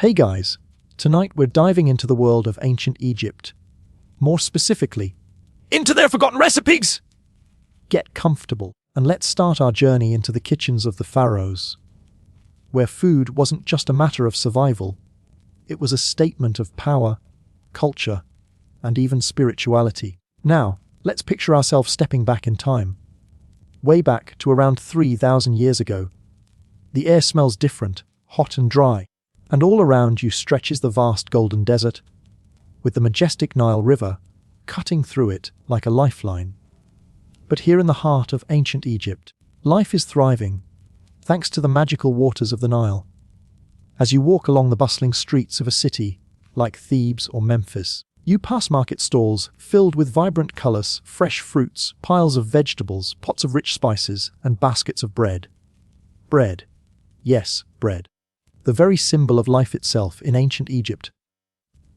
Hey guys, tonight we're diving into the world of ancient Egypt. More specifically, into their forgotten recipes! Get comfortable and let's start our journey into the kitchens of the pharaohs, where food wasn't just a matter of survival, it was a statement of power, culture, and even spirituality. Now, let's picture ourselves stepping back in time. Way back to around 3,000 years ago. The air smells different, hot and dry, and all around you stretches the vast golden desert, with the majestic Nile River cutting through it like a lifeline. But here in the heart of ancient Egypt, life is thriving, thanks to the magical waters of the Nile. As you walk along the bustling streets of a city like Thebes or Memphis, you pass market stalls filled with vibrant colors, fresh fruits, piles of vegetables, pots of rich spices, and baskets of bread. Bread. Yes, bread. The very symbol of life itself in ancient Egypt.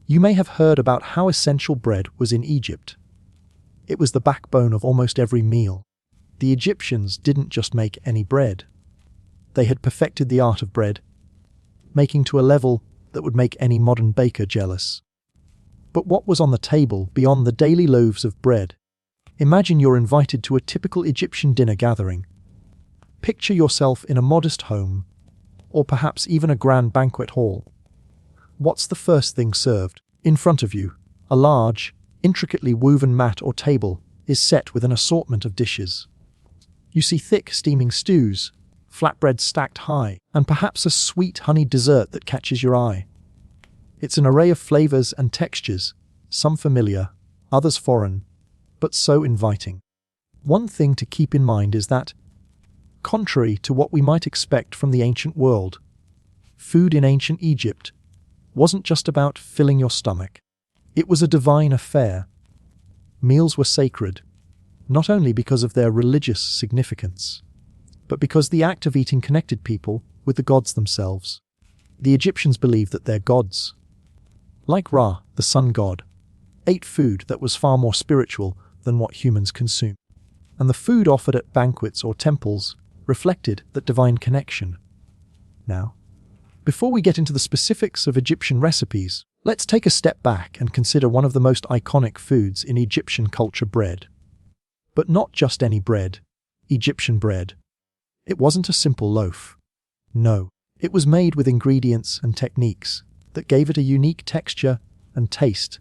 You may have heard about how essential bread was in Egypt. It was the backbone of almost every meal. The Egyptians didn't just make any bread. They had perfected the art of bread, making to a level that would make any modern baker jealous. But what was on the table beyond the daily loaves of bread? Imagine you're invited to a typical Egyptian dinner gathering. Picture yourself in a modest home, or perhaps even a grand banquet hall. What's the first thing served? In front of you, a large, intricately woven mat or table is set with an assortment of dishes. You see thick, steaming stews, flatbreads stacked high, and perhaps a sweet honeyed dessert that catches your eye. It's an array of flavors and textures, some familiar, others foreign, but so inviting. One thing to keep in mind is that, contrary to what we might expect from the ancient world, food in ancient Egypt wasn't just about filling your stomach. It was a divine affair. Meals were sacred, not only because of their religious significance, but because the act of eating connected people with the gods themselves. The Egyptians believed that their gods, like Ra, the sun god, ate food that was far more spiritual than what humans consume. And the food offered at banquets or temples reflected that divine connection. Now, before we get into the specifics of Egyptian recipes, let's take a step back and consider one of the most iconic foods in Egyptian culture: bread. But not just any bread, Egyptian bread. It wasn't a simple loaf. No, it was made with ingredients and techniques that gave it a unique texture and taste,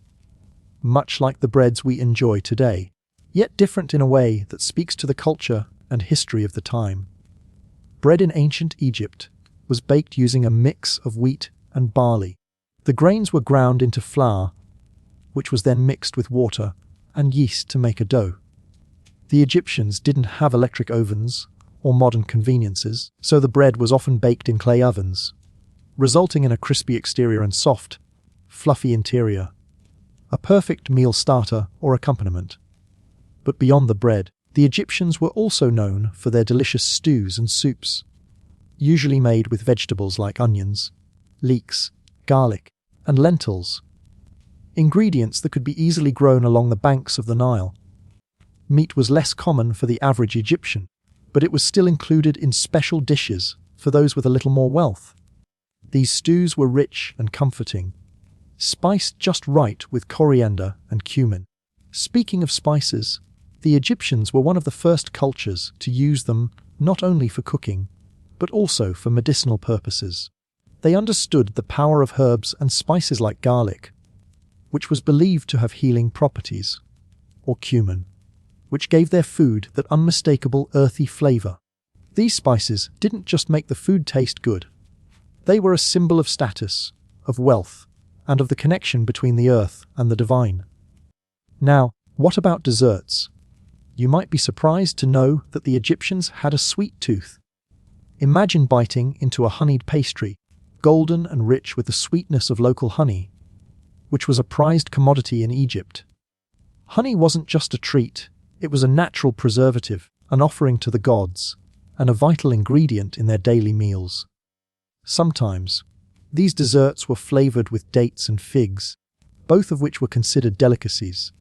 much like the breads we enjoy today, yet different in a way that speaks to the culture and history of the time. Bread in ancient Egypt was baked using a mix of wheat and barley. The grains were ground into flour, which was then mixed with water and yeast to make a dough. The Egyptians didn't have electric ovens or modern conveniences, so the bread was often baked in clay ovens, resulting in a crispy exterior and soft, fluffy interior, a perfect meal starter or accompaniment. But beyond the bread, the Egyptians were also known for their delicious stews and soups, usually made with vegetables like onions, leeks, garlic, and lentils, ingredients that could be easily grown along the banks of the Nile. Meat was less common for the average Egyptian, but it was still included in special dishes for those with a little more wealth. These stews were rich and comforting, spiced just right with coriander and cumin. Speaking of spices, the Egyptians were one of the first cultures to use them not only for cooking, but also for medicinal purposes. They understood the power of herbs and spices like garlic, which was believed to have healing properties, or cumin, which gave their food that unmistakable earthy flavor. These spices didn't just make the food taste good. They were a symbol of status, of wealth, and of the connection between the earth and the divine. Now, what about desserts? You might be surprised to know that the Egyptians had a sweet tooth. Imagine biting into a honeyed pastry, golden and rich with the sweetness of local honey, which was a prized commodity in Egypt. Honey wasn't just a treat, it was a natural preservative, an offering to the gods, and a vital ingredient in their daily meals. Sometimes, these desserts were flavored with dates and figs, both of which were considered delicacies.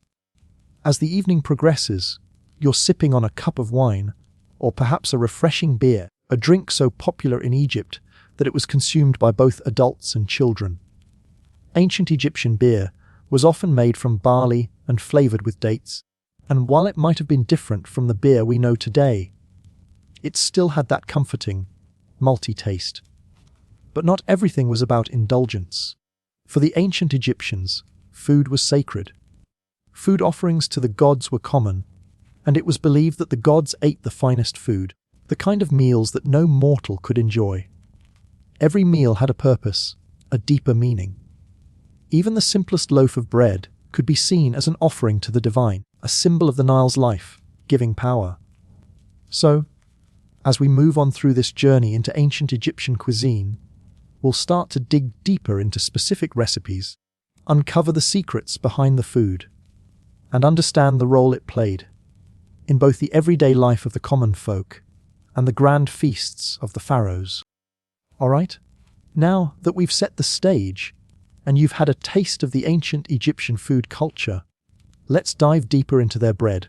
As the evening progresses, you're sipping on a cup of wine, or perhaps a refreshing beer, a drink so popular in Egypt that it was consumed by both adults and children. Ancient Egyptian beer was often made from barley and flavored with dates, and while it might have been different from the beer we know today, it still had that comforting, malty taste. But not everything was about indulgence. For the ancient Egyptians, food was sacred. Food offerings to the gods were common, and it was believed that the gods ate the finest food, the kind of meals that no mortal could enjoy. Every meal had a purpose, a deeper meaning. Even the simplest loaf of bread could be seen as an offering to the divine, a symbol of the Nile's life, giving power. So, as we move on through this journey into ancient Egyptian cuisine, we'll start to dig deeper into specific recipes, uncover the secrets behind the food, and understand the role it played in both the everyday life of the common folk and the grand feasts of the pharaohs. All right? Now that we've set the stage, and you've had a taste of the ancient Egyptian food culture, let's dive deeper into their bread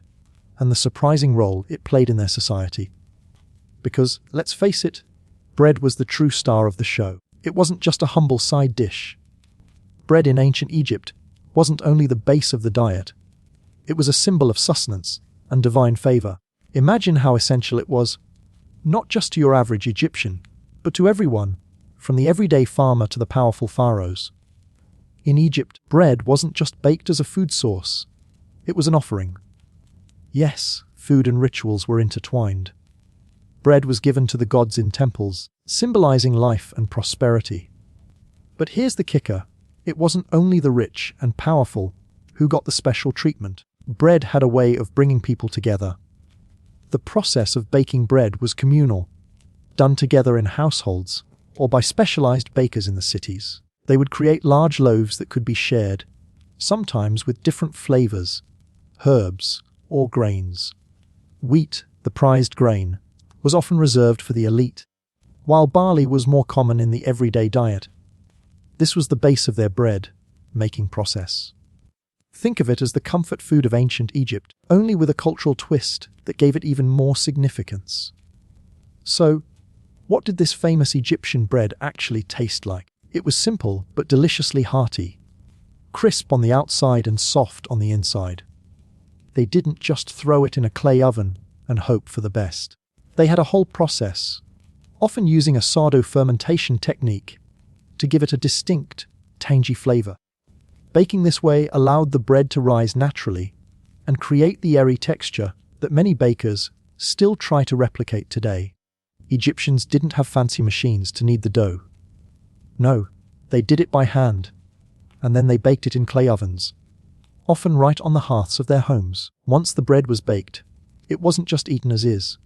and the surprising role it played in their society. Because, let's face it, bread was the true star of the show. It wasn't just a humble side dish. Bread in ancient Egypt wasn't only the base of the diet, it was a symbol of sustenance and divine favor. Imagine how essential it was, not just to your average Egyptian, but to everyone, from the everyday farmer to the powerful pharaohs. In Egypt, bread wasn't just baked as a food source, it was an offering. Yes, food and rituals were intertwined. Bread was given to the gods in temples, symbolizing life and prosperity. But here's the kicker, it wasn't only the rich and powerful who got the special treatment. Bread had a way of bringing people together. The process of baking bread was communal, done together in households or by specialized bakers in the cities. They would create large loaves that could be shared, sometimes with different flavors, herbs, or grains. Wheat, the prized grain, was often reserved for the elite, while barley was more common in the everyday diet. This was the base of their bread-making process. Think of it as the comfort food of ancient Egypt, only with a cultural twist that gave it even more significance. So, what did this famous Egyptian bread actually taste like? It was simple but deliciously hearty, crisp on the outside and soft on the inside. They didn't just throw it in a clay oven and hope for the best. They had a whole process, often using a sourdough fermentation technique, to give it a distinct, tangy flavor. Baking this way allowed the bread to rise naturally and create the airy texture that many bakers still try to replicate today. Egyptians didn't have fancy machines to knead the dough. No, they did it by hand, and then they baked it in clay ovens, often right on the hearths of their homes. Once the bread was baked, it wasn't just eaten as is.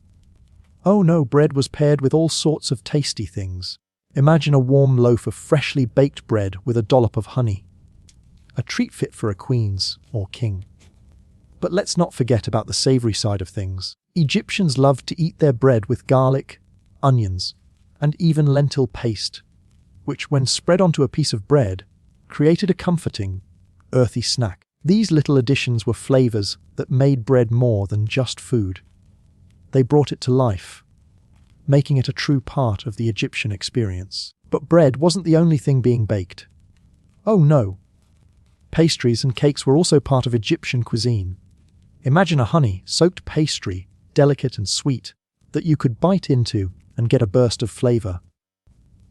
Oh no, bread was paired with all sorts of tasty things. Imagine a warm loaf of freshly baked bread with a dollop of honey. A treat fit for a queen's or king. But let's not forget about the savory side of things. Egyptians loved to eat their bread with garlic, onions, and even lentil paste, which, when spread onto a piece of bread, created a comforting, earthy snack. These little additions were flavors that made bread more than just food. They brought it to life, making it a true part of the Egyptian experience. But bread wasn't the only thing being baked. Oh no! Pastries and cakes were also part of Egyptian cuisine. Imagine a honey-soaked pastry, delicate and sweet, that you could bite into and get a burst of flavor.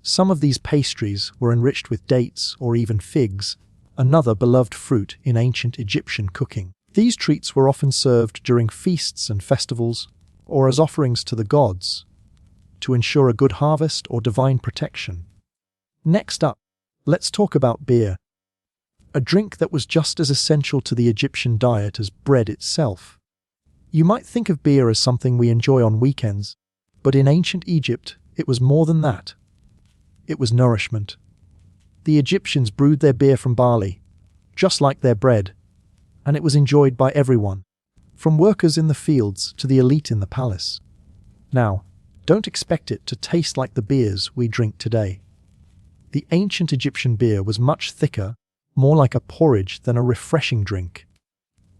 Some of these pastries were enriched with dates or even figs, another beloved fruit in ancient Egyptian cooking. These treats were often served during feasts and festivals, or as offerings to the gods, to ensure a good harvest or divine protection. Next up, let's talk about beer. A drink that was just as essential to the Egyptian diet as bread itself. You might think of beer as something we enjoy on weekends, but in ancient Egypt, it was more than that. It was nourishment. The Egyptians brewed their beer from barley, just like their bread, and it was enjoyed by everyone, from workers in the fields to the elite in the palace. Now, don't expect it to taste like the beers we drink today. The ancient Egyptian beer was much thicker, more like a porridge than a refreshing drink.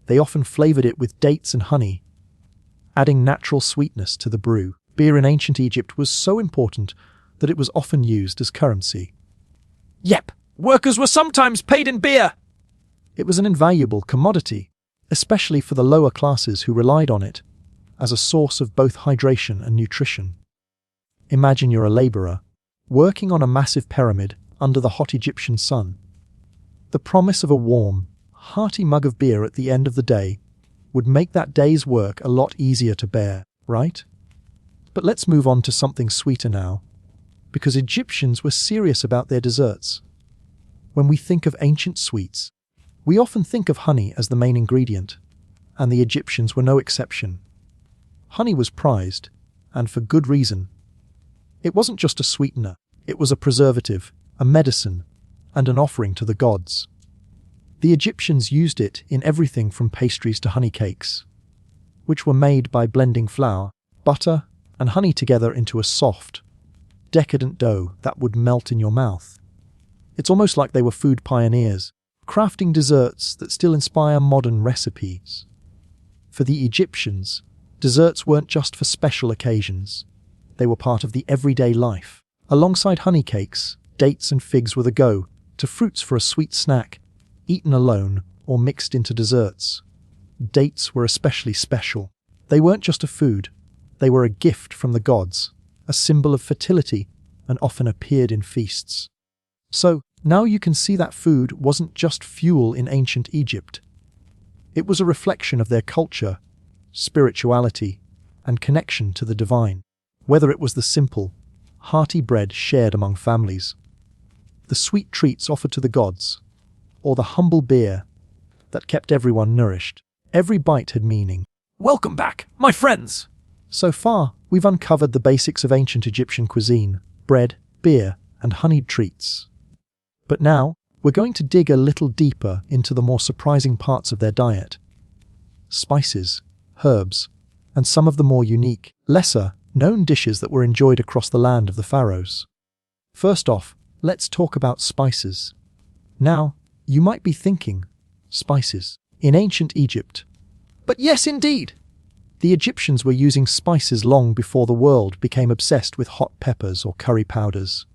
They often flavored it with dates and honey, adding natural sweetness to the brew. Beer in ancient Egypt was so important that it was often used as currency. Yep, workers were sometimes paid in beer. It was an invaluable commodity, especially for the lower classes who relied on it as a source of both hydration and nutrition. Imagine you're a laborer, working on a massive pyramid under the hot Egyptian sun. The promise of a warm, hearty mug of beer at the end of the day would make that day's work a lot easier to bear, right? But let's move on to something sweeter now, because Egyptians were serious about their desserts. When we think of ancient sweets, we often think of honey as the main ingredient, and the Egyptians were no exception. Honey was prized, and for good reason. It wasn't just a sweetener, it was a preservative, a medicine, and an offering to the gods. The Egyptians used it in everything from pastries to honey cakes, which were made by blending flour, butter, and honey together into a soft, decadent dough that would melt in your mouth. It's almost like they were food pioneers, crafting desserts that still inspire modern recipes. For the Egyptians, desserts weren't just for special occasions. They were part of the everyday life. Alongside honey cakes, dates and figs were the go-to fruits for a sweet snack, eaten alone or mixed into desserts. Dates were especially special. They weren't just a food, they were a gift from the gods, a symbol of fertility, and often appeared in feasts. So, now you can see that food wasn't just fuel in ancient Egypt. It was a reflection of their culture, spirituality, and connection to the divine, whether it was the simple, hearty bread shared among families, the sweet treats offered to the gods, or the humble beer that kept everyone nourished. Every bite had meaning. Welcome back, my friends! So far, we've uncovered the basics of ancient Egyptian cuisine: bread, beer, and honeyed treats. But now, we're going to dig a little deeper into the more surprising parts of their diet: spices, herbs, and some of the more unique, lesser-known dishes that were enjoyed across the land of the pharaohs. First off, let's talk about spices. Now, you might be thinking, spices in ancient Egypt. But yes, indeed! The Egyptians were using spices long before the world became obsessed with hot peppers or curry powders.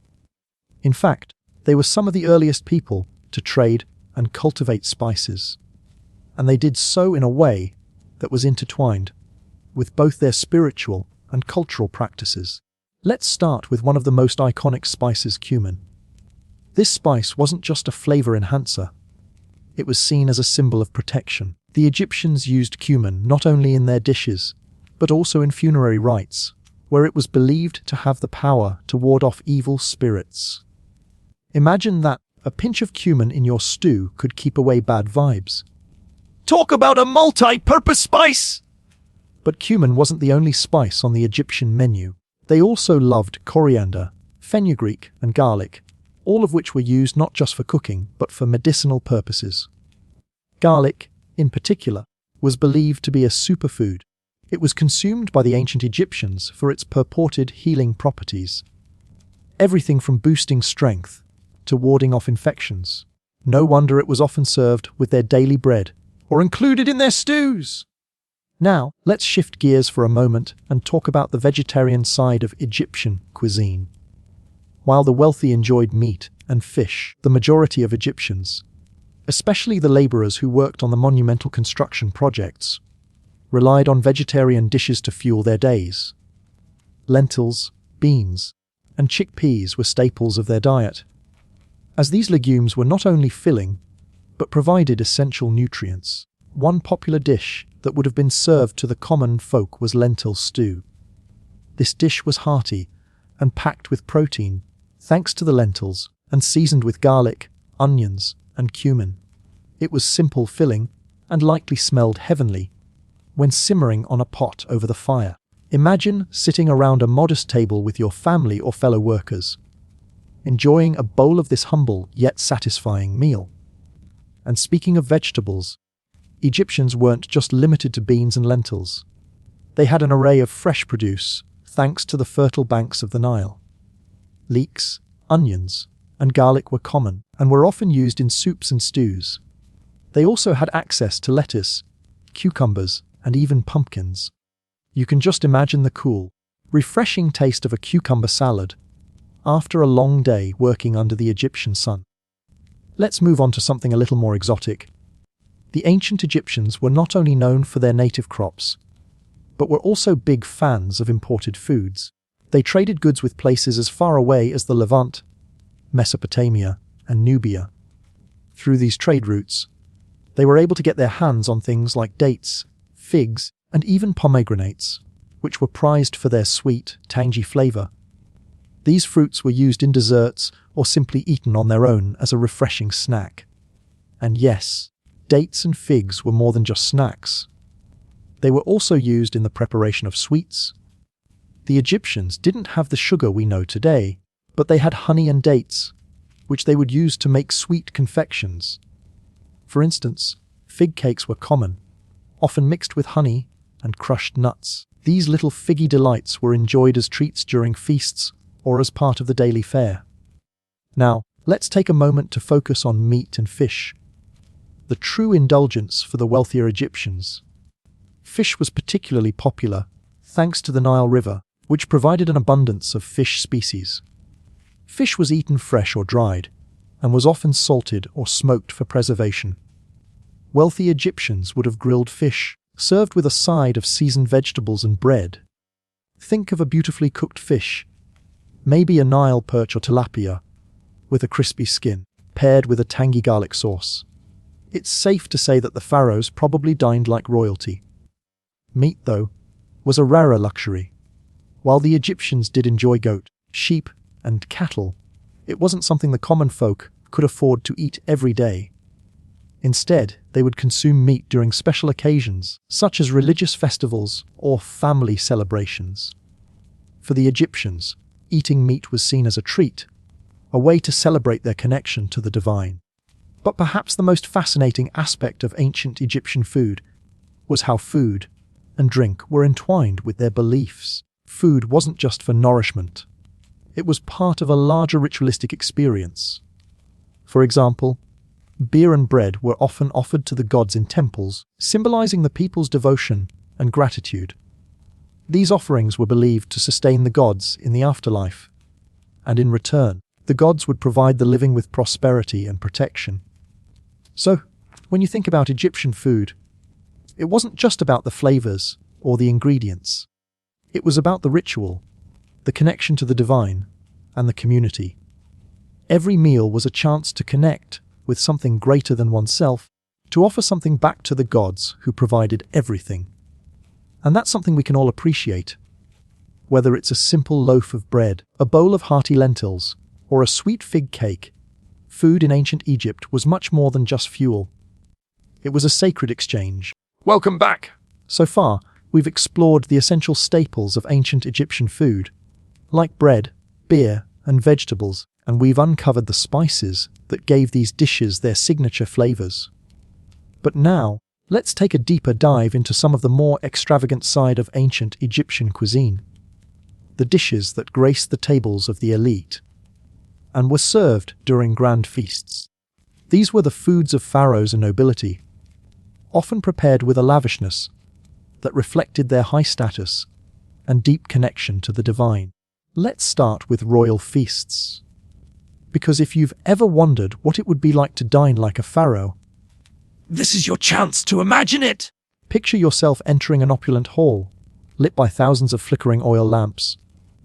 In fact, they were some of the earliest people to trade and cultivate spices. And they did so in a way that was intertwined with both their spiritual and cultural practices. Let's start with one of the most iconic spices, cumin. This spice wasn't just a flavor enhancer. It was seen as a symbol of protection. The Egyptians used cumin not only in their dishes, but also in funerary rites, where it was believed to have the power to ward off evil spirits. Imagine that a pinch of cumin in your stew could keep away bad vibes. Talk about a multi-purpose spice! But cumin wasn't the only spice on the Egyptian menu. They also loved coriander, fenugreek, and garlic, all of which were used not just for cooking, but for medicinal purposes. Garlic, in particular, was believed to be a superfood. It was consumed by the ancient Egyptians for its purported healing properties. Everything from boosting strength to warding off infections. No wonder it was often served with their daily bread or included in their stews. Now, let's shift gears for a moment and talk about the vegetarian side of Egyptian cuisine. While the wealthy enjoyed meat and fish, the majority of Egyptians, especially the laborers who worked on the monumental construction projects, relied on vegetarian dishes to fuel their days. Lentils, beans, and chickpeas were staples of their diet, as these legumes were not only filling, but provided essential nutrients. One popular dish that would have been served to the common folk was lentil stew. This dish was hearty and packed with protein, thanks to the lentils, and seasoned with garlic, onions, and cumin. It was simple, filling, and likely smelled heavenly when simmering on a pot over the fire. Imagine sitting around a modest table with your family or fellow workers, enjoying a bowl of this humble yet satisfying meal. And speaking of vegetables, Egyptians weren't just limited to beans and lentils. They had an array of fresh produce, thanks to the fertile banks of the Nile. Leeks, onions, and garlic were common, and were often used in soups and stews. They also had access to lettuce, cucumbers, and even pumpkins. You can just imagine the cool, refreshing taste of a cucumber salad, after a long day working under the Egyptian sun. Let's move on to something a little more exotic. The ancient Egyptians were not only known for their native crops, but were also big fans of imported foods. They traded goods with places as far away as the Levant, Mesopotamia, and Nubia. Through these trade routes, they were able to get their hands on things like dates, figs, and even pomegranates, which were prized for their sweet, tangy flavor. These fruits were used in desserts or simply eaten on their own as a refreshing snack. And yes, dates and figs were more than just snacks. They were also used in the preparation of sweets. The Egyptians didn't have the sugar we know today, but they had honey and dates, which they would use to make sweet confections. For instance, fig cakes were common, often mixed with honey and crushed nuts. These little figgy delights were enjoyed as treats during feasts or as part of the daily fare. Now, let's take a moment to focus on meat and fish, the true indulgence for the wealthier Egyptians. Fish was particularly popular thanks to the Nile River, which provided an abundance of fish species. Fish was eaten fresh or dried, and was often salted or smoked for preservation. Wealthy Egyptians would have grilled fish, served with a side of seasoned vegetables and bread. Think of a beautifully cooked fish, maybe a Nile perch or tilapia, with a crispy skin, paired with a tangy garlic sauce. It's safe to say that the pharaohs probably dined like royalty. Meat, though, was a rarer luxury. While the Egyptians did enjoy goat, sheep, and cattle, it wasn't something the common folk could afford to eat every day. Instead, they would consume meat during special occasions, such as religious festivals or family celebrations. For the Egyptians, eating meat was seen as a treat, a way to celebrate their connection to the divine. But perhaps the most fascinating aspect of ancient Egyptian food was how food and drink were entwined with their beliefs. Food wasn't just for nourishment. It was part of a larger ritualistic experience. For example, beer and bread were often offered to the gods in temples, symbolizing the people's devotion and gratitude. These offerings were believed to sustain the gods in the afterlife, and in return, the gods would provide the living with prosperity and protection. So, when you think about Egyptian food, it wasn't just about the flavors or the ingredients. It was about the ritual, the connection to the divine, and the community. Every meal was a chance to connect with something greater than oneself, to offer something back to the gods who provided everything. And that's something we can all appreciate. Whether it's a simple loaf of bread, a bowl of hearty lentils, or a sweet fig cake, food in ancient Egypt was much more than just fuel. It was a sacred exchange. Welcome back. So far, we've explored the essential staples of ancient Egyptian food, like bread, beer, and vegetables, and we've uncovered the spices that gave these dishes their signature flavors. But now, let's take a deeper dive into some of the more extravagant side of ancient Egyptian cuisine. The dishes that graced the tables of the elite and were served during grand feasts. These were the foods of pharaohs and nobility, often prepared with a lavishness that reflected their high status and deep connection to the divine. Let's start with royal feasts. Because if you've ever wondered what it would be like to dine like a pharaoh, This is your chance to imagine it. picture yourself entering an opulent hall, lit by thousands of flickering oil lamps,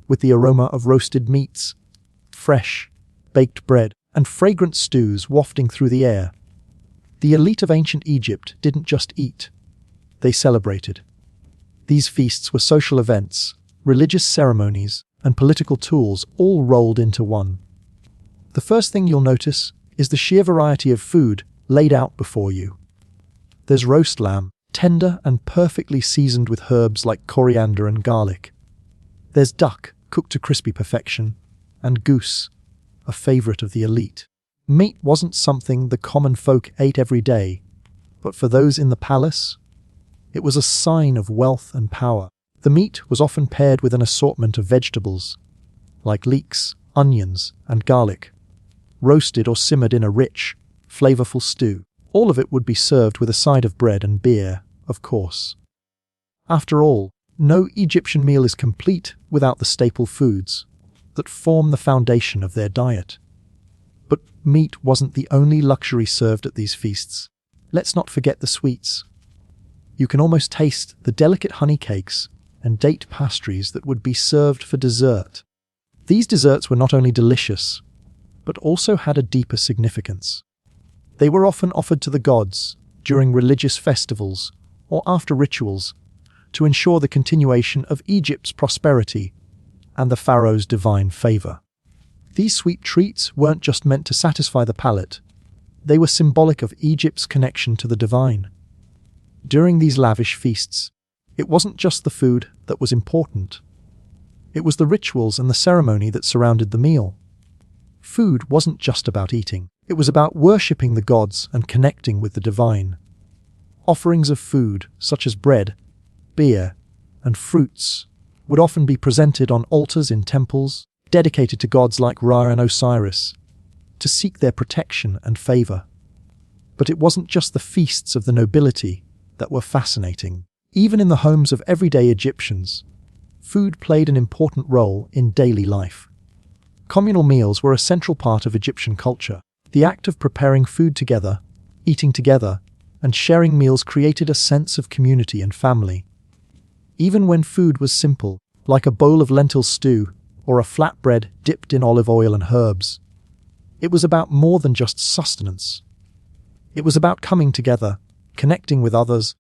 with the aroma of roasted meats, fresh, baked bread, and fragrant stews wafting through the air. The elite of ancient Egypt didn't just eat, they celebrated. These feasts were social events, religious ceremonies, and political tools all rolled into one. The first thing you'll notice is the sheer variety of food laid out before you. There's roast lamb, tender and perfectly seasoned with herbs like coriander and garlic. There's duck, cooked to crispy perfection, and goose, a favorite of the elite. Meat wasn't something the common folk ate every day, but for those in the palace, it was a sign of wealth and power. The meat was often paired with an assortment of vegetables, like leeks, onions, and garlic, roasted or simmered in a rich, flavorful stew. All of it would be served with a side of bread and beer, of course. After all, no Egyptian meal is complete without the staple foods. that form the foundation of their diet. But meat wasn't the only luxury served at these feasts. Let's not forget the sweets. You can almost taste the delicate honey cakes and date pastries that would be served for dessert. These desserts were not only delicious, but also had a deeper significance. They were often offered to the gods during religious festivals or after rituals to ensure the continuation of Egypt's prosperity and the pharaoh's divine favor. These sweet treats weren't just meant to satisfy the palate, they were symbolic of Egypt's connection to the divine. During these lavish feasts, it wasn't just the food that was important. It was the rituals and the ceremony that surrounded the meal. Food wasn't just about eating. It was about worshipping the gods and connecting with the divine. Offerings of food, such as bread, beer, and fruits, would often be presented on altars in temples dedicated to gods like Ra and Osiris, to seek their protection and favor. But it wasn't just the feasts of the nobility that were fascinating. Even in the homes of everyday Egyptians, food played an important role in daily life. Communal meals were a central part of Egyptian culture. The act of preparing food together, eating together, and sharing meals created a sense of community and family. Even when food was simple, like a bowl of lentil stew or a flatbread dipped in olive oil and herbs, it was about more than just sustenance. It was about coming together, connecting with others,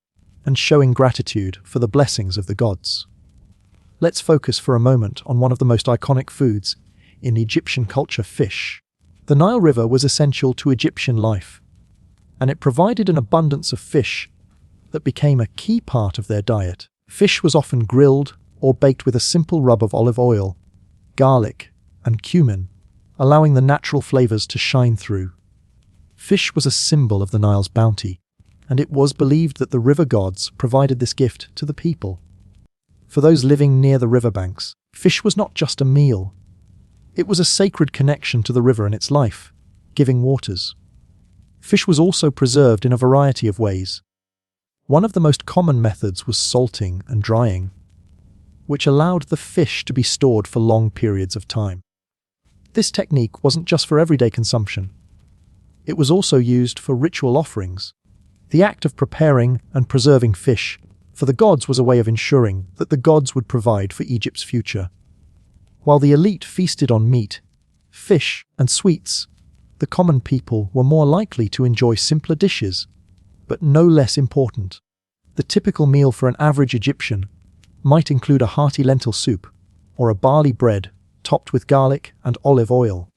and showing gratitude for the blessings of the gods. Let's focus for a moment on one of the most iconic foods in Egyptian culture: fish. The Nile River was essential to Egyptian life, and it provided an abundance of fish that became a key part of their diet. Fish was often grilled or baked with a simple rub of olive oil, garlic, and cumin, allowing the natural flavors to shine through. Fish was a symbol of the Nile's bounty, and it was believed that the river gods provided this gift to the people. For those living near the riverbanks, fish was not just a meal. It was a sacred connection to the river and its life, giving waters. Fish was also preserved in a variety of ways. One of the most common methods was salting and drying, which allowed the fish to be stored for long periods of time. This technique wasn't just for everyday consumption. It was also used for ritual offerings. The act of preparing and preserving fish for the gods was a way of ensuring that the gods would provide for Egypt's future. While the elite feasted on meat, fish, and sweets, the common people were more likely to enjoy simpler dishes, but no less important. The typical meal for an average Egyptian might include a hearty lentil soup or a barley bread topped with garlic and olive oil.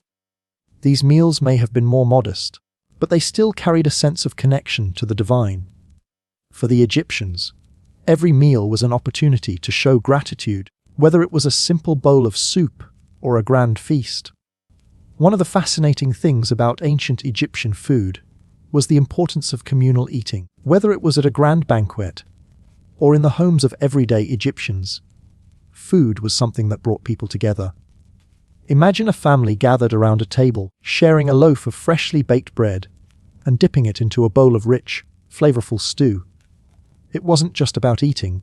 These meals may have been more modest, but they still carried a sense of connection to the divine. For the Egyptians, every meal was an opportunity to show gratitude, whether it was a simple bowl of soup or a grand feast. One of the fascinating things about ancient Egyptian food was the importance of communal eating. Whether it was at a grand banquet or in the homes of everyday Egyptians, food was something that brought people together. Imagine a family gathered around a table, sharing a loaf of freshly baked bread and dipping it into a bowl of rich, flavorful stew. It wasn't just about eating.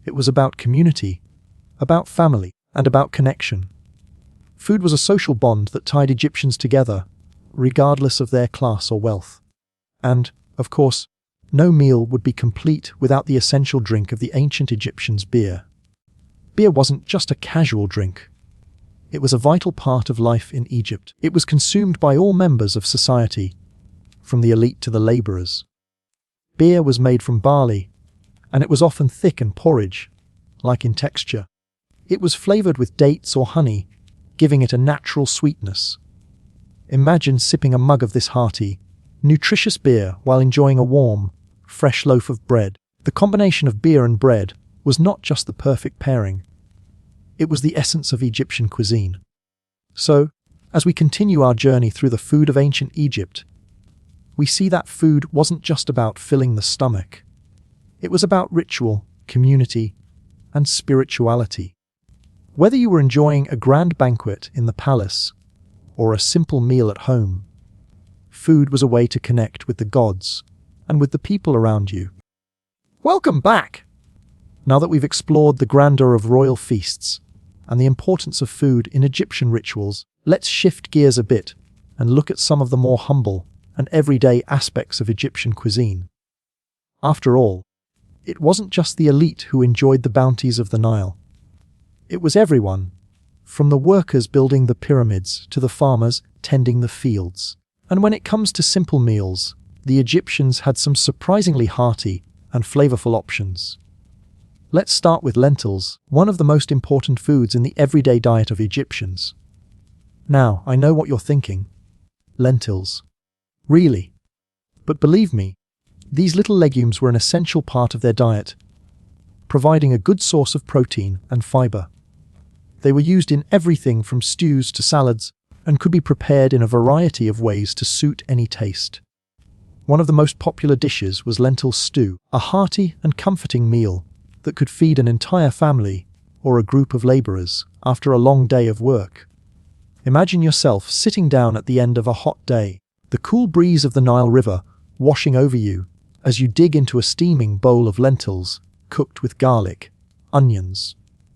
It was about community, about family, and about connection. Food was a social bond that tied Egyptians together, regardless of their class or wealth. And, of course, no meal would be complete without the essential drink of the ancient Egyptians: beer. Beer wasn't just a casual drink. It was a vital part of life in Egypt. It was consumed by all members of society, from the elite to the laborers. Beer was made from barley, and it was often thick and porridge-like in texture. It was flavored with dates or honey, giving it a natural sweetness. Imagine sipping a mug of this hearty, nutritious beer while enjoying a warm, fresh loaf of bread. The combination of beer and bread was not just the perfect pairing. It was the essence of Egyptian cuisine. So, as we continue our journey through the food of ancient Egypt, we see that food wasn't just about filling the stomach. It was about ritual, community, and spirituality. Whether you were enjoying a grand banquet in the palace or a simple meal at home, food was a way to connect with the gods and with the people around you. Welcome back! Now that we've explored the grandeur of royal feasts and the importance of food in Egyptian rituals, let's shift gears a bit and look at some of the more humble and everyday aspects of Egyptian cuisine. After all, it wasn't just the elite who enjoyed the bounties of the Nile. It was everyone, from the workers building the pyramids to the farmers tending the fields. And when it comes to simple meals, the Egyptians had some surprisingly hearty and flavorful options. Let's start with lentils, one of the most important foods in the everyday diet of Egyptians. Now, I know what you're thinking. Lentils. Really? But believe me, these little legumes were an essential part of their diet, providing a good source of protein and fiber. They were used in everything from stews to salads and could be prepared in a variety of ways to suit any taste. One of the most popular dishes was lentil stew, a hearty and comforting meal that could feed an entire family or a group of laborers after a long day of work. Imagine yourself sitting down at the end of a hot day, the cool breeze of the Nile River washing over you as you dig into a steaming bowl of lentils cooked with garlic, onions,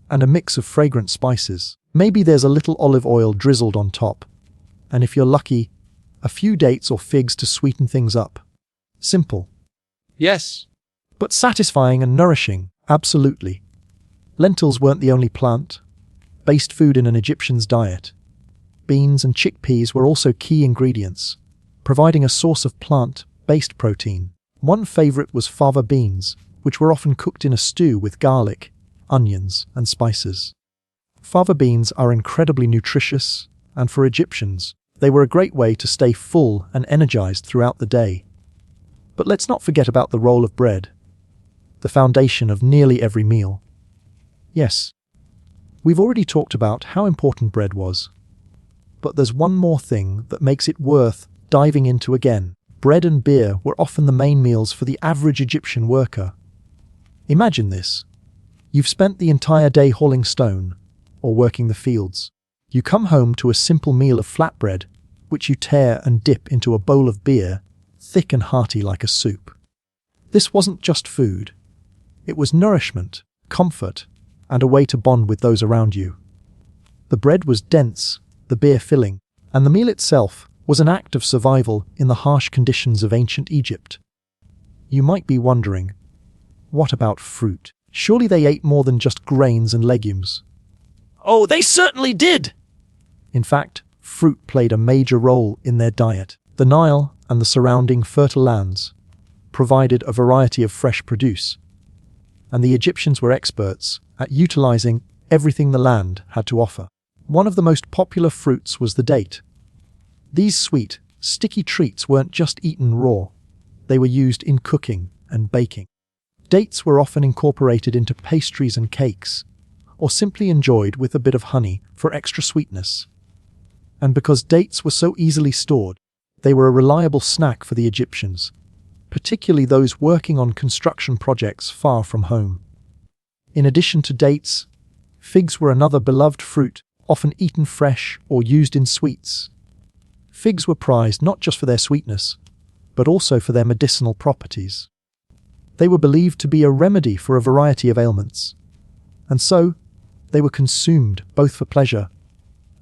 and a mix of fragrant spices. Maybe there's a little olive oil drizzled on top, and if you're lucky, a few dates or figs to sweeten things up. Simple. Yes. But satisfying and nourishing, absolutely. Lentils weren't the only plant-based food in an Egyptian's diet. Beans and chickpeas were also key ingredients, providing a source of plant-based protein. One favorite was fava beans, which were often cooked in a stew with garlic, onions, and spices. Fava beans are incredibly nutritious, and for Egyptians, they were a great way to stay full and energized throughout the day. But let's not forget about the role of bread, the foundation of nearly every meal. Yes, we've already talked about how important bread was, but there's one more thing that makes it worth diving into again. Bread and beer were often the main meals for the average Egyptian worker. Imagine this. You've spent the entire day hauling stone or working the fields. You come home to a simple meal of flatbread, which you tear and dip into a bowl of beer, thick and hearty like a soup. This wasn't just food. It was nourishment, comfort, and a way to bond with those around you. The bread was dense, the beer filling, and the meal itself was an act of survival in the harsh conditions of ancient Egypt. You might be wondering, what about fruit? Surely they ate more than just grains and legumes. Oh, they certainly did! In fact, fruit played a major role in their diet. The Nile and the surrounding fertile lands provided a variety of fresh produce, and the Egyptians were experts at utilizing everything the land had to offer. One of the most popular fruits was the date. These sweet, sticky treats weren't just eaten raw, they were used in cooking and baking. Dates were often incorporated into pastries and cakes, or simply enjoyed with a bit of honey for extra sweetness. And because dates were so easily stored, they were a reliable snack for the Egyptians, particularly those working on construction projects far from home. In addition to dates, figs were another beloved fruit, often eaten fresh or used in sweets. Figs were prized not just for their sweetness, but also for their medicinal properties. They were believed to be a remedy for a variety of ailments, and so they were consumed both for pleasure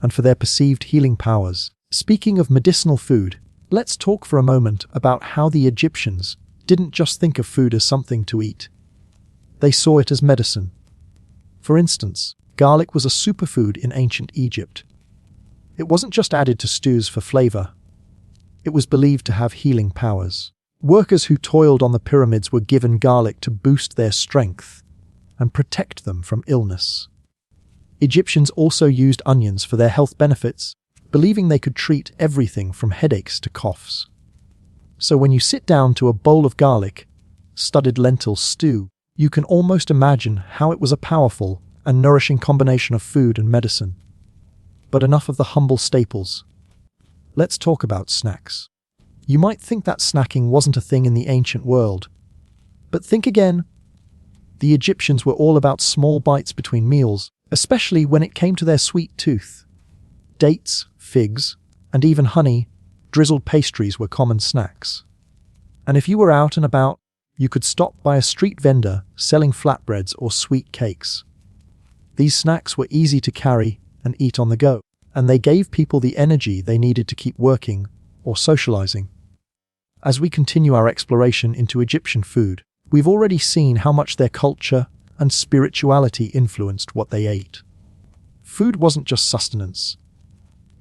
and for their perceived healing powers. Speaking of medicinal food, let's talk for a moment about how the Egyptians didn't just think of food as something to eat. They saw it as medicine. For instance, garlic was a superfood in ancient Egypt. It wasn't just added to stews for flavor. It was believed to have healing powers. Workers who toiled on the pyramids were given garlic to boost their strength and protect them from illness. Egyptians also used onions for their health benefits, believing they could treat everything from headaches to coughs. So when you sit down to a bowl of garlic-studded lentil stew, you can almost imagine how it was a powerful and nourishing combination of food and medicine. But enough of the humble staples. Let's talk about snacks. You might think that snacking wasn't a thing in the ancient world. But think again. The Egyptians were all about small bites between meals, especially when it came to their sweet tooth. Dates, figs, and even honey, drizzled pastries were common snacks. And if you were out and about, you could stop by a street vendor selling flatbreads or sweet cakes. These snacks were easy to carry and eat on the go, and they gave people the energy they needed to keep working or socializing. As we continue our exploration into Egyptian food, we've already seen how much their culture and spirituality influenced what they ate. Food wasn't just sustenance.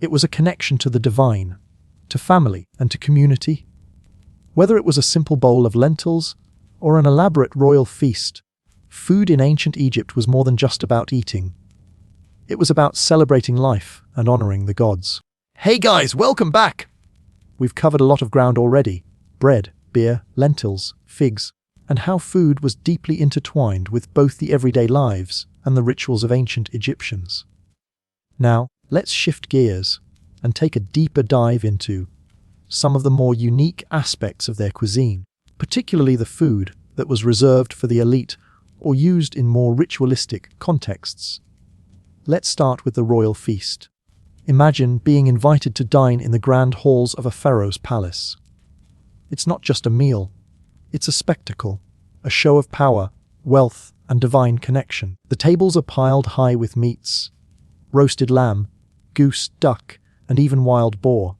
It was a connection to the divine, to family, and to community. Whether it was a simple bowl of lentils or an elaborate royal feast, food in ancient Egypt was more than just about eating. It was about celebrating life and honoring the gods. Hey guys, welcome back! We've covered a lot of ground already: bread, beer, lentils, figs, and how food was deeply intertwined with both the everyday lives and the rituals of ancient Egyptians. Now, let's shift gears and take a deeper dive into some of the more unique aspects of their cuisine, particularly the food that was reserved for the elite or used in more ritualistic contexts. Let's start with the royal feast. Imagine being invited to dine in the grand halls of a pharaoh's palace. It's not just a meal, it's a spectacle, a show of power, wealth, and divine connection. The tables are piled high with meats: roasted lamb, goose, duck, and even wild boar.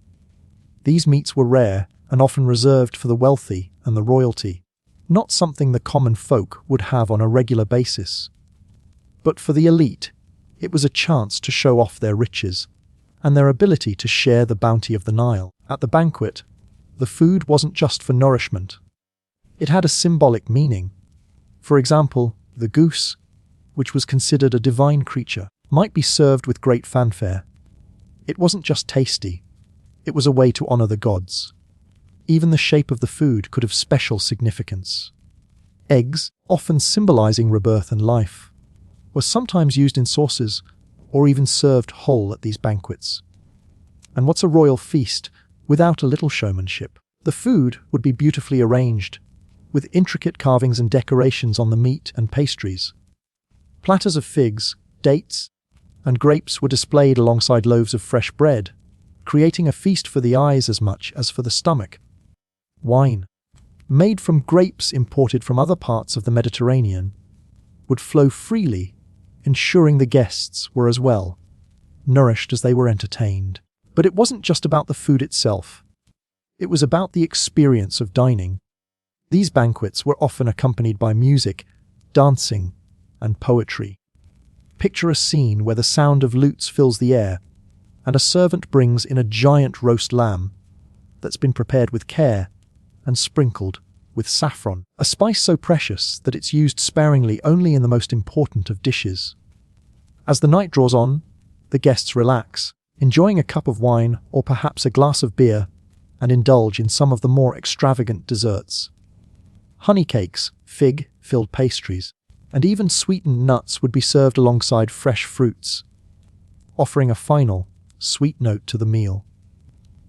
These meats were rare and often reserved for the wealthy and the royalty, not something the common folk would have on a regular basis. But for the elite, it was a chance to show off their riches and their ability to share the bounty of the Nile. At the banquet, the food wasn't just for nourishment. It had a symbolic meaning. For example, the goose, which was considered a divine creature, might be served with great fanfare. It wasn't just tasty, it was a way to honor the gods. Even the shape of the food could have special significance. Eggs, often symbolizing rebirth and life, were sometimes used in sauces or even served whole at these banquets. And what's a royal feast without a little showmanship? The food would be beautifully arranged, with intricate carvings and decorations on the meat and pastries. Platters of figs, dates, and grapes were displayed alongside loaves of fresh bread, creating a feast for the eyes as much as for the stomach. Wine, made from grapes imported from other parts of the Mediterranean, would flow freely, ensuring the guests were as well nourished as they were entertained. But it wasn't just about the food itself. It was about the experience of dining. These banquets were often accompanied by music, dancing, and poetry. Picture a scene where the sound of lutes fills the air, and a servant brings in a giant roast lamb that's been prepared with care and sprinkled with saffron, a spice so precious that it's used sparingly only in the most important of dishes. As the night draws on, the guests relax, enjoying a cup of wine or perhaps a glass of beer, and indulge in some of the more extravagant desserts. Honey cakes, fig-filled pastries, and even sweetened nuts would be served alongside fresh fruits, offering a final, sweet note to the meal.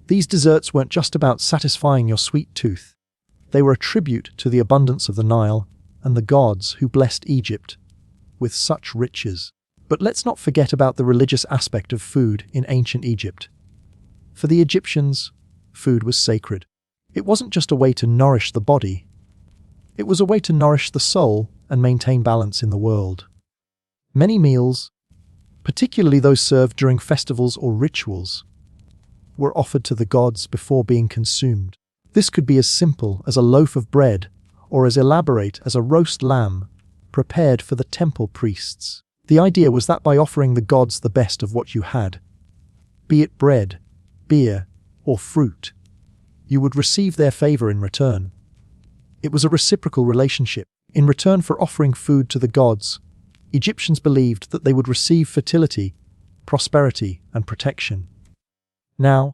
These desserts weren't just about satisfying your sweet tooth. They were a tribute to the abundance of the Nile and the gods who blessed Egypt with such riches. But let's not forget about the religious aspect of food in ancient Egypt. For the Egyptians, food was sacred. It wasn't just a way to nourish the body. It was a way to nourish the soul and maintain balance in the world. Many meals, particularly those served during festivals or rituals, were offered to the gods before being consumed. This could be as simple as a loaf of bread or as elaborate as a roast lamb prepared for the temple priests. The idea was that by offering the gods the best of what you had, be it bread, beer, or fruit, you would receive their favor in return. It was a reciprocal relationship. In return for offering food to the gods, Egyptians believed that they would receive fertility, prosperity, and protection. Now,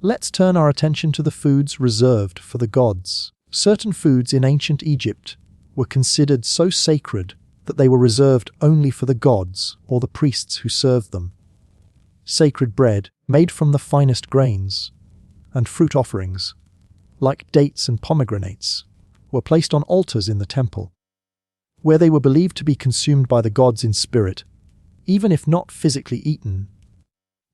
let's turn our attention to the foods reserved for the gods. Certain foods in ancient Egypt were considered so sacred that they were reserved only for the gods or the priests who served them. Sacred bread, made from the finest grains, and fruit offerings, like dates and pomegranates, were placed on altars in the temple, where they were believed to be consumed by the gods in spirit, even if not physically eaten.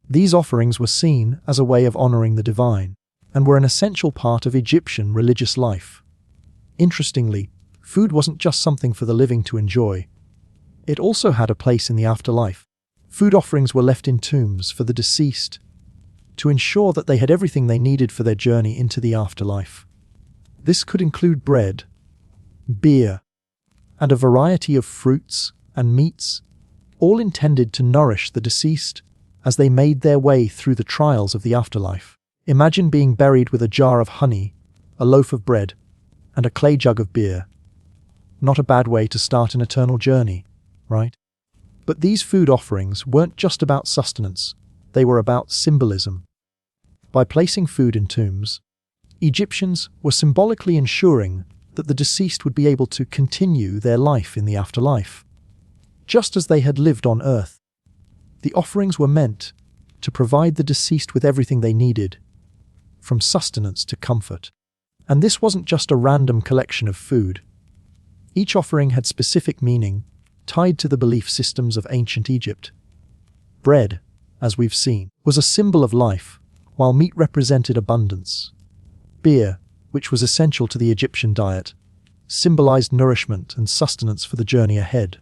These offerings were seen as a way of honoring the divine, and were an essential part of Egyptian religious life. Interestingly, food wasn't just something for the living to enjoy. It also had a place in the afterlife. Food offerings were left in tombs for the deceased to ensure that they had everything they needed for their journey into the afterlife. This could include bread, beer, and a variety of fruits and meats, all intended to nourish the deceased as they made their way through the trials of the afterlife. Imagine being buried with a jar of honey, a loaf of bread, and a clay jug of beer. Not a bad way to start an eternal journey, right? But these food offerings weren't just about sustenance, they were about symbolism. By placing food in tombs, Egyptians were symbolically ensuring that the deceased would be able to continue their life in the afterlife, just as they had lived on earth. The offerings were meant to provide the deceased with everything they needed, from sustenance to comfort. And this wasn't just a random collection of food. Each offering had specific meaning, tied to the belief systems of ancient Egypt. Bread, as we've seen, was a symbol of life, while meat represented abundance. Beer, which was essential to the Egyptian diet, symbolized nourishment and sustenance for the journey ahead.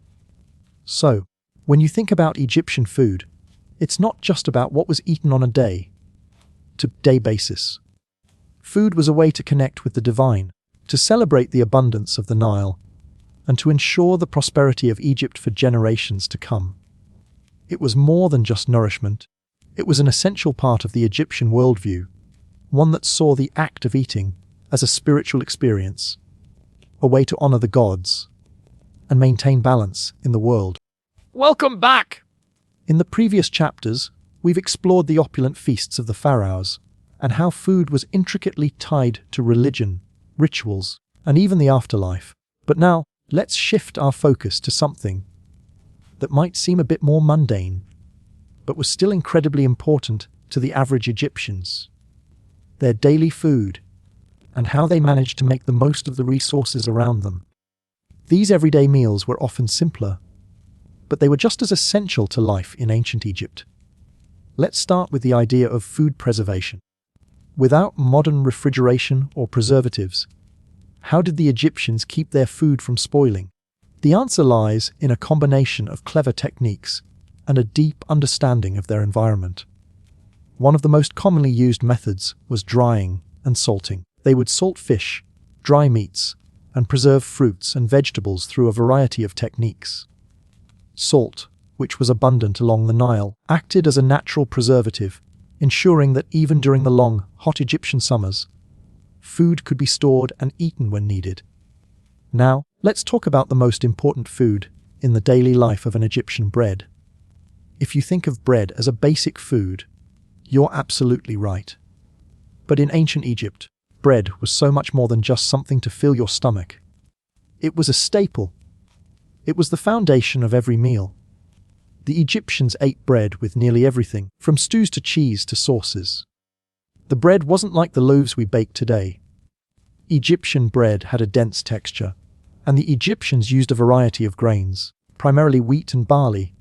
So, when you think about Egyptian food, it's not just about what was eaten on a day-to-day basis. Food was a way to connect with the divine, to celebrate the abundance of the Nile, and to ensure the prosperity of Egypt for generations to come. It was more than just nourishment. It was an essential part of the Egyptian worldview, one that saw the act of eating as a spiritual experience, a way to honor the gods and maintain balance in the world. Welcome back! In the previous chapters, we've explored the opulent feasts of the pharaohs and how food was intricately tied to religion, rituals, and even the afterlife. But now, let's shift our focus to something that might seem a bit more mundane, but was still incredibly important to the average Egyptians. Their daily food, and how they managed to make the most of the resources around them. These everyday meals were often simpler, but they were just as essential to life in ancient Egypt. Let's start with the idea of food preservation. Without modern refrigeration or preservatives, how did the Egyptians keep their food from spoiling? The answer lies in a combination of clever techniques and a deep understanding of their environment. One of the most commonly used methods was drying and salting. They would salt fish, dry meats, and preserve fruits and vegetables through a variety of techniques. Salt, which was abundant along the Nile, acted as a natural preservative, ensuring that even during the long, hot Egyptian summers, food could be stored and eaten when needed. Now, let's talk about the most important food in the daily life of an Egyptian: bread. If you think of bread as a basic food, you're absolutely right. But in ancient Egypt, bread was so much more than just something to fill your stomach. It was a staple. It was the foundation of every meal. The Egyptians ate bread with nearly everything, from stews to cheese to sauces. The bread wasn't like the loaves we bake today. Egyptian bread had a dense texture, and the Egyptians used a variety of grains, primarily wheat and barley,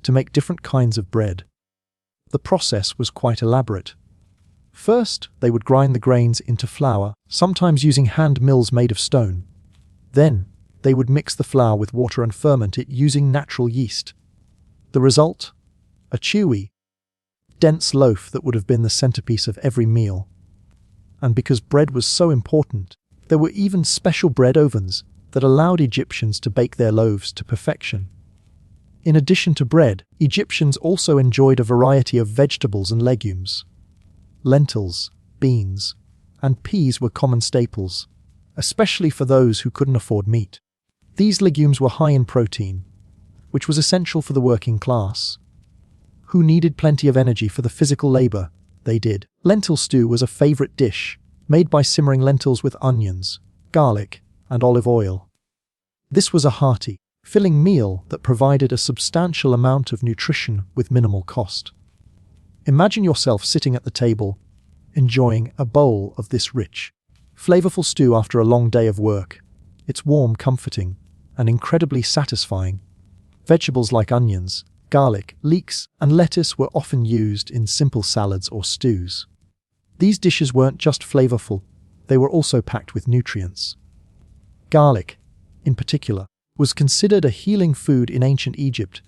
to make different kinds of bread. The process was quite elaborate. First, they would grind the grains into flour, sometimes using hand mills made of stone. Then, they would mix the flour with water and ferment it using natural yeast. The result? A chewy, dense loaf that would have been the centerpiece of every meal. And because bread was so important, there were even special bread ovens that allowed Egyptians to bake their loaves to perfection. In addition to bread, Egyptians also enjoyed a variety of vegetables and legumes. Lentils, beans, and peas were common staples, especially for those who couldn't afford meat. These legumes were high in protein, which was essential for the working class, who needed plenty of energy for the physical labor they did. Lentil stew was a favorite dish, made by simmering lentils with onions, garlic, and olive oil. This was a hearty, filling meal that provided a substantial amount of nutrition with minimal cost. Imagine yourself sitting at the table, enjoying a bowl of this rich, flavorful stew after a long day of work. It's warm, comforting, and incredibly satisfying. Vegetables like onions, garlic, leeks, and lettuce were often used in simple salads or stews. These dishes weren't just flavorful, they were also packed with nutrients. Garlic, in particular, was considered a healing food in ancient Egypt.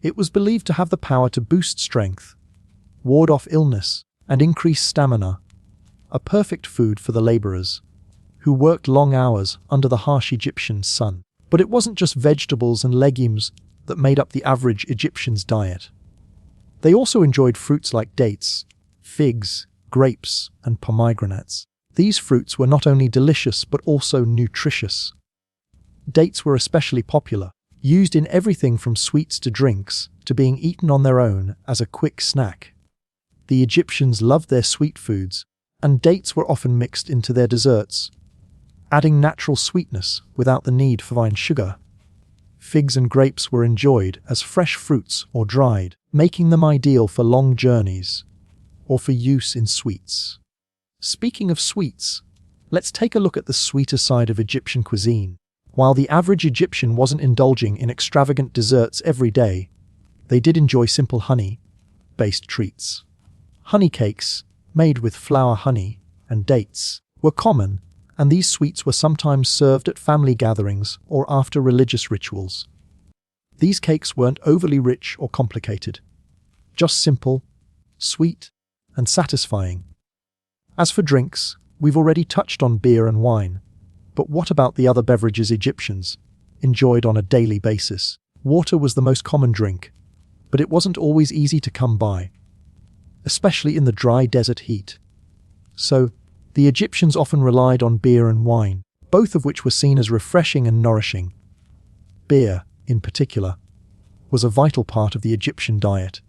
It was believed to have the power to boost strength, ward off illness, and increase stamina, a perfect food for the laborers, who worked long hours under the harsh Egyptian sun. But it wasn't just vegetables and legumes that made up the average Egyptian's diet. They also enjoyed fruits like dates, figs, grapes, and pomegranates. These fruits were not only delicious but also nutritious. Dates were especially popular, used in everything from sweets to drinks to being eaten on their own as a quick snack. The Egyptians loved their sweet foods, and dates were often mixed into their desserts, adding natural sweetness without the need for fine sugar. Figs and grapes were enjoyed as fresh fruits or dried, making them ideal for long journeys or for use in sweets. Speaking of sweets, let's take a look at the sweeter side of Egyptian cuisine. While the average Egyptian wasn't indulging in extravagant desserts every day, they did enjoy simple honey-based treats. Honey cakes, made with flour honey and dates, were common, and these sweets were sometimes served at family gatherings or after religious rituals. These cakes weren't overly rich or complicated, just simple, sweet, and satisfying. As for drinks, we've already touched on beer and wine, but what about the other beverages Egyptians enjoyed on a daily basis? Water was the most common drink, but it wasn't always easy to come by, especially in the dry desert heat. So, the Egyptians often relied on beer and wine, both of which were seen as refreshing and nourishing. Beer, in particular, was a vital part of the Egyptian diet.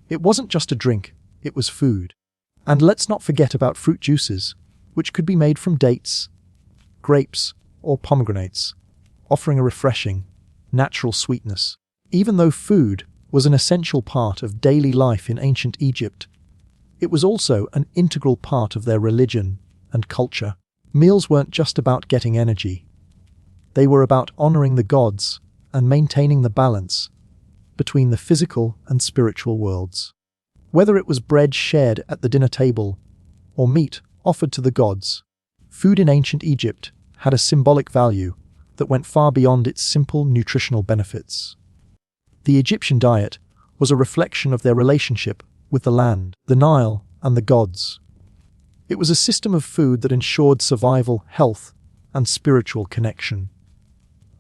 It wasn't just a drink, it was food. And let's not forget about fruit juices, which could be made from dates, grapes, or pomegranates, offering a refreshing, natural sweetness. Even though food was an essential part of daily life in ancient Egypt, it was also an integral part of their religion and culture. Meals weren't just about getting energy. They were about honoring the gods and maintaining the balance between the physical and spiritual worlds. Whether it was bread shared at the dinner table or meat offered to the gods, food in ancient Egypt had a symbolic value that went far beyond its simple nutritional benefits. The Egyptian diet was a reflection of their relationship with the land, the Nile, and the gods. It was a system of food that ensured survival, health, and spiritual connection.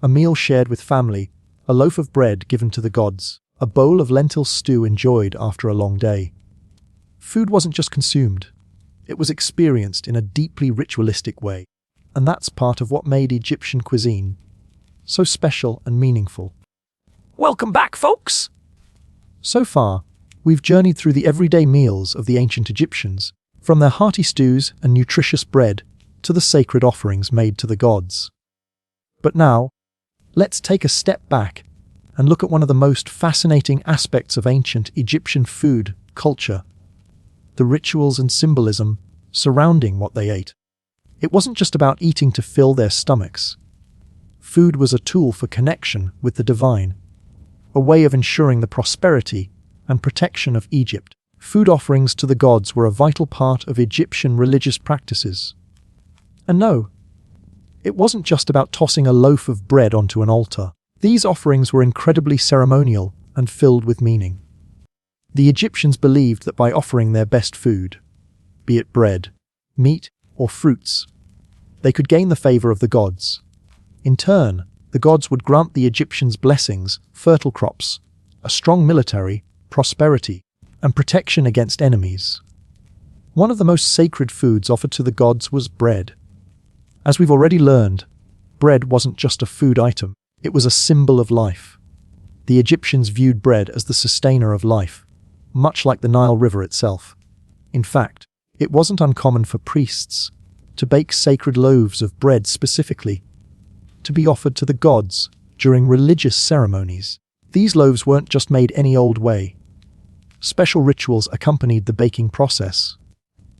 A meal shared with family, a loaf of bread given to the gods, a bowl of lentil stew enjoyed after a long day. Food wasn't just consumed, it was experienced in a deeply ritualistic way, and that's part of what made Egyptian cuisine so special and meaningful. Welcome back, folks! So far, we've journeyed through the everyday meals of the ancient Egyptians, from their hearty stews and nutritious bread to the sacred offerings made to the gods. But now, let's take a step back and look at one of the most fascinating aspects of ancient Egyptian food culture: the rituals and symbolism surrounding what they ate. It wasn't just about eating to fill their stomachs. Food was a tool for connection with the divine, a way of ensuring the prosperity and protection of Egypt. Food offerings to the gods were a vital part of Egyptian religious practices. And no, it wasn't just about tossing a loaf of bread onto an altar. These offerings were incredibly ceremonial and filled with meaning. The Egyptians believed that by offering their best food, be it bread, meat, or fruits, they could gain the favor of the gods. In turn, the gods would grant the Egyptians blessings, fertile crops, a strong military, prosperity, and protection against enemies. One of the most sacred foods offered to the gods was bread. As we've already learned, bread wasn't just a food item, it was a symbol of life. The Egyptians viewed bread as the sustainer of life, much like the Nile River itself. In fact, it wasn't uncommon for priests to bake sacred loaves of bread specifically to be offered to the gods during religious ceremonies. These loaves weren't just made any old way. Special rituals accompanied the baking process,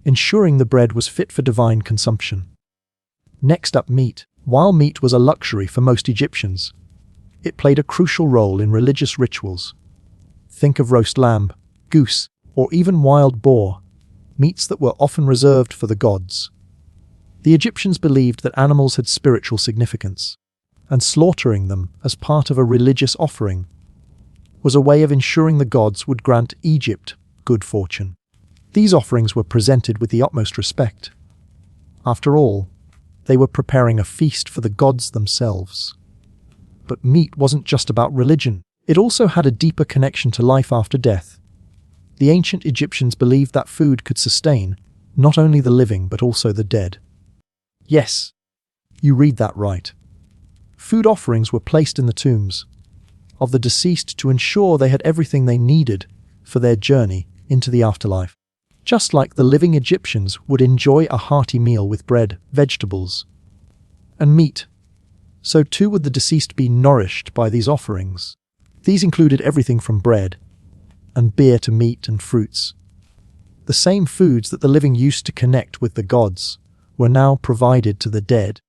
ensuring the bread was fit for divine consumption. Next up, meat. While meat was a luxury for most Egyptians, it played a crucial role in religious rituals. Think of roast lamb, goose, or even wild boar, meats that were often reserved for the gods. The Egyptians believed that animals had spiritual significance. and slaughtering them as part of a religious offering was a way of ensuring the gods would grant Egypt good fortune. These offerings were presented with the utmost respect. After all, they were preparing a feast for the gods themselves. But meat wasn't just about religion. It also had a deeper connection to life after death. The ancient Egyptians believed that food could sustain not only the living but also the dead. Yes, you read that right. Food offerings were placed in the tombs of the deceased to ensure they had everything they needed for their journey into the afterlife. Just like the living Egyptians would enjoy a hearty meal with bread, vegetables, and meat, so too would the deceased be nourished by these offerings. These included everything from bread and beer to meat and fruits. The same foods that the living used to connect with the gods were now provided to the dead,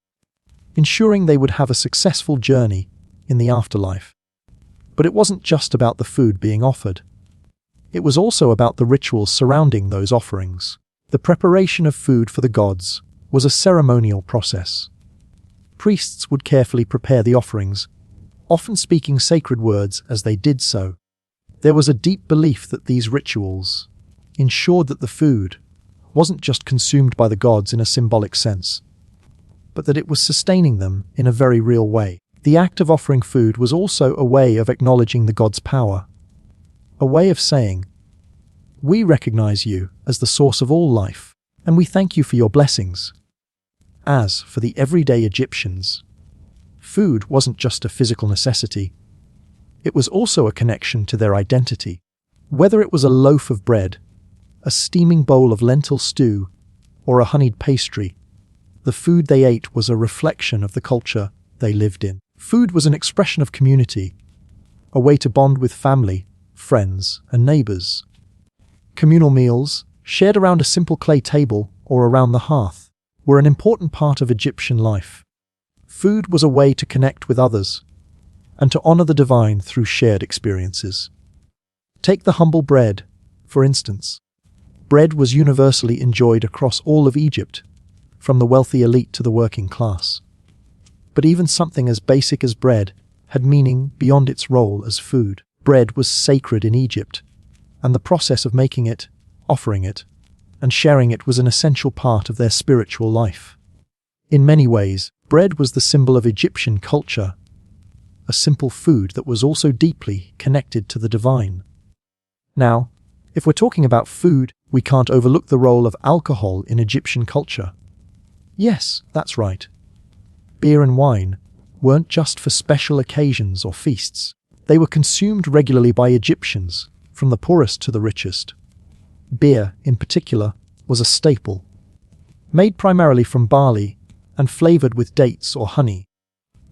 ensuring they would have a successful journey in the afterlife. But it wasn't just about the food being offered. It was also about the rituals surrounding those offerings. The preparation of food for the gods was a ceremonial process. Priests would carefully prepare the offerings, often speaking sacred words as they did so. There was a deep belief that these rituals ensured that the food wasn't just consumed by the gods in a symbolic sense, but that it was sustaining them in a very real way. The act of offering food was also a way of acknowledging the gods' power, a way of saying, "We recognize you as the source of all life, and we thank you for your blessings." As for the everyday Egyptians, food wasn't just a physical necessity. It was also a connection to their identity. Whether it was a loaf of bread, a steaming bowl of lentil stew, or a honeyed pastry, the food they ate was a reflection of the culture they lived in. Food was an expression of community, a way to bond with family, friends, and neighbors. Communal meals, shared around a simple clay table or around the hearth, were an important part of Egyptian life. Food was a way to connect with others and to honor the divine through shared experiences. Take the humble bread, for instance. Bread was universally enjoyed across all of Egypt, from the wealthy elite to the working class. But even something as basic as bread had meaning beyond its role as food. Bread was sacred in Egypt, and the process of making it, offering it, and sharing it was an essential part of their spiritual life. In many ways, bread was the symbol of Egyptian culture, a simple food that was also deeply connected to the divine. Now, if we're talking about food, we can't overlook the role of alcohol in Egyptian culture. Yes, that's right. Beer and wine weren't just for special occasions or feasts. They were consumed regularly by Egyptians, from the poorest to the richest. Beer, in particular, was a staple. Made primarily from barley and flavored with dates or honey,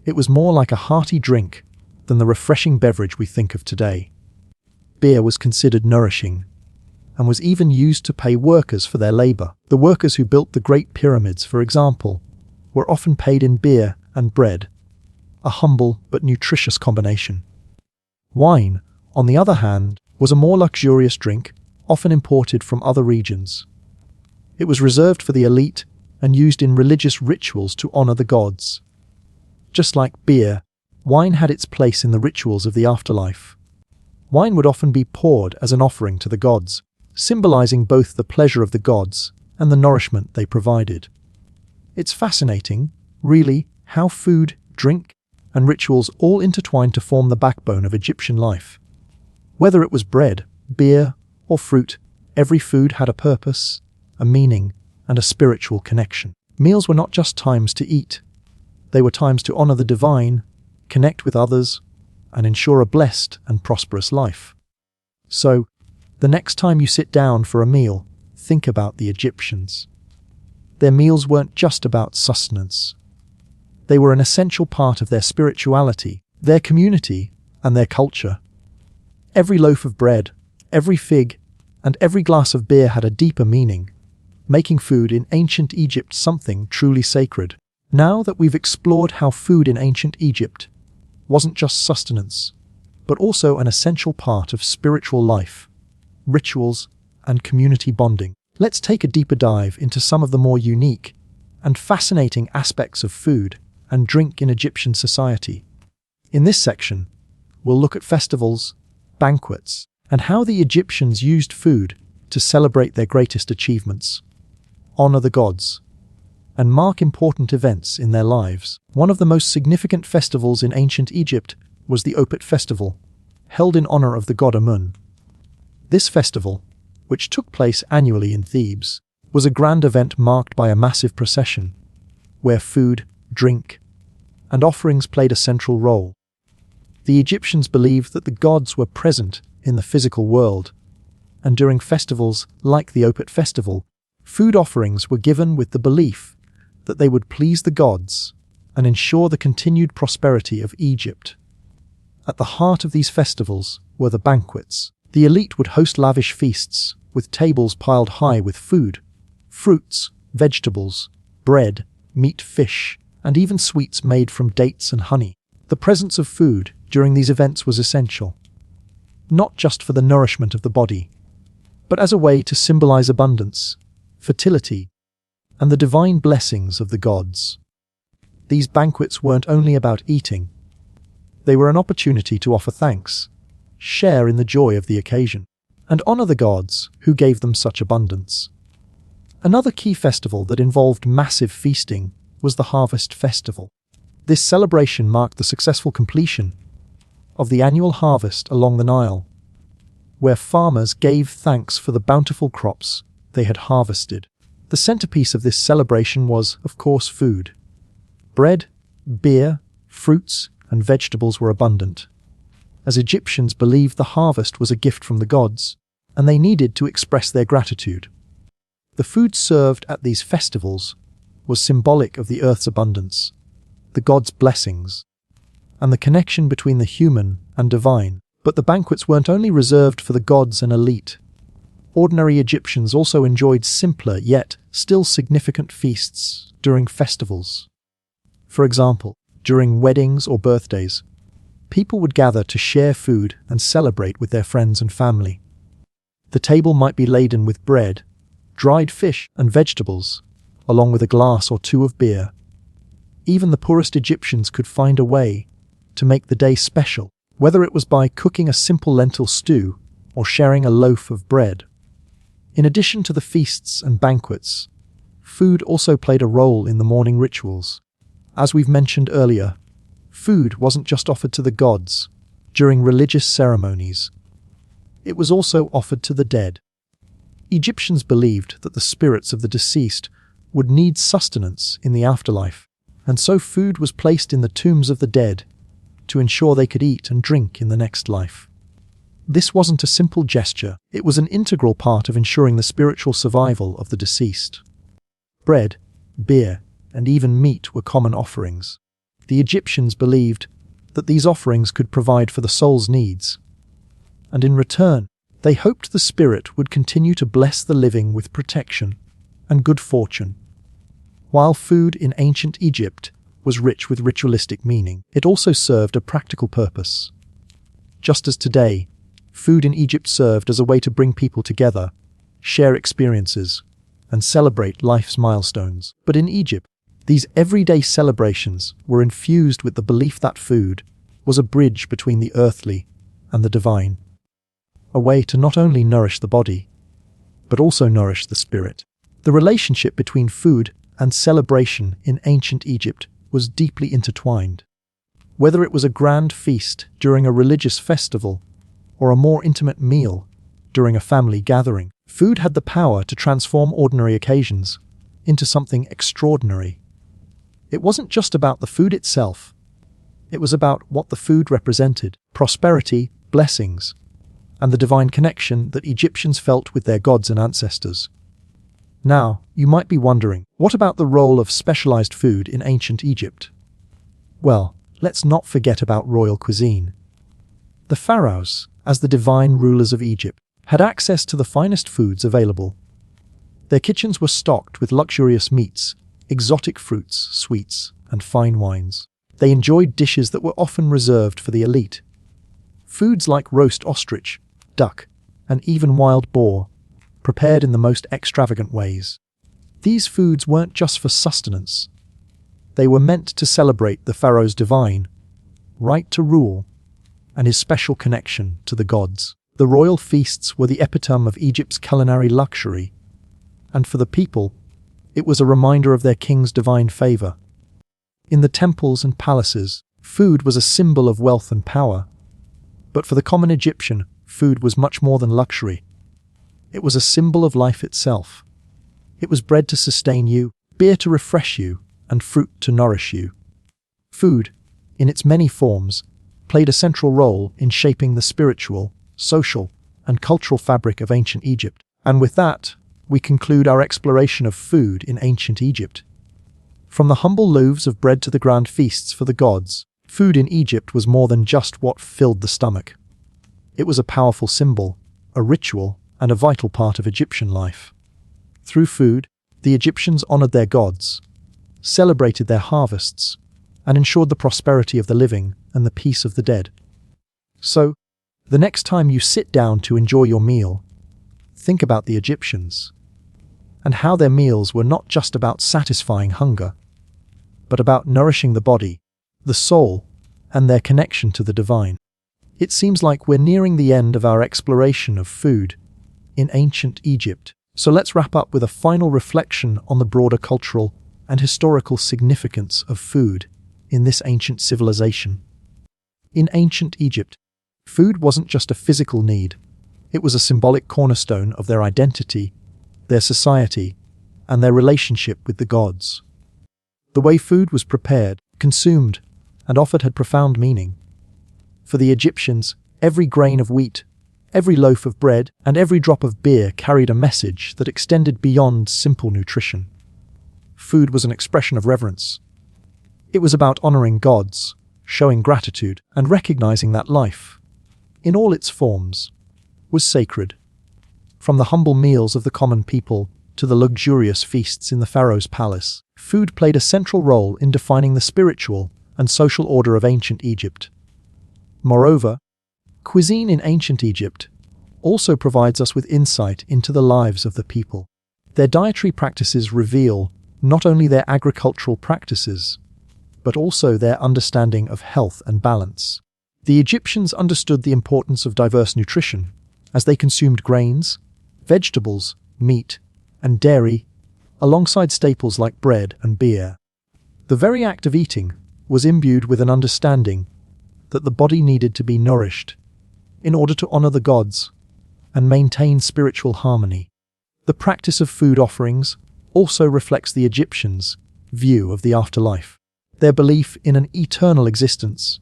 it was more like a hearty drink than the refreshing beverage we think of today. Beer was considered nourishing and was even used to pay workers for their labor. The workers who built the Great Pyramids, for example, were often paid in beer and bread, a humble but nutritious combination. Wine, on the other hand, was a more luxurious drink, often imported from other regions. It was reserved for the elite and used in religious rituals to honor the gods. Just like beer, wine had its place in the rituals of the afterlife. Wine would often be poured as an offering to the gods, symbolizing both the pleasure of the gods and the nourishment they provided. It's fascinating, really, how food, drink, and rituals all intertwined to form the backbone of Egyptian life. Whether it was bread, beer, or fruit, every food had a purpose, a meaning, and a spiritual connection. Meals were not just times to eat. They were times to honor the divine, connect with others, and ensure a blessed and prosperous life. So, the next time you sit down for a meal, think about the Egyptians. Their meals weren't just about sustenance. They were an essential part of their spirituality, their community, and their culture. Every loaf of bread, every fig, and every glass of beer had a deeper meaning, making food in ancient Egypt something truly sacred. Now that we've explored how food in ancient Egypt wasn't just sustenance, but also an essential part of spiritual life, rituals, and community bonding, let's take a deeper dive into some of the more unique and fascinating aspects of food and drink in Egyptian society. In this section, we'll look at festivals, banquets, and how the Egyptians used food to celebrate their greatest achievements, honor the gods, and mark important events in their lives. One of the most significant festivals in ancient Egypt was the Opet festival, held in honor of the god Amun. This festival, which took place annually in Thebes, was a grand event marked by a massive procession, where food, drink, and offerings played a central role. The Egyptians believed that the gods were present in the physical world, and during festivals like the Opet festival, food offerings were given with the belief that they would please the gods and ensure the continued prosperity of Egypt. At the heart of these festivals were the banquets. The elite would host lavish feasts, with tables piled high with food, fruits, vegetables, bread, meat, fish, and even sweets made from dates and honey. The presence of food during these events was essential, not just for the nourishment of the body, but as a way to symbolize abundance, fertility, and the divine blessings of the gods. These banquets weren't only about eating. They were an opportunity to offer thanks, share in the joy of the occasion, and honor the gods who gave them such abundance. Another key festival that involved massive feasting was the Harvest Festival. This celebration marked the successful completion of the annual harvest along the Nile, where farmers gave thanks for the bountiful crops they had harvested. The centerpiece of this celebration was, of course, food. Bread, beer, fruits, and vegetables were abundant, as Egyptians believed the harvest was a gift from the gods, and they needed to express their gratitude. The food served at these festivals was symbolic of the earth's abundance, the gods' blessings, and the connection between the human and divine. But the banquets weren't only reserved for the gods and elite. Ordinary Egyptians also enjoyed simpler yet still significant feasts during festivals. For example, during weddings or birthdays, people would gather to share food and celebrate with their friends and family. The table might be laden with bread, dried fish, and vegetables, along with a glass or two of beer. Even the poorest Egyptians could find a way to make the day special, whether it was by cooking a simple lentil stew or sharing a loaf of bread. In addition to the feasts and banquets, food also played a role in the morning rituals. As we've mentioned earlier, food wasn't just offered to the gods during religious ceremonies. It was also offered to the dead. Egyptians believed that the spirits of the deceased would need sustenance in the afterlife, and so food was placed in the tombs of the dead to ensure they could eat and drink in the next life. This wasn't a simple gesture, it was an integral part of ensuring the spiritual survival of the deceased. Bread, beer, and even meat were common offerings. The Egyptians believed that these offerings could provide for the soul's needs, and in return, they hoped the spirit would continue to bless the living with protection and good fortune. While food in ancient Egypt was rich with ritualistic meaning, it also served a practical purpose. Just as today, food in Egypt served as a way to bring people together, share experiences, and celebrate life's milestones. But in Egypt, these everyday celebrations were infused with the belief that food was a bridge between the earthly and the divine, a way to not only nourish the body, but also nourish the spirit. The relationship between food and celebration in ancient Egypt was deeply intertwined. Whether it was a grand feast during a religious festival or a more intimate meal during a family gathering, food had the power to transform ordinary occasions into something extraordinary. It wasn't just about the food itself. It was about what the food represented: prosperity, blessings, and the divine connection that Egyptians felt with their gods and ancestors. Now, you might be wondering, what about the role of specialized food in ancient Egypt? Well, let's not forget about royal cuisine. The pharaohs, as the divine rulers of Egypt, had access to the finest foods available. Their kitchens were stocked with luxurious meats, exotic fruits, sweets, and fine wines. They enjoyed dishes that were often reserved for the elite. Foods like roast ostrich, duck, and even wild boar, prepared in the most extravagant ways. These foods weren't just for sustenance. They were meant to celebrate the pharaoh's divine right to rule and his special connection to the gods. The royal feasts were the epitome of Egypt's culinary luxury, and for the people, it was a reminder of their king's divine favor. In the temples and palaces, food was a symbol of wealth and power. But for the common Egyptian, food was much more than luxury. It was a symbol of life itself. It was bread to sustain you, beer to refresh you, and fruit to nourish you. Food, in its many forms, played a central role in shaping the spiritual, social, and cultural fabric of ancient Egypt. And with that, we conclude our exploration of food in ancient Egypt. From the humble loaves of bread to the grand feasts for the gods, food in Egypt was more than just what filled the stomach. It was a powerful symbol, a ritual, and a vital part of Egyptian life. Through food, the Egyptians honored their gods, celebrated their harvests, and ensured the prosperity of the living and the peace of the dead. So, the next time you sit down to enjoy your meal, think about the Egyptians and how their meals were not just about satisfying hunger, but about nourishing the body, the soul, and their connection to the divine. It seems like we're nearing the end of our exploration of food in ancient Egypt. So let's wrap up with a final reflection on the broader cultural and historical significance of food in this ancient civilization. In ancient Egypt, food wasn't just a physical need. It was a symbolic cornerstone of their identity, their society, and their relationship with the gods. The way food was prepared, consumed, and offered had profound meaning. For the Egyptians, every grain of wheat, every loaf of bread, and every drop of beer carried a message that extended beyond simple nutrition. Food was an expression of reverence. It was about honoring gods, showing gratitude, and recognizing that life, in all its forms, was sacred. From the humble meals of the common people to the luxurious feasts in the pharaoh's palace, food played a central role in defining the spiritual and social order of ancient Egypt. Moreover, cuisine in ancient Egypt also provides us with insight into the lives of the people. Their dietary practices reveal not only their agricultural practices, but also their understanding of health and balance. The Egyptians understood the importance of diverse nutrition as they consumed grains, vegetables, meat, and dairy, alongside staples like bread and beer. The very act of eating was imbued with an understanding that the body needed to be nourished in order to honor the gods and maintain spiritual harmony. The practice of food offerings also reflects the Egyptians' view of the afterlife. Their belief in an eternal existence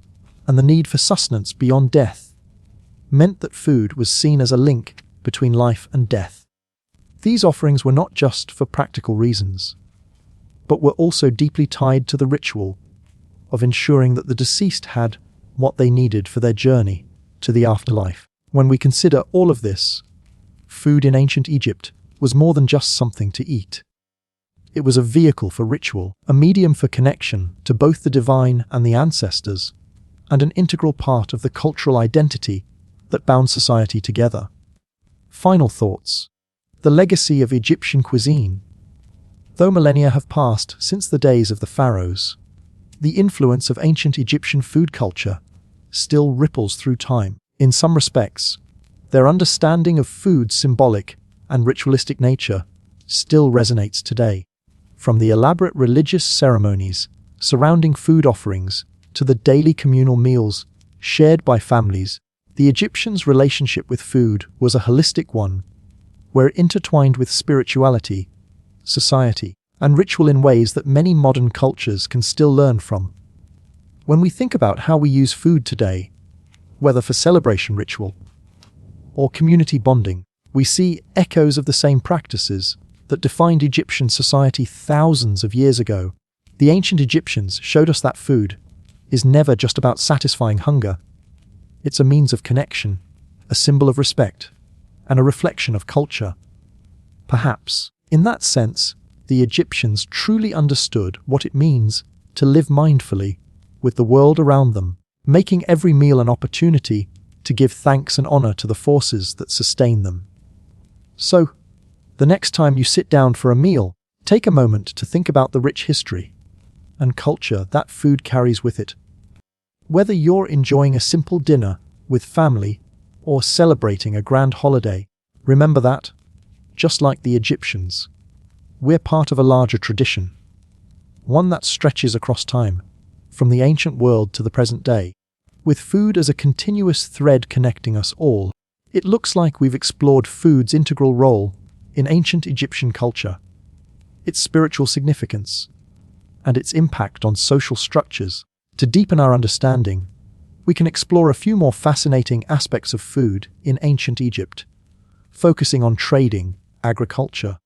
and the need for sustenance beyond death meant that food was seen as a link between life and death. These offerings were not just for practical reasons, but were also deeply tied to the ritual of ensuring that the deceased had what they needed for their journey to the afterlife. When we consider all of this, food in ancient Egypt was more than just something to eat. It was a vehicle for ritual, a medium for connection to both the divine and the ancestors, and an integral part of the cultural identity that bound society together. Final thoughts. The legacy of Egyptian cuisine. Though millennia have passed since the days of the pharaohs, the influence of ancient Egyptian food culture still ripples through time. In some respects, their understanding of food's symbolic and ritualistic nature still resonates today. From the elaborate religious ceremonies surrounding food offerings to the daily communal meals shared by families, the Egyptians' relationship with food was a holistic one, where it intertwined with spirituality, society, and ritual in ways that many modern cultures can still learn from. When we think about how we use food today, whether for celebration ritual or community bonding, we see echoes of the same practices that defined Egyptian society thousands of years ago. The ancient Egyptians showed us that food is never just about satisfying hunger. It's a means of connection, a symbol of respect, and a reflection of culture. Perhaps, in that sense, the Egyptians truly understood what it means to live mindfully with the world around them, making every meal an opportunity to give thanks and honor to the forces that sustain them. So, the next time you sit down for a meal, take a moment to think about the rich history, and culture that food carries with it. Whether you're enjoying a simple dinner with family or celebrating a grand holiday, remember that, just like the Egyptians, we're part of a larger tradition, one that stretches across time, from the ancient world to the present day. With food as a continuous thread connecting us all, it looks like we've explored food's integral role in ancient Egyptian culture, its spiritual significance, and its impact on social structures. To deepen our understanding, we can explore a few more fascinating aspects of food in ancient Egypt, focusing on trading, agriculture,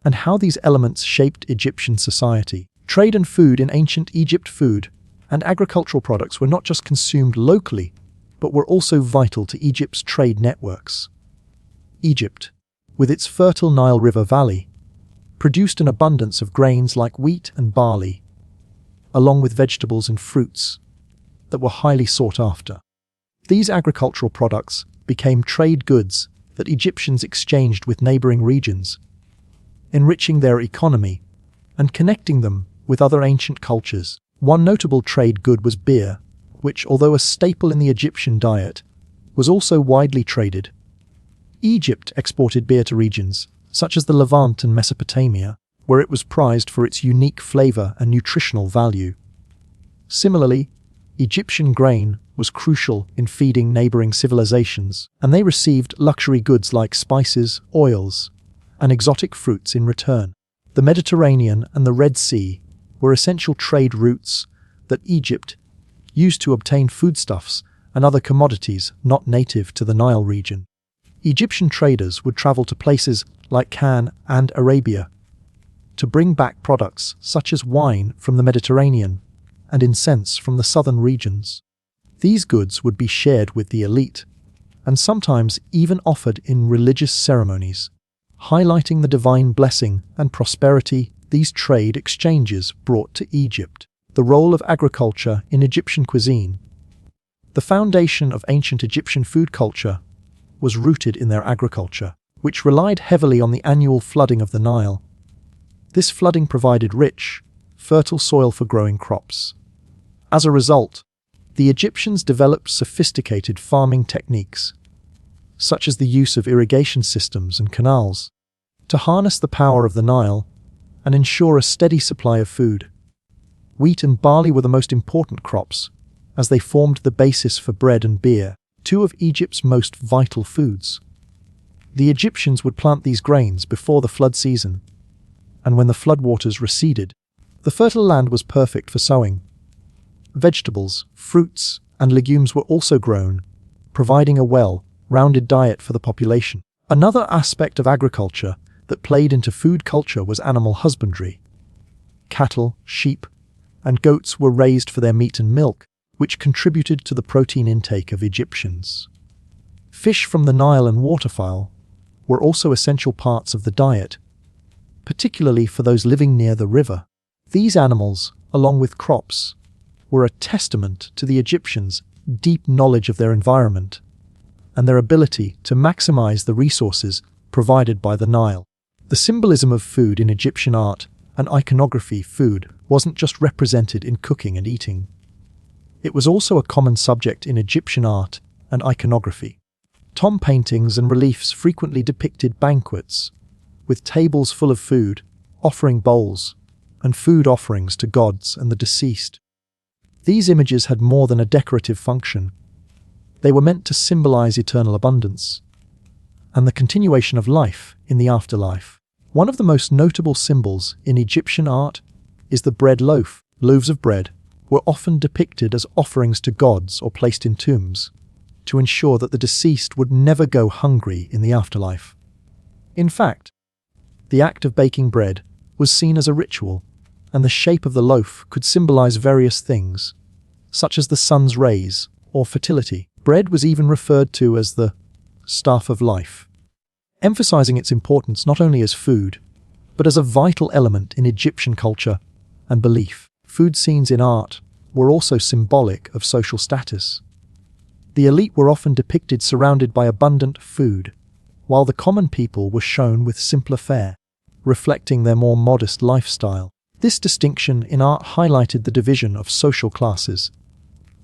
and how these elements shaped Egyptian society. Trade and food in ancient Egypt. Food and agricultural products were not just consumed locally, but were also vital to Egypt's trade networks. Egypt, with its fertile Nile River valley, produced an abundance of grains like wheat and barley, along with vegetables and fruits that were highly sought after. These agricultural products became trade goods that Egyptians exchanged with neighboring regions, enriching their economy and connecting them with other ancient cultures. One notable trade good was beer, which, although a staple in the Egyptian diet, was also widely traded. Egypt exported beer to regions such as the Levant and Mesopotamia, where it was prized for its unique flavor and nutritional value. Similarly, Egyptian grain was crucial in feeding neighboring civilizations, and they received luxury goods like spices, oils, and exotic fruits in return. The Mediterranean and the Red Sea were essential trade routes that Egypt used to obtain foodstuffs and other commodities not native to the Nile region. Egyptian traders would travel to places like Cannes and Arabia to bring back products such as wine from the Mediterranean and incense from the southern regions. These goods would be shared with the elite and sometimes even offered in religious ceremonies, highlighting the divine blessing and prosperity these trade exchanges brought to Egypt. The role of agriculture in Egyptian cuisine. The foundation of ancient Egyptian food culture was rooted in their agriculture, which relied heavily on the annual flooding of the Nile. This flooding provided rich, fertile soil for growing crops. As a result, the Egyptians developed sophisticated farming techniques, such as the use of irrigation systems and canals, to harness the power of the Nile and ensure a steady supply of food. Wheat and barley were the most important crops, as they formed the basis for bread and beer, two of Egypt's most vital foods. The Egyptians would plant these grains before the flood season, and when the floodwaters receded, the fertile land was perfect for sowing. Vegetables, fruits, and legumes were also grown, providing a well-rounded diet for the population. Another aspect of agriculture that played into food culture was animal husbandry. Cattle, sheep, and goats were raised for their meat and milk, which contributed to the protein intake of Egyptians. Fish from the Nile and waterfowl were also essential parts of the diet, particularly for those living near the river. These animals, along with crops, were a testament to the Egyptians' deep knowledge of their environment and their ability to maximize the resources provided by the Nile. The symbolism of food in Egyptian art and iconography. Food wasn't just represented in cooking and eating. It was also a common subject in Egyptian art and iconography. Tomb paintings and reliefs frequently depicted banquets, with tables full of food, offering bowls, and food offerings to gods and the deceased. These images had more than a decorative function. They were meant to symbolize eternal abundance and the continuation of life in the afterlife. One of the most notable symbols in Egyptian art is the bread loaf. Loaves of bread were often depicted as offerings to gods or placed in tombs to ensure that the deceased would never go hungry in the afterlife. In fact, the act of baking bread was seen as a ritual, and the shape of the loaf could symbolize various things, such as the sun's rays or fertility. Bread was even referred to as the staff of life, emphasizing its importance not only as food, but as a vital element in Egyptian culture and belief. Food scenes in art were also symbolic of social status. The elite were often depicted surrounded by abundant food, while the common people were shown with simpler fare, reflecting their more modest lifestyle. This distinction in art highlighted the division of social classes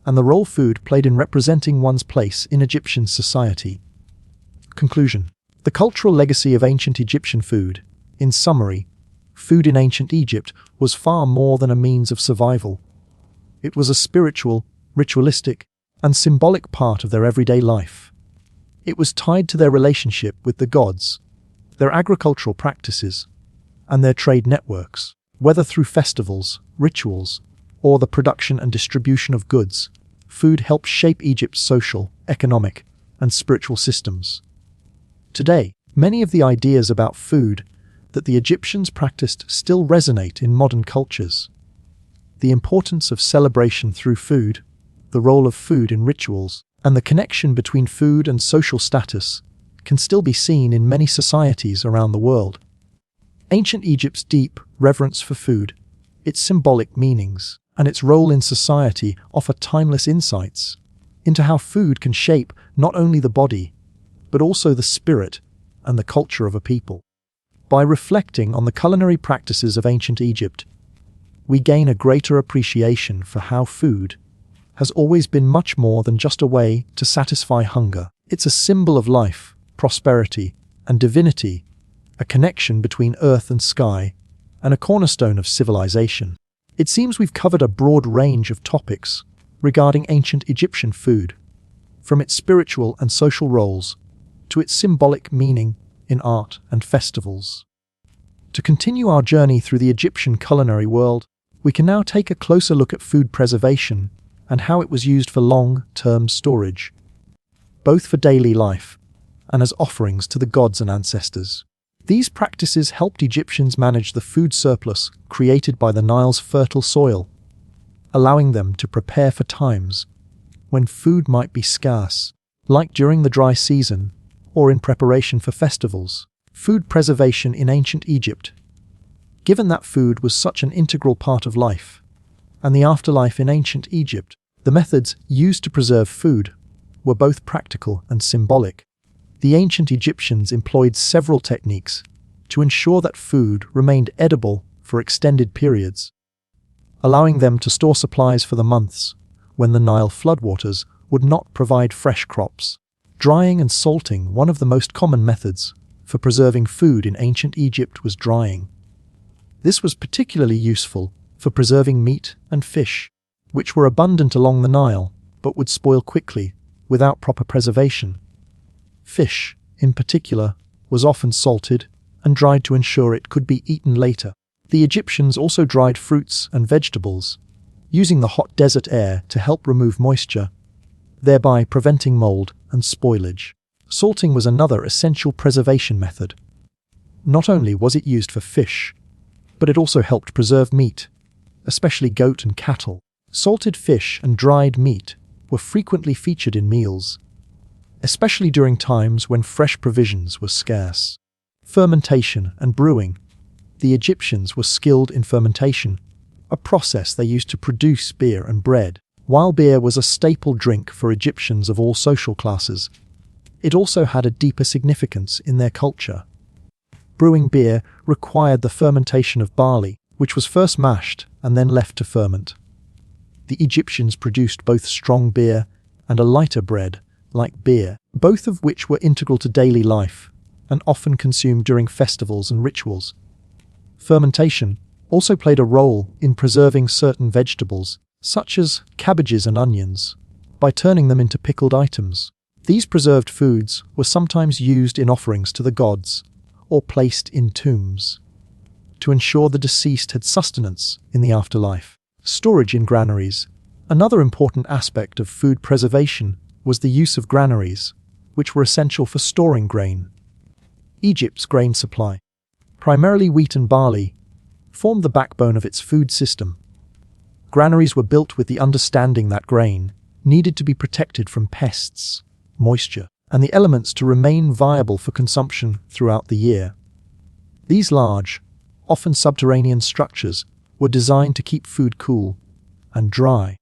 and the role food played in representing one's place in Egyptian society. Conclusion. The cultural legacy of ancient Egyptian food. In summary, food in ancient Egypt was far more than a means of survival. It was a spiritual, ritualistic, and symbolic part of their everyday life. It was tied to their relationship with the gods, their agricultural practices, and their trade networks, whether through festivals, rituals, or the production and distribution of goods. Food helped shape Egypt's social, economic, and spiritual systems. Today, many of the ideas about food that the Egyptians practiced still resonate in modern cultures. The importance of celebration through food, the role of food in rituals, and the connection between food and social status can still be seen in many societies around the world. Ancient Egypt's deep reverence for food, its symbolic meanings, and its role in society offer timeless insights into how food can shape not only the body, but also the spirit and the culture of a people. By reflecting on the culinary practices of ancient Egypt, we gain a greater appreciation for how food has always been much more than just a way to satisfy hunger. It's a symbol of life, prosperity, and divinity, a connection between earth and sky, and a cornerstone of civilization. It seems we've covered a broad range of topics regarding ancient Egyptian food, from its spiritual and social roles to its symbolic meaning in art and festivals. To continue our journey through the Egyptian culinary world, we can now take a closer look at food preservation and how it was used for long-term storage, both for daily life and as offerings to the gods and ancestors. These practices helped Egyptians manage the food surplus created by the Nile's fertile soil, allowing them to prepare for times when food might be scarce, like during the dry season or in preparation for festivals. Food preservation in ancient Egypt. Given that food was such an integral part of life and the afterlife in ancient Egypt, the methods used to preserve food were both practical and symbolic. The ancient Egyptians employed several techniques to ensure that food remained edible for extended periods, allowing them to store supplies for the months when the Nile floodwaters would not provide fresh crops. Drying and salting. One of the most common methods for preserving food in ancient Egypt was drying. This was particularly useful for preserving meat and fish, which were abundant along the Nile but would spoil quickly without proper preservation. Fish, in particular, was often salted and dried to ensure it could be eaten later. The Egyptians also dried fruits and vegetables, using the hot desert air to help remove moisture, thereby preventing mold and spoilage. Salting was another essential preservation method. Not only was it used for fish, but it also helped preserve meat, especially goat and cattle. Salted fish and dried meat were frequently featured in meals, especially during times when fresh provisions were scarce. Fermentation and brewing. The Egyptians were skilled in fermentation, a process they used to produce beer and bread. While beer was a staple drink for Egyptians of all social classes, it also had a deeper significance in their culture. Brewing beer required the fermentation of barley, which was first mashed and then left to ferment. The Egyptians produced both strong beer and a lighter bread, like beer, both of which were integral to daily life and often consumed during festivals and rituals. Fermentation also played a role in preserving certain vegetables, such as cabbages and onions, by turning them into pickled items. These preserved foods were sometimes used in offerings to the gods or placed in tombs to ensure the deceased had sustenance in the afterlife. Storage in granaries. Another important aspect of food preservation was the use of granaries, which were essential for storing grain. Egypt's grain supply, primarily wheat and barley, formed the backbone of its food system. Granaries were built with the understanding that grain needed to be protected from pests, moisture, and the elements to remain viable for consumption throughout the year. These large, often subterranean structures were designed to keep food cool and dry,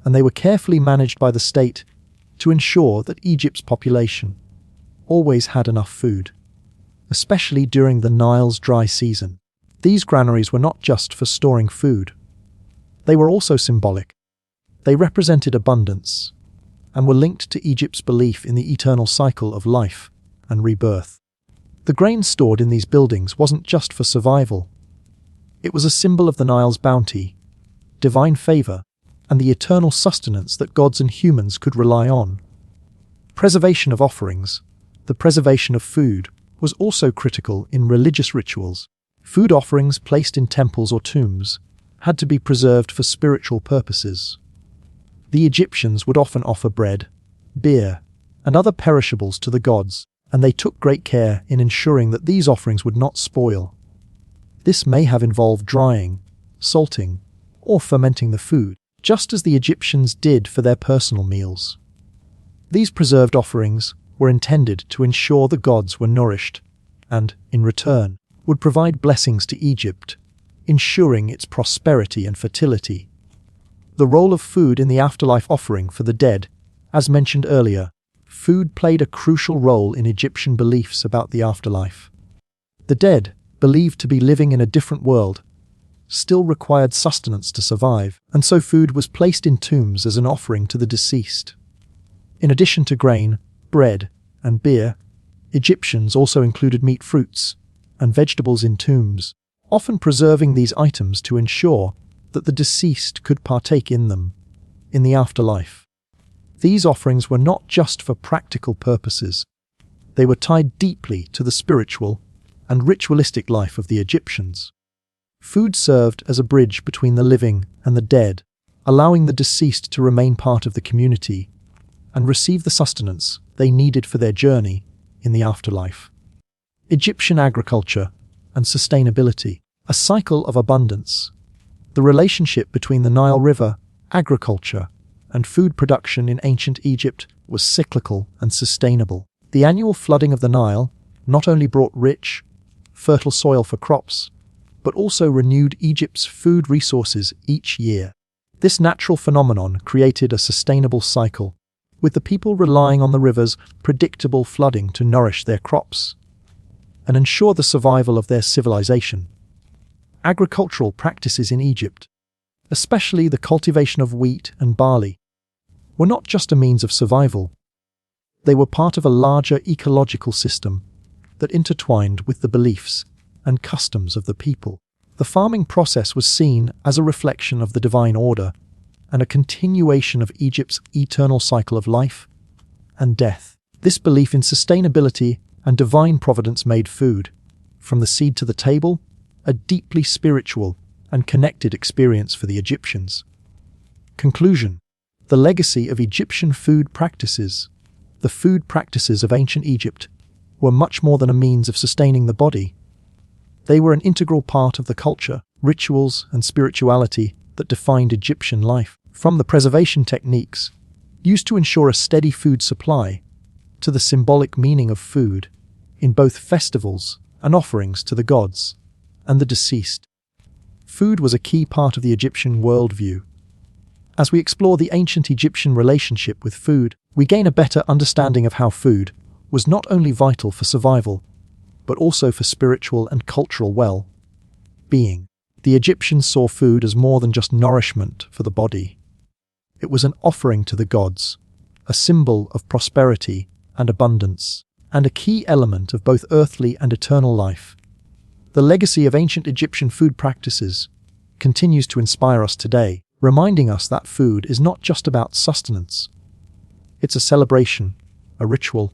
and they were carefully managed by the state to ensure that Egypt's population always had enough food, especially during the Nile's dry season. These granaries were not just for storing food. They were also symbolic. They represented abundance and were linked to Egypt's belief in the eternal cycle of life and rebirth. The grain stored in these buildings wasn't just for survival. It was a symbol of the Nile's bounty, divine favor, and the eternal sustenance that gods and humans could rely on. Preservation of offerings, the preservation of food, was also critical in religious rituals. Food offerings placed in temples or tombs had to be preserved for spiritual purposes. The Egyptians would often offer bread, beer, and other perishables to the gods, and they took great care in ensuring that these offerings would not spoil. This may have involved drying, salting, or fermenting the food, just as the Egyptians did for their personal meals. These preserved offerings were intended to ensure the gods were nourished and, in return, would provide blessings to Egypt, ensuring its prosperity and fertility. The role of food in the afterlife offering for the dead, as mentioned earlier, food played a crucial role in Egyptian beliefs about the afterlife. The dead, believed to be living in a different world, still required sustenance to survive, and so food was placed in tombs as an offering to the deceased. In addition to grain, bread, and beer, Egyptians also included meat, fruits, and vegetables in tombs, often preserving these items to ensure that the deceased could partake in them in the afterlife. These offerings were not just for practical purposes. They were tied deeply to the spiritual and ritualistic life of the Egyptians. Food served as a bridge between the living and the dead, allowing the deceased to remain part of the community and receive the sustenance they needed for their journey in the afterlife. Egyptian agriculture and sustainability, a cycle of abundance. The relationship between the Nile River, agriculture, and food production in ancient Egypt was cyclical and sustainable. The annual flooding of the Nile not only brought rich, fertile soil for crops, but also renewed Egypt's food resources each year. This natural phenomenon created a sustainable cycle, with the people relying on the river's predictable flooding to nourish their crops and ensure the survival of their civilization. Agricultural practices in Egypt, especially the cultivation of wheat and barley, were not just a means of survival. They were part of a larger ecological system that intertwined with the beliefs and customs of the people. The farming process was seen as a reflection of the divine order and a continuation of Egypt's eternal cycle of life and death. This belief in sustainability and divine providence made food, from the seed to the table, a deeply spiritual and connected experience for the Egyptians. Conclusion: the legacy of Egyptian food practices. The food practices of ancient Egypt were much more than a means of sustaining the body. They were an integral part of the culture, rituals, and spirituality that defined Egyptian life. From the preservation techniques used to ensure a steady food supply, to the symbolic meaning of food in both festivals and offerings to the gods and the deceased. Food was a key part of the Egyptian worldview. As we explore the ancient Egyptian relationship with food, we gain a better understanding of how food was not only vital for survival, but also for spiritual and cultural well-being. The Egyptians saw food as more than just nourishment for the body. It was an offering to the gods, a symbol of prosperity and abundance, and a key element of both earthly and eternal life. The legacy of ancient Egyptian food practices continues to inspire us today, reminding us that food is not just about sustenance. It's a celebration, a ritual,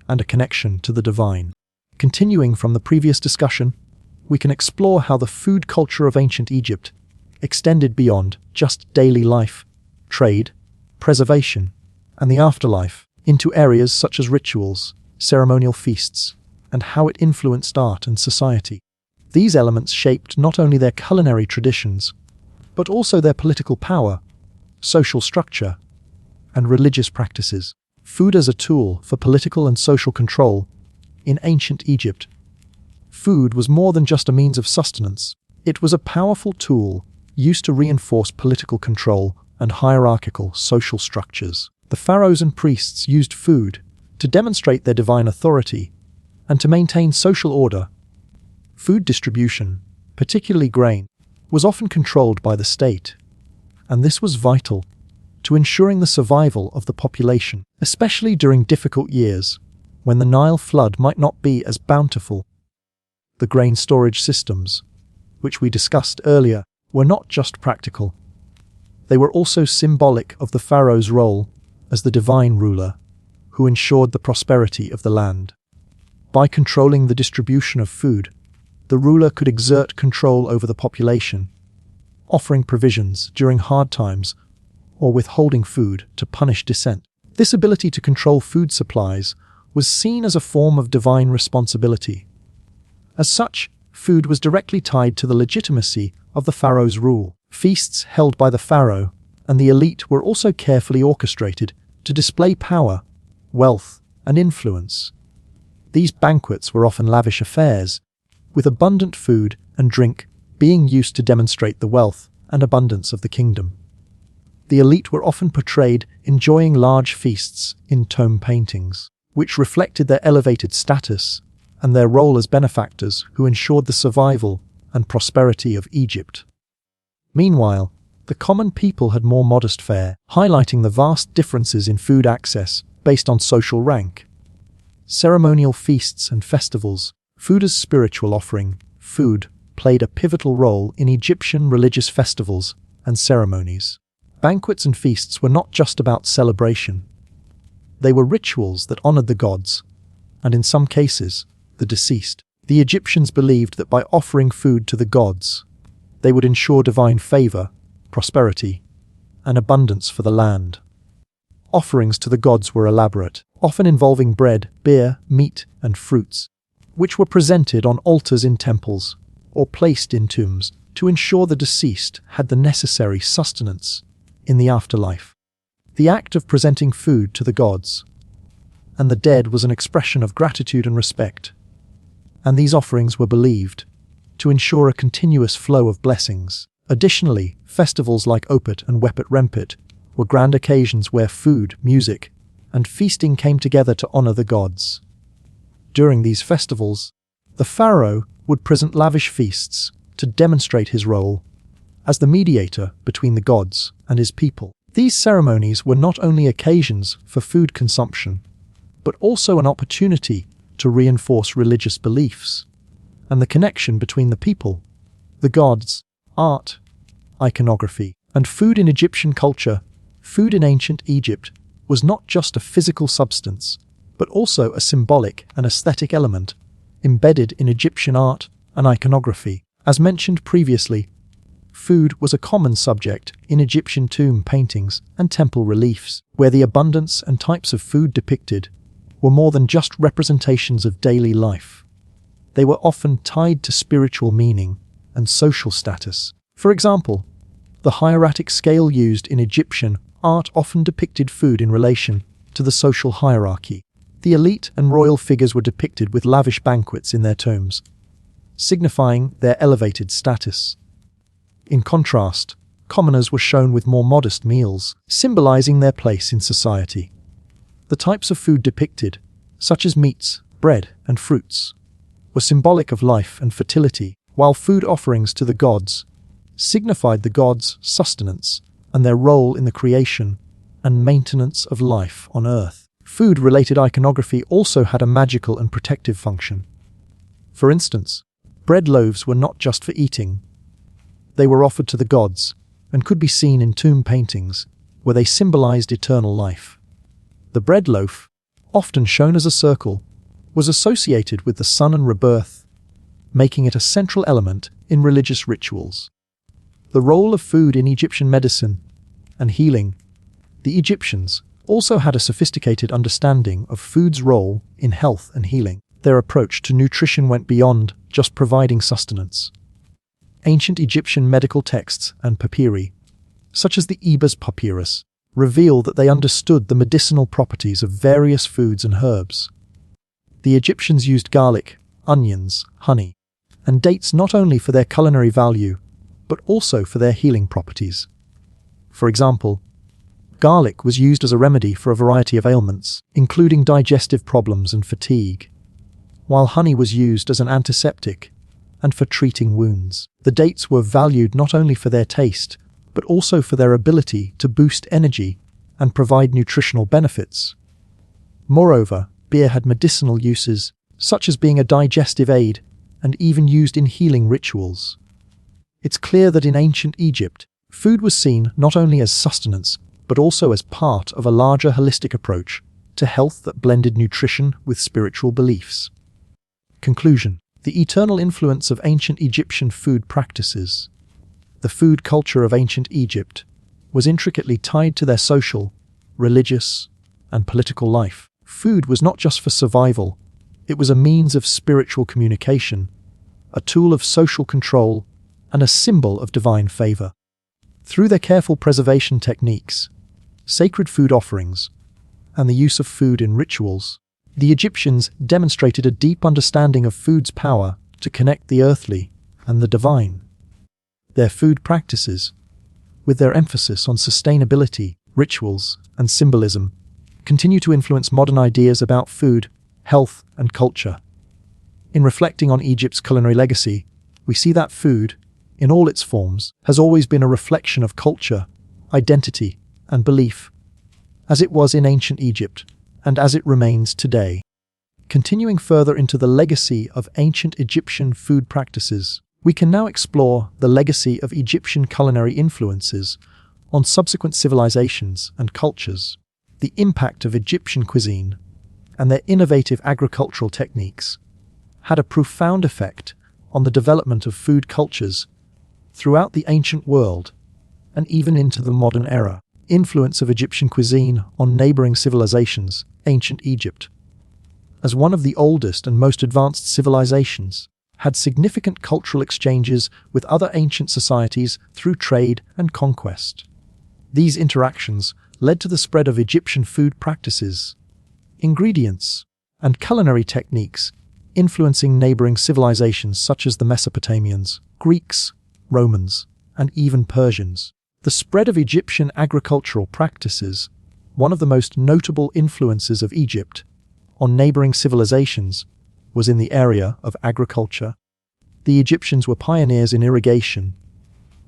and a connection to the divine. Continuing from the previous discussion, we can explore how the food culture of ancient Egypt extended beyond just daily life, trade, preservation, and the afterlife into areas such as rituals, ceremonial feasts, and how it influenced art and society. These elements shaped not only their culinary traditions, but also their political power, social structure, and religious practices. Food as a tool for political and social control. In ancient Egypt, food was more than just a means of sustenance. It was a powerful tool used to reinforce political control and hierarchical social structures. The pharaohs and priests used food to demonstrate their divine authority and to maintain social order. Food distribution particularly grain, was often controlled by the state, and this was vital to ensuring the survival of the population, especially during difficult years when the Nile flood might not be as bountiful. The grain storage systems, which we discussed earlier, were not just practical. They were also symbolic of the pharaoh's role as the divine ruler who ensured the prosperity of the land. By controlling the distribution of food, the ruler could exert control over the population, offering provisions during hard times or withholding food to punish dissent. This ability to control food supplies was seen as a form of divine responsibility. As such, food was directly tied to the legitimacy of the pharaoh's rule. Feasts held by the pharaoh and the elite were also carefully orchestrated to display power, wealth, and influence. These banquets were often lavish affairs, with abundant food and drink being used to demonstrate the wealth and abundance of the kingdom. The elite were often portrayed enjoying large feasts in tomb paintings, which reflected their elevated status and their role as benefactors who ensured the survival and prosperity of Egypt. Meanwhile, the common people had more modest fare, highlighting the vast differences in food access based on social rank. Ceremonial feasts and festivals, food as spiritual offering, food played a pivotal role in Egyptian religious festivals and ceremonies. Banquets and feasts were not just about celebration. They were rituals that honored the gods, and in some cases, the deceased. The Egyptians believed that by offering food to the gods, they would ensure divine favor, prosperity, and abundance for the land. Offerings to the gods were elaborate, often involving bread, beer, meat, and fruits, which were presented on altars in temples or placed in tombs to ensure the deceased had the necessary sustenance in the afterlife. The act of presenting food to the gods and the dead was an expression of gratitude and respect, and these offerings were believed to ensure a continuous flow of blessings. Additionally, festivals like Opet and Wepet Rempet were grand occasions where food, music, and feasting came together to honor the gods. During these festivals, the pharaoh would present lavish feasts to demonstrate his role as the mediator between the gods and his people. These ceremonies were not only occasions for food consumption, but also an opportunity to reinforce religious beliefs and the connection between the people, the gods, art, iconography, and food in Egyptian culture. Food in ancient Egypt was not just a physical substance, but also a symbolic and aesthetic element embedded in Egyptian art and iconography. As mentioned previously, food was a common subject in Egyptian tomb paintings and temple reliefs, where the abundance and types of food depicted were more than just representations of daily life. They were often tied to spiritual meaning and social status. For example, the hieratic scale used in Egyptian art often depicted food in relation to the social hierarchy. The elite and royal figures were depicted with lavish banquets in their tombs, signifying their elevated status. In contrast, commoners were shown with more modest meals, symbolizing their place in society. The types of food depicted, such as meats, bread, and fruits, were symbolic of life and fertility, while food offerings to the gods signified the gods' sustenance and their role in the creation and maintenance of life on earth. Food-related iconography also had a magical and protective function. For instance, bread loaves were not just for eating. They were offered to the gods and could be seen in tomb paintings where they symbolized eternal life. The bread loaf, often shown as a circle, was associated with the sun and rebirth, making it a central element in religious rituals. The role of food in Egyptian medicine and healing. The Egyptians also had a sophisticated understanding of food's role in health and healing. Their approach to nutrition went beyond just providing sustenance. Ancient Egyptian medical texts and papyri, such as the Ebers Papyrus, reveal that they understood the medicinal properties of various foods and herbs. The Egyptians used garlic, onions, honey, and dates not only for their culinary value, but also for their healing properties. For example, garlic was used as a remedy for a variety of ailments, including digestive problems and fatigue, while honey was used as an antiseptic, and for treating wounds. The dates were valued not only for their taste, but also for their ability to boost energy and provide nutritional benefits. Moreover, beer had medicinal uses, such as being a digestive aid and even used in healing rituals. It's clear that in ancient Egypt, food was seen not only as sustenance, but also as part of a larger holistic approach to health that blended nutrition with spiritual beliefs. Conclusion: the eternal influence of ancient Egyptian food practices. The food culture of ancient Egypt was intricately tied to their social, religious, and political life. Food was not just for survival, it was a means of spiritual communication, a tool of social control, and a symbol of divine favor. Through their careful preservation techniques, sacred food offerings, and the use of food in rituals, the Egyptians demonstrated a deep understanding of food's power to connect the earthly and the divine. Their food practices, with their emphasis on sustainability, rituals, and symbolism, continue to influence modern ideas about food, health, and culture. In reflecting on Egypt's culinary legacy, we see that food, in all its forms, has always been a reflection of culture, identity, and belief, as it was in ancient Egypt, and as it remains today. Continuing further into the legacy of ancient Egyptian food practices, we can now explore the legacy of Egyptian culinary influences on subsequent civilizations and cultures. The impact of Egyptian cuisine and their innovative agricultural techniques had a profound effect on the development of food cultures throughout the ancient world and even into the modern era. Influence of Egyptian cuisine on neighboring civilizations. Ancient Egypt, as one of the oldest and most advanced civilizations, had significant cultural exchanges with other ancient societies through trade and conquest. These interactions led to the spread of Egyptian food practices, ingredients, and culinary techniques influencing neighboring civilizations such as the Mesopotamians, Greeks, Romans, and even Persians. The spread of Egyptian agricultural practices, one of the most notable influences of Egypt on neighboring civilizations, was in the area of agriculture. The Egyptians were pioneers in irrigation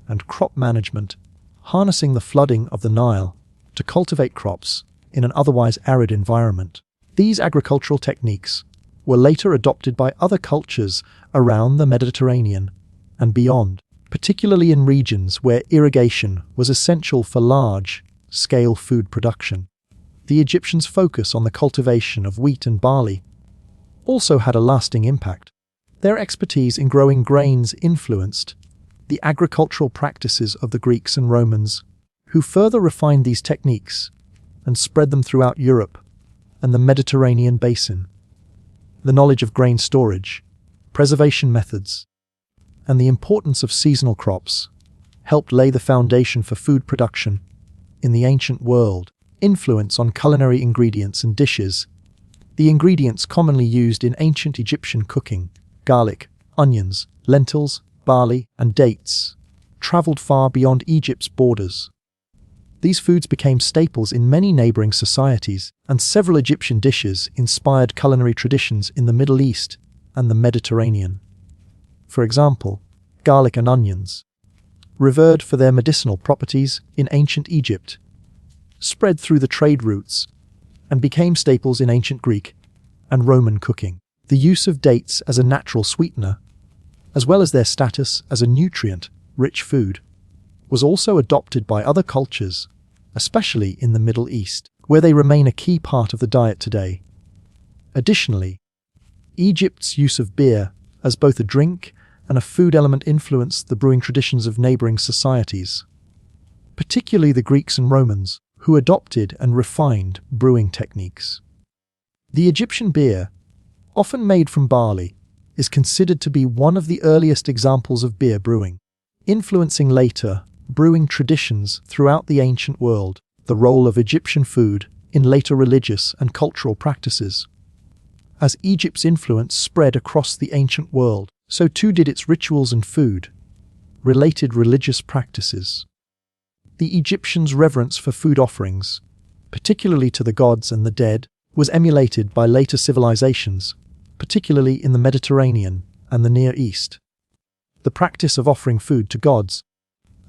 and crop management, harnessing the flooding of the Nile to cultivate crops in an otherwise arid environment. These agricultural techniques were later adopted by other cultures around the Mediterranean and beyond, particularly in regions where irrigation was essential for large-scale food production. The Egyptians' focus on the cultivation of wheat and barley also had a lasting impact. Their expertise in growing grains influenced the agricultural practices of the Greeks and Romans, who further refined these techniques and spread them throughout Europe and the Mediterranean basin. The knowledge of grain storage, preservation methods, and the importance of seasonal crops helped lay the foundation for food production in the ancient world. Influence on culinary ingredients and dishes. The ingredients commonly used in ancient Egyptian cooking, garlic, onions, lentils, barley, and dates, traveled far beyond Egypt's borders. These foods became staples in many neighboring societies, and several Egyptian dishes inspired culinary traditions in the Middle East and the Mediterranean. For example, garlic and onions, revered for their medicinal properties in ancient Egypt, spread through the trade routes and became staples in ancient Greek and Roman cooking. The use of dates as a natural sweetener, as well as their status as a nutrient-rich food, was also adopted by other cultures, especially in the Middle East, where they remain a key part of the diet today. Additionally, Egypt's use of beer as both a drink and a food element influenced the brewing traditions of neighboring societies, particularly the Greeks and Romans, who adopted and refined brewing techniques. The Egyptian beer, often made from barley, is considered to be one of the earliest examples of beer brewing, influencing later brewing traditions throughout the ancient world. The role of Egyptian food in later religious and cultural practices. As Egypt's influence spread across the ancient world, so too did its rituals and food-related religious practices. The Egyptians' reverence for food offerings, particularly to the gods and the dead, was emulated by later civilizations, particularly in the Mediterranean and the Near East. the practice of offering food to gods,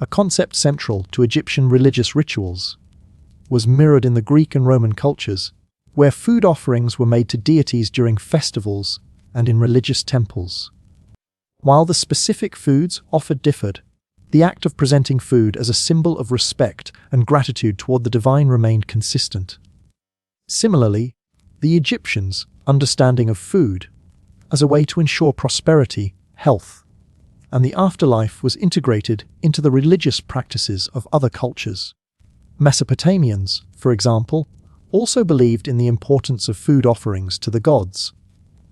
a concept central to Egyptian religious rituals, was mirrored in the Greek and Roman cultures, where food offerings were made to deities during festivals and in religious temples. While the specific foods offered differed, the act of presenting food as a symbol of respect and gratitude toward the divine remained consistent. Similarly, the Egyptians' understanding of food as a way to ensure prosperity, health, and the afterlife was integrated into the religious practices of other cultures. Mesopotamians, for example, also believed in the importance of food offerings to the gods,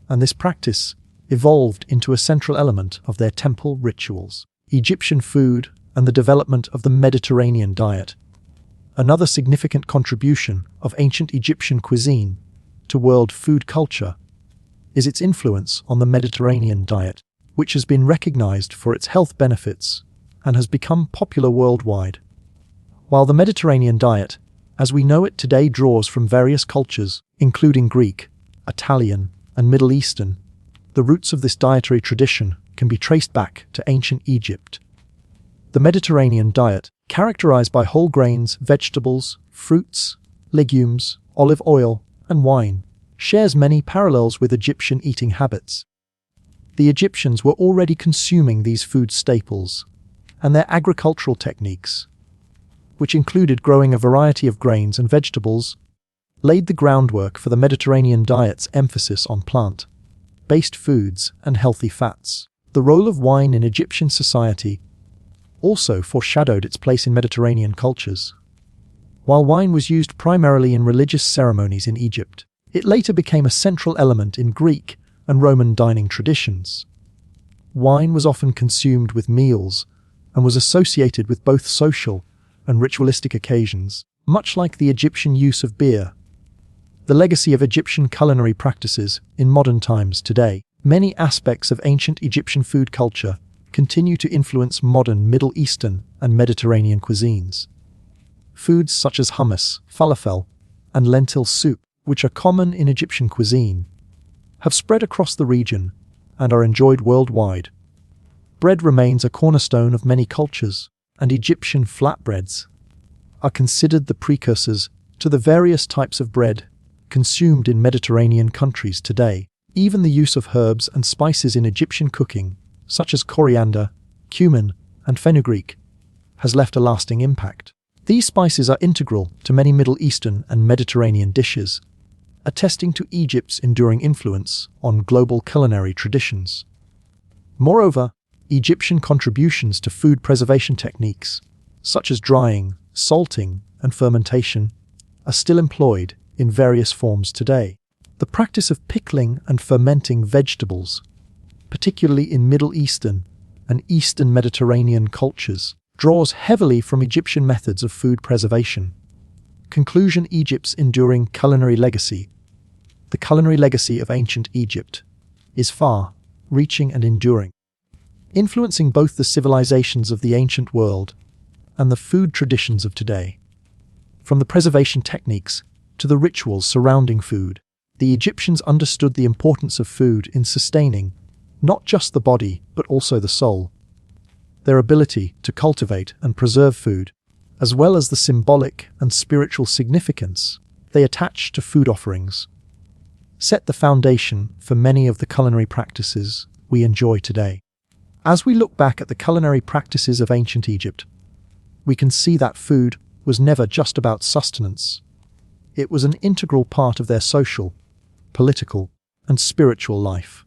and this practice evolved into a central element of their temple rituals. Egyptian food and the development of the Mediterranean diet. Another significant contribution of ancient Egyptian cuisine to world food culture is its influence on the Mediterranean diet, which has been recognized for its health benefits and has become popular worldwide. While the Mediterranean diet, as we know it today, draws from various cultures, including Greek, Italian, and Middle Eastern, the roots of this dietary tradition can be traced back to ancient Egypt. The Mediterranean diet, characterized by whole grains, vegetables, fruits, legumes, olive oil, and wine, shares many parallels with Egyptian eating habits. The Egyptians were already consuming these food staples, and their agricultural techniques, which included growing a variety of grains and vegetables, laid the groundwork for the Mediterranean diet's emphasis on plant-based foods and healthy fats. The role of wine in Egyptian society also foreshadowed its place in Mediterranean cultures. While wine was used primarily in religious ceremonies in Egypt, it later became a central element in Greek and Roman dining traditions. Wine was often consumed with meals and was associated with both social and ritualistic occasions, much like the Egyptian use of beer. The legacy of Egyptian culinary practices in modern times today. Many aspects of ancient Egyptian food culture continue to influence modern Middle Eastern and Mediterranean cuisines. Foods such as hummus, falafel, and lentil soup, which are common in Egyptian cuisine, have spread across the region and are enjoyed worldwide. Bread remains a cornerstone of many cultures, and Egyptian flatbreads are considered the precursors to the various types of bread consumed in Mediterranean countries today. Even the use of herbs and spices in Egyptian cooking, such as coriander, cumin, and fenugreek, has left a lasting impact. These spices are integral to many Middle Eastern and Mediterranean dishes, attesting to Egypt's enduring influence on global culinary traditions. Moreover, Egyptian contributions to food preservation techniques, such as drying, salting, and fermentation, are still employed in various forms today. The practice of pickling and fermenting vegetables, particularly in Middle Eastern and Eastern Mediterranean cultures, draws heavily from Egyptian methods of food preservation. Conclusion: Egypt's enduring culinary legacy. The culinary legacy of ancient Egypt is far-reaching and enduring, influencing both the civilizations of the ancient world and the food traditions of today. From the preservation techniques to the rituals surrounding food, the Egyptians understood the importance of food in sustaining not just the body, but also the soul. Their ability to cultivate and preserve food, as well as the symbolic and spiritual significance they attached to food offerings, set the foundation for many of the culinary practices we enjoy today. As we look back at the culinary practices of ancient Egypt, we can see that food was never just about sustenance. It was an integral part of their social, political, and spiritual life.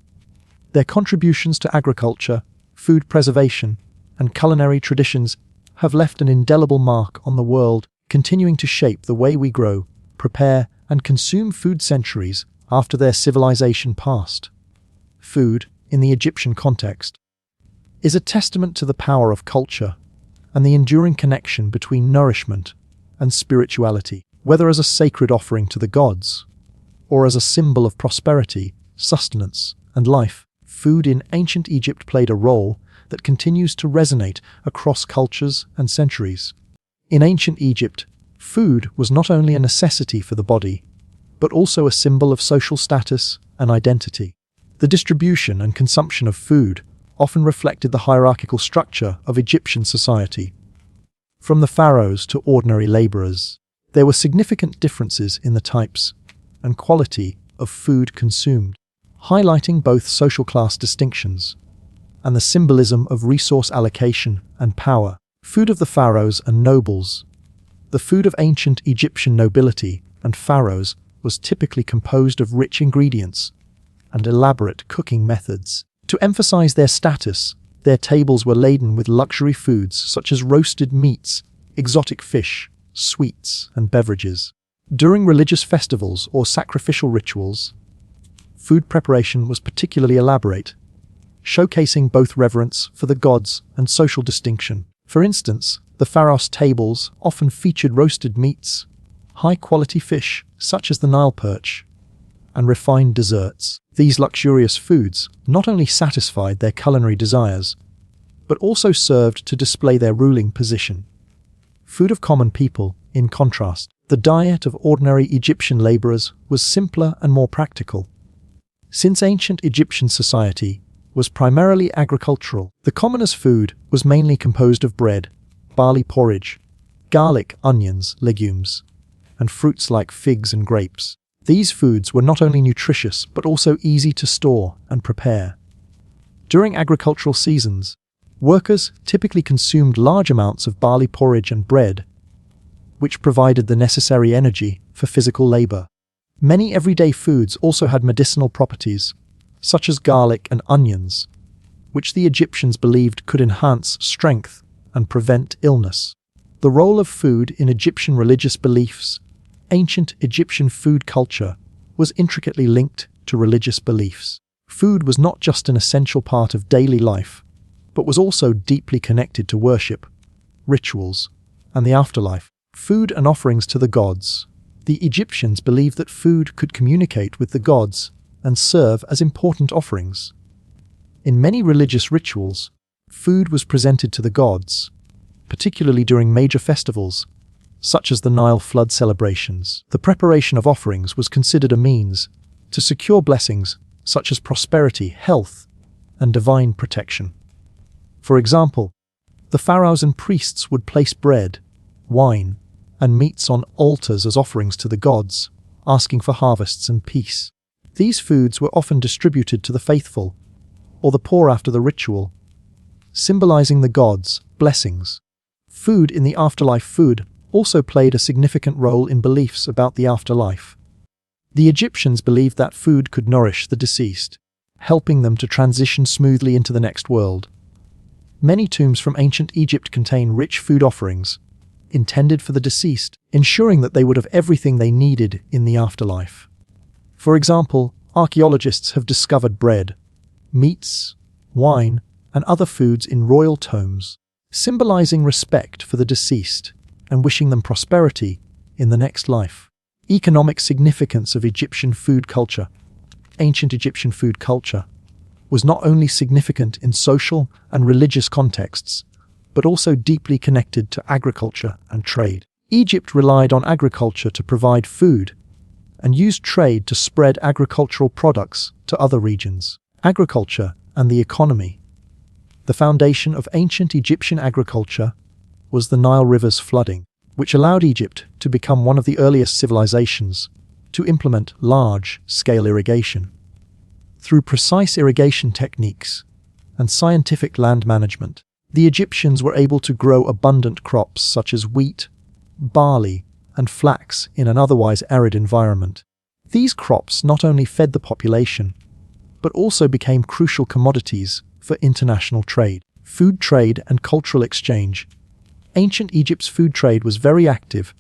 Their contributions to agriculture, food preservation, and culinary traditions have left an indelible mark on the world, continuing to shape the way we grow, prepare, and consume food centuries after their civilization passed. Food, in the Egyptian context, is a testament to the power of culture and the enduring connection between nourishment and spirituality. Whether as a sacred offering to the gods, or as a symbol of prosperity, sustenance, and life, food in ancient Egypt played a role that continues to resonate across cultures and centuries. In ancient Egypt, food was not only a necessity for the body, but also a symbol of social status and identity. The distribution and consumption of food often reflected the hierarchical structure of Egyptian society. From the pharaohs to ordinary laborers, there were significant differences in the types and quality of food consumed, highlighting both social class distinctions and the symbolism of resource allocation and power. Food of the pharaohs and nobles. The food of ancient Egyptian nobility and pharaohs was typically composed of rich ingredients and elaborate cooking methods. To emphasize their status, their tables were laden with luxury foods such as roasted meats, exotic fish, sweets, and beverages. During religious festivals or sacrificial rituals, food preparation was particularly elaborate, showcasing both reverence for the gods and social distinction. For instance, the pharaoh's tables often featured roasted meats, high-quality fish such as the Nile perch, and refined desserts. These luxurious foods not only satisfied their culinary desires, but also served to display their ruling position. Food of common people, in contrast, the diet of ordinary Egyptian laborers was simpler and more practical. Since ancient Egyptian society was primarily agricultural, the commoners' food was mainly composed of bread, barley porridge, garlic, onions, legumes, and fruits like figs and grapes. These foods were not only nutritious but also easy to store and prepare. During agricultural seasons, workers typically consumed large amounts of barley porridge and bread, which provided the necessary energy for physical labor. Many everyday foods also had medicinal properties, such as garlic and onions, which the Egyptians believed could enhance strength and prevent illness. The role of food in Egyptian religious beliefs. Ancient Egyptian food culture was intricately linked to religious beliefs. Food was not just an essential part of daily life, but was also deeply connected to worship, rituals, and the afterlife. Food and offerings to the gods. The Egyptians believed that food could communicate with the gods and serve as important offerings. In many religious rituals, food was presented to the gods, particularly during major festivals, such as the Nile flood celebrations. The preparation of offerings was considered a means to secure blessings such as prosperity, health, and divine protection. For example, the pharaohs and priests would place bread, wine, and meats on altars as offerings to the gods, asking for harvests and peace. These foods were often distributed to the faithful or the poor after the ritual, symbolizing the gods' blessings. Food in the afterlife. Food also played a significant role in beliefs about the afterlife. The Egyptians believed that food could nourish the deceased, helping them to transition smoothly into the next world. Many tombs from ancient Egypt contain rich food offerings, intended for the deceased, ensuring that they would have everything they needed in the afterlife. For example, archaeologists have discovered bread, meats, wine, and other foods in royal tombs, symbolizing respect for the deceased and wishing them prosperity in the next life. Economic significance of Egyptian food culture. Ancient Egyptian food culture was not only significant in social and religious contexts, but also deeply connected to agriculture and trade. Egypt relied on agriculture to provide food and used trade to spread agricultural products to other regions. Agriculture and the economy. The foundation of ancient Egyptian agriculture was the Nile River's flooding, which allowed Egypt to become one of the earliest civilizations to implement large-scale irrigation. Through precise irrigation techniques and scientific land management, the Egyptians were able to grow abundant crops such as wheat, barley, and flax in an otherwise arid environment. These crops not only fed the population, but also became crucial commodities for international trade. Food trade and cultural exchange. Ancient Egypt's food trade was very active,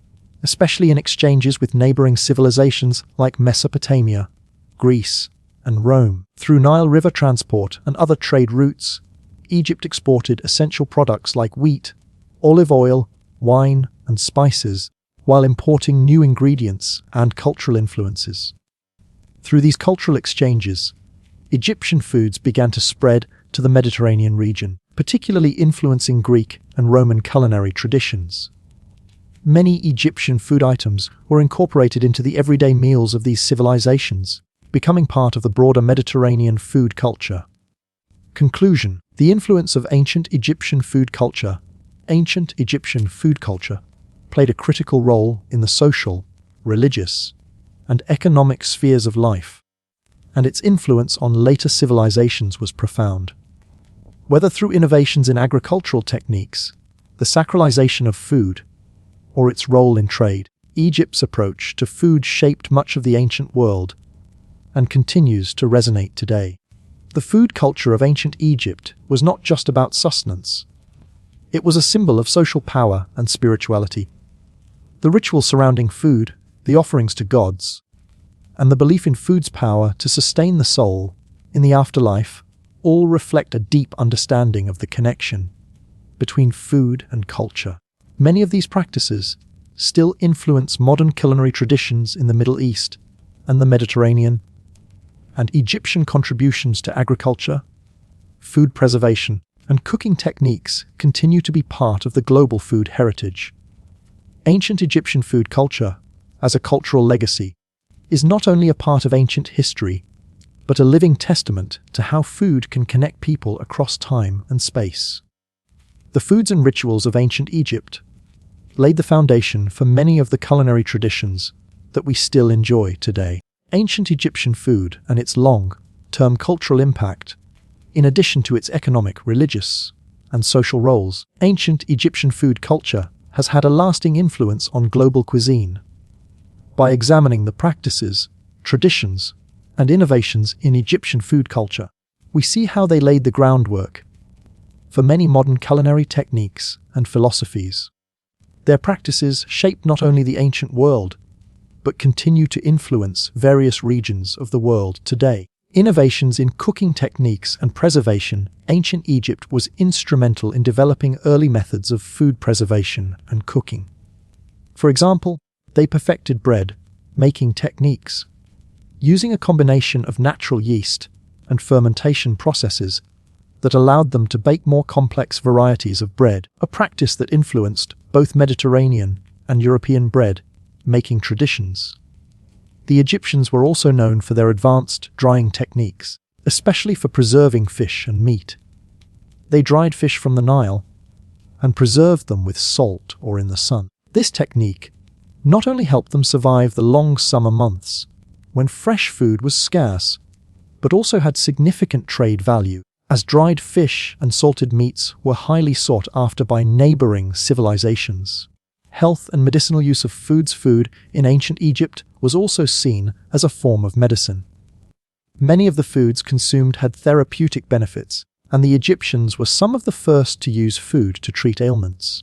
especially in exchanges with neighboring civilizations like Mesopotamia, Greece, and Rome. Through Nile River transport and other trade routes, Egypt exported essential products like wheat, olive oil, wine, and spices, while importing new ingredients and cultural influences. Through these cultural exchanges, Egyptian foods began to spread to the Mediterranean region, particularly influencing Greek and Roman culinary traditions. Many Egyptian food items were incorporated into the everyday meals of these civilizations, becoming part of the broader Mediterranean food culture. Conclusion: the influence of ancient Egyptian food culture. Ancient Egyptian food culture played a critical role in the social, religious, and economic spheres of life, and its influence on later civilizations was profound. Whether through innovations in agricultural techniques, the sacralization of food, or its role in trade, Egypt's approach to food shaped much of the ancient world and continues to resonate today. The food culture of ancient Egypt was not just about sustenance. It was a symbol of social power and spirituality. The ritual surrounding food, the offerings to gods, and the belief in food's power to sustain the soul in the afterlife all reflect a deep understanding of the connection between food and culture. Many of these practices still influence modern culinary traditions in the Middle East and the Mediterranean, and Egyptian contributions to agriculture, food preservation, and cooking techniques continue to be part of the global food heritage. Ancient Egyptian food culture, as a cultural legacy, is not only a part of ancient history, but a living testament to how food can connect people across time and space. The foods and rituals of ancient Egypt laid the foundation for many of the culinary traditions that we still enjoy today. Ancient Egyptian food and its long-term cultural impact, in addition to its economic, religious, and social roles, ancient Egyptian food culture has had a lasting influence on global cuisine. By examining the practices, traditions, and innovations in Egyptian food culture, we see how they laid the groundwork for many modern culinary techniques and philosophies. Their practices shape not only the ancient world, but continue to influence various regions of the world today. Innovations in cooking techniques and preservation. Ancient Egypt was instrumental in developing early methods of food preservation and cooking. For example, they perfected bread-making techniques, using a combination of natural yeast and fermentation processes that allowed them to bake more complex varieties of bread, a practice that influenced both Mediterranean and European bread-making traditions. The Egyptians were also known for their advanced drying techniques, especially for preserving fish and meat. They dried fish from the Nile and preserved them with salt or in the sun. This technique not only helped them survive the long summer months, when fresh food was scarce, but also had significant trade value, as dried fish and salted meats were highly sought after by neighboring civilizations. Health and medicinal use of food in ancient Egypt was also seen as a form of medicine. Many of the foods consumed had therapeutic benefits, and the Egyptians were some of the first to use food to treat ailments.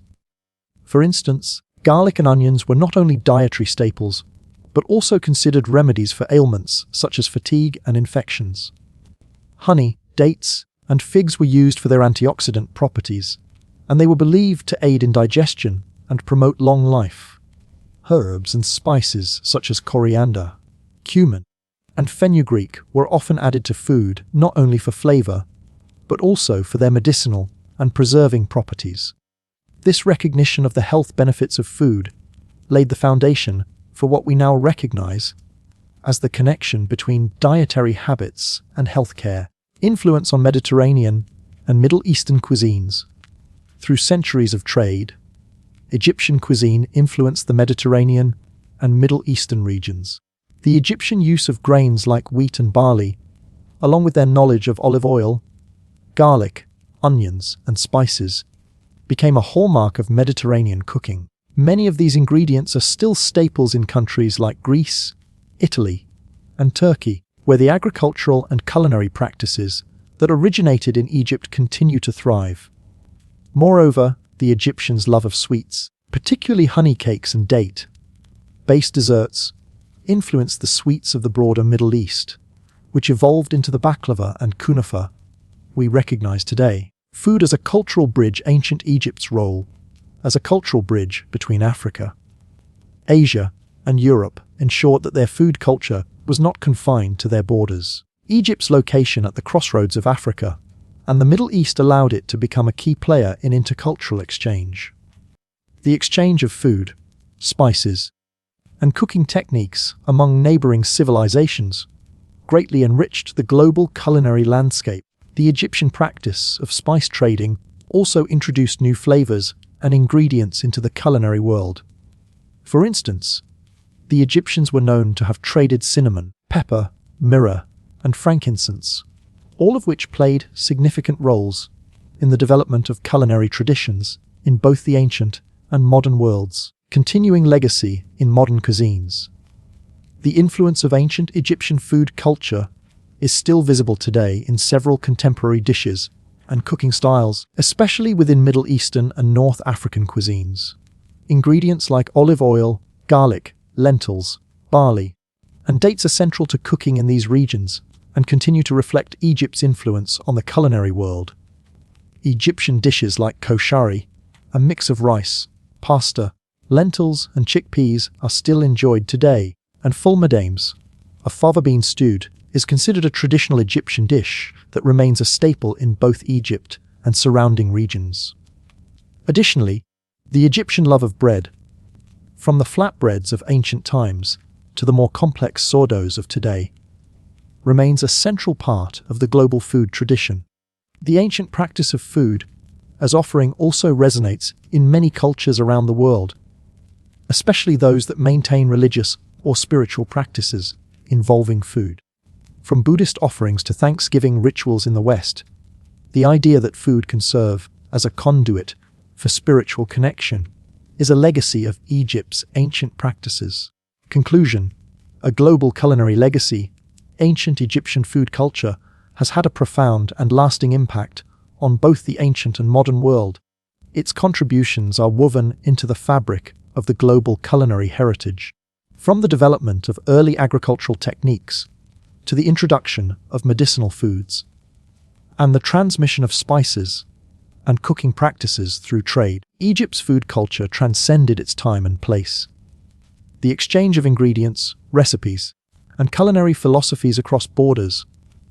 For instance, garlic and onions were not only dietary staples, but also considered remedies for ailments such as fatigue and infections. Honey, dates, and figs were used for their antioxidant properties, and they were believed to aid in digestion and promote long life. Herbs and spices such as coriander, cumin, and fenugreek were often added to food not only for flavor, but also for their medicinal and preserving properties. This recognition of the health benefits of food laid the foundation for what we now recognize as the connection between dietary habits and healthcare. Influence on Mediterranean and Middle Eastern cuisines. Through centuries of trade, Egyptian cuisine influenced the Mediterranean and Middle Eastern regions. The Egyptian use of grains like wheat and barley, along with their knowledge of olive oil, garlic, onions, and spices, became a hallmark of Mediterranean cooking. Many of these ingredients are still staples in countries like Greece, Italy, and Turkey, where the agricultural and culinary practices that originated in Egypt continue to thrive. Moreover, the Egyptians' love of sweets, particularly honey cakes and date-based desserts, influenced the sweets of the broader Middle East, which evolved into the baklava and kunafa we recognize today. Food as a cultural bridge. Ancient Egypt's role as a cultural bridge between Africa, Asia, and Europe ensured that their food culture was not confined to their borders. Egypt's location at the crossroads of Africa and the Middle East allowed it to become a key player in intercultural exchange. The exchange of food, spices, and cooking techniques among neighboring civilizations greatly enriched the global culinary landscape. The Egyptian practice of spice trading also introduced new flavors and ingredients into the culinary world. For instance, the Egyptians were known to have traded cinnamon, pepper, myrrh, and frankincense, all of which played significant roles in the development of culinary traditions in both the ancient and modern worlds, continuing legacy in modern cuisines. The influence of ancient Egyptian food culture is still visible today in several contemporary dishes and cooking styles, especially within Middle Eastern and North African cuisines. Ingredients like olive oil, garlic, lentils, barley, and dates are central to cooking in these regions and continue to reflect Egypt's influence on the culinary world. Egyptian dishes like koshari, a mix of rice, pasta, lentils, and chickpeas, are still enjoyed today, and fulmadames, a fava bean stewed, is considered a traditional Egyptian dish that remains a staple in both Egypt and surrounding regions. Additionally, the Egyptian love of bread, from the flatbreads of ancient times to the more complex sourdoughs of today, remains a central part of the global food tradition. The ancient practice of food as offering also resonates in many cultures around the world, especially those that maintain religious or spiritual practices involving food. From Buddhist offerings to Thanksgiving rituals in the West, the idea that food can serve as a conduit for spiritual connection is a legacy of Egypt's ancient practices. Conclusion: a global culinary legacy, ancient Egyptian food culture has had a profound and lasting impact on both the ancient and modern world. Its contributions are woven into the fabric of the global culinary heritage. From the development of early agricultural techniques to the introduction of medicinal foods and the transmission of spices and cooking practices through trade, Egypt's food culture transcended its time and place. The exchange of ingredients, recipes, and culinary philosophies across borders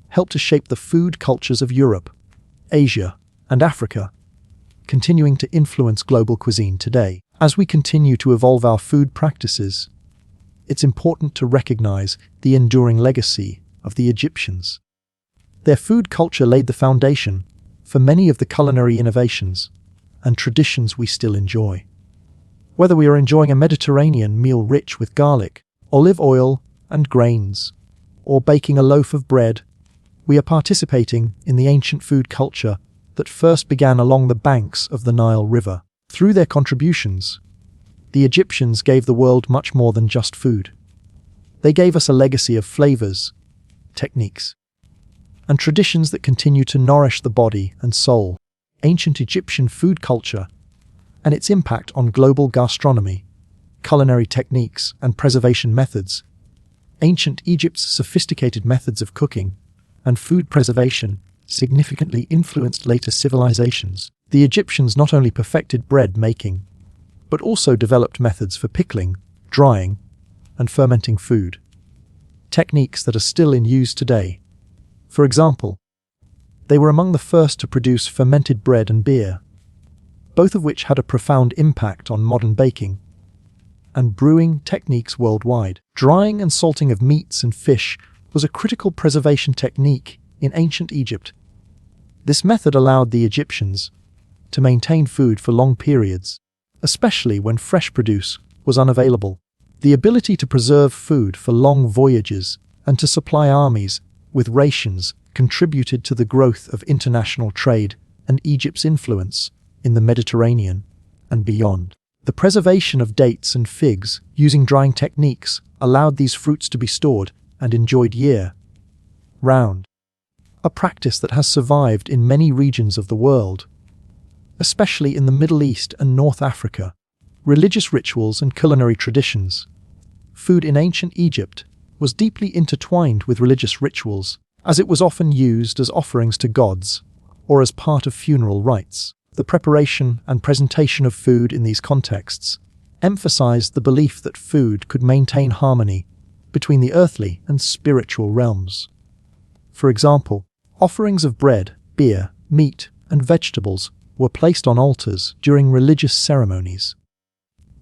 helped to shape the food cultures of Europe, Asia, and Africa, continuing to influence global cuisine today. As we continue to evolve our food practices, it's important to recognize the enduring legacy of the Egyptians. Their food culture laid the foundation for many of the culinary innovations and traditions we still enjoy. Whether we are enjoying a Mediterranean meal rich with garlic, olive oil, and grains, or baking a loaf of bread, we are participating in the ancient food culture that first began along the banks of the Nile River. Through their contributions, the Egyptians gave the world much more than just food. They gave us a legacy of flavors, techniques, and traditions that continue to nourish the body and soul. Ancient Egyptian food culture and its impact on global gastronomy, culinary techniques, and preservation methods. Ancient Egypt's sophisticated methods of cooking and food preservation significantly influenced later civilizations. The Egyptians not only perfected bread making, but also developed methods for pickling, drying, and fermenting food, techniques that are still in use today. For example, they were among the first to produce fermented bread and beer, both of which had a profound impact on modern baking and brewing techniques worldwide. Drying and salting of meats and fish was a critical preservation technique in ancient Egypt. This method allowed the Egyptians to maintain food for long periods, especially when fresh produce was unavailable. The ability to preserve food for long voyages and to supply armies with rations contributed to the growth of international trade and Egypt's influence in the Mediterranean and beyond. The preservation of dates and figs using drying techniques allowed these fruits to be stored and enjoyed year-round, a practice that has survived in many regions of the world, especially in the Middle East and North Africa. Religious rituals and culinary traditions. Food in ancient Egypt was deeply intertwined with religious rituals, as it was often used as offerings to gods or as part of funeral rites. The preparation and presentation of food in these contexts emphasized the belief that food could maintain harmony between the earthly and spiritual realms. For example, offerings of bread, beer, meat, and vegetables were placed on altars during religious ceremonies.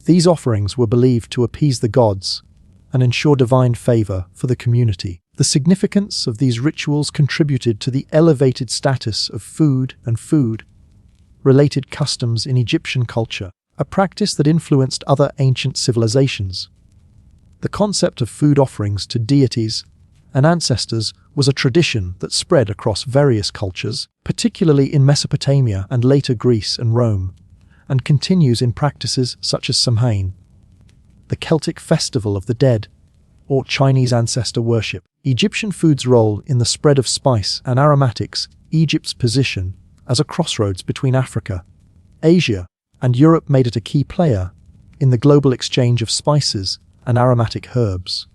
These offerings were believed to appease the gods and ensure divine favor for the community. The significance of these rituals contributed to the elevated status of food and food-related customs in Egyptian culture, a practice that influenced other ancient civilizations. The concept of food offerings to deities and ancestors was a tradition that spread across various cultures, particularly in Mesopotamia and later Greece and Rome, and continues in practices such as Samhain, the Celtic festival of the dead, or Chinese ancestor worship. Egyptian food's role in the spread of spice and aromatics, Egypt's position as a crossroads between Africa, Asia, and Europe made it a key player in the global exchange of spices and aromatic herbs.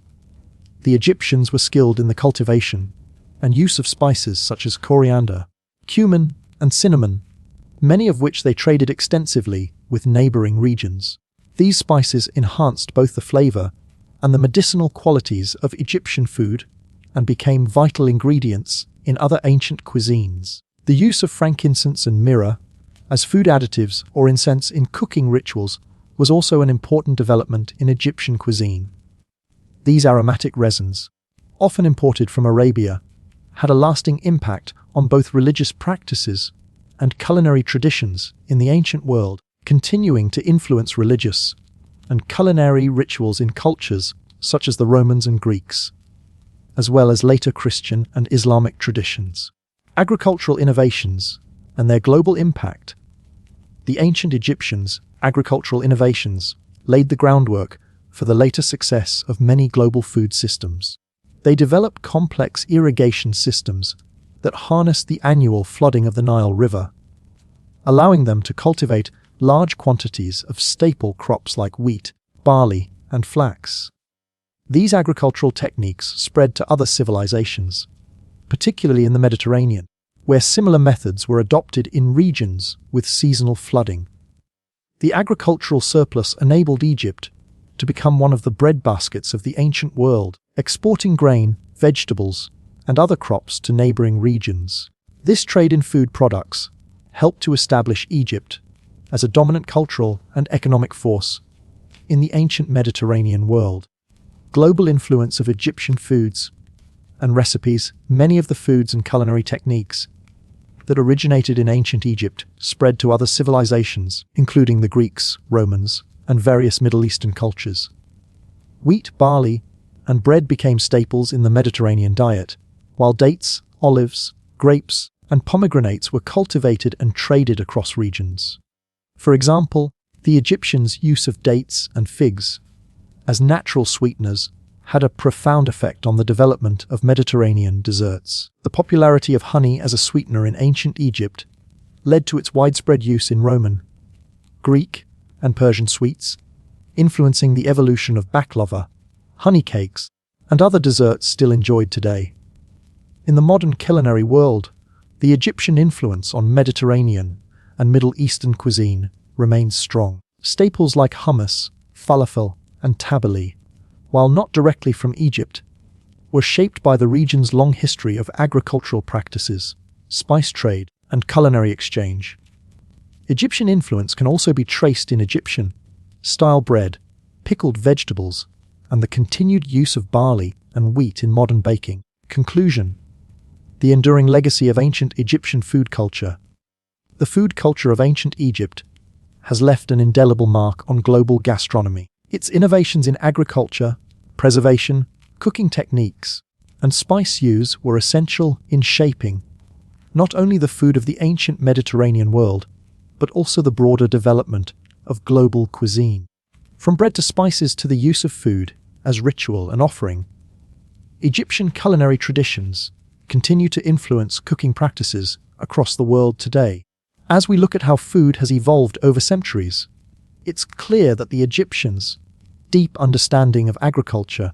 The Egyptians were skilled in the cultivation and use of spices such as coriander, cumin, and cinnamon, many of which they traded extensively with neighboring regions. These spices enhanced both the flavor and the medicinal qualities of Egyptian food and became vital ingredients in other ancient cuisines. The use of frankincense and myrrh as food additives or incense in cooking rituals was also an important development in Egyptian cuisine. These aromatic resins, often imported from Arabia, had a lasting impact on both religious practices and culinary traditions in the ancient world, continuing to influence religious and culinary rituals in cultures such as the Romans and Greeks, as well as later Christian and Islamic traditions. Agricultural innovations and their global impact. The ancient Egyptians' agricultural innovations laid the groundwork for the later success of many global food systems. They developed complex irrigation systems that harnessed the annual flooding of the Nile River, allowing them to cultivate large quantities of staple crops like wheat, barley, and flax. These agricultural techniques spread to other civilizations, particularly in the Mediterranean, where similar methods were adopted in regions with seasonal flooding. The agricultural surplus enabled Egypt to become one of the breadbaskets of the ancient world, exporting grain, vegetables, and other crops to neighboring regions. This trade in food products helped to establish Egypt as a dominant cultural and economic force in the ancient Mediterranean world. Global influence of Egyptian foods and recipes. Many of the foods and culinary techniques that originated in ancient Egypt spread to other civilizations, including the Greeks, Romans, and various Middle Eastern cultures. Wheat, barley, and bread became staples in the Mediterranean diet, while dates, olives, grapes, and pomegranates were cultivated and traded across regions. For example, the Egyptians' use of dates and figs as natural sweeteners had a profound effect on the development of Mediterranean desserts. The popularity of honey as a sweetener in ancient Egypt led to its widespread use in Roman, Greek, and Persian sweets, influencing the evolution of baklava, honey cakes, and other desserts still enjoyed today. In the modern culinary world, the Egyptian influence on Mediterranean and Middle Eastern cuisine remains strong. Staples like hummus, falafel, and tabbouleh, while not directly from Egypt, were shaped by the region's long history of agricultural practices, spice trade, and culinary exchange. Egyptian influence can also be traced in Egyptian-style bread, pickled vegetables, and the continued use of barley and wheat in modern baking. Conclusion: the enduring legacy of ancient Egyptian food culture. The food culture of ancient Egypt has left an indelible mark on global gastronomy. Its innovations in agriculture, preservation, cooking techniques, and spice use were essential in shaping not only the food of the ancient Mediterranean world, but also the broader development of global cuisine. From bread to spices to the use of food as ritual and offering, Egyptian culinary traditions continue to influence cooking practices across the world today. As we look at how food has evolved over centuries, it's clear that the Egyptians' deep understanding of agriculture,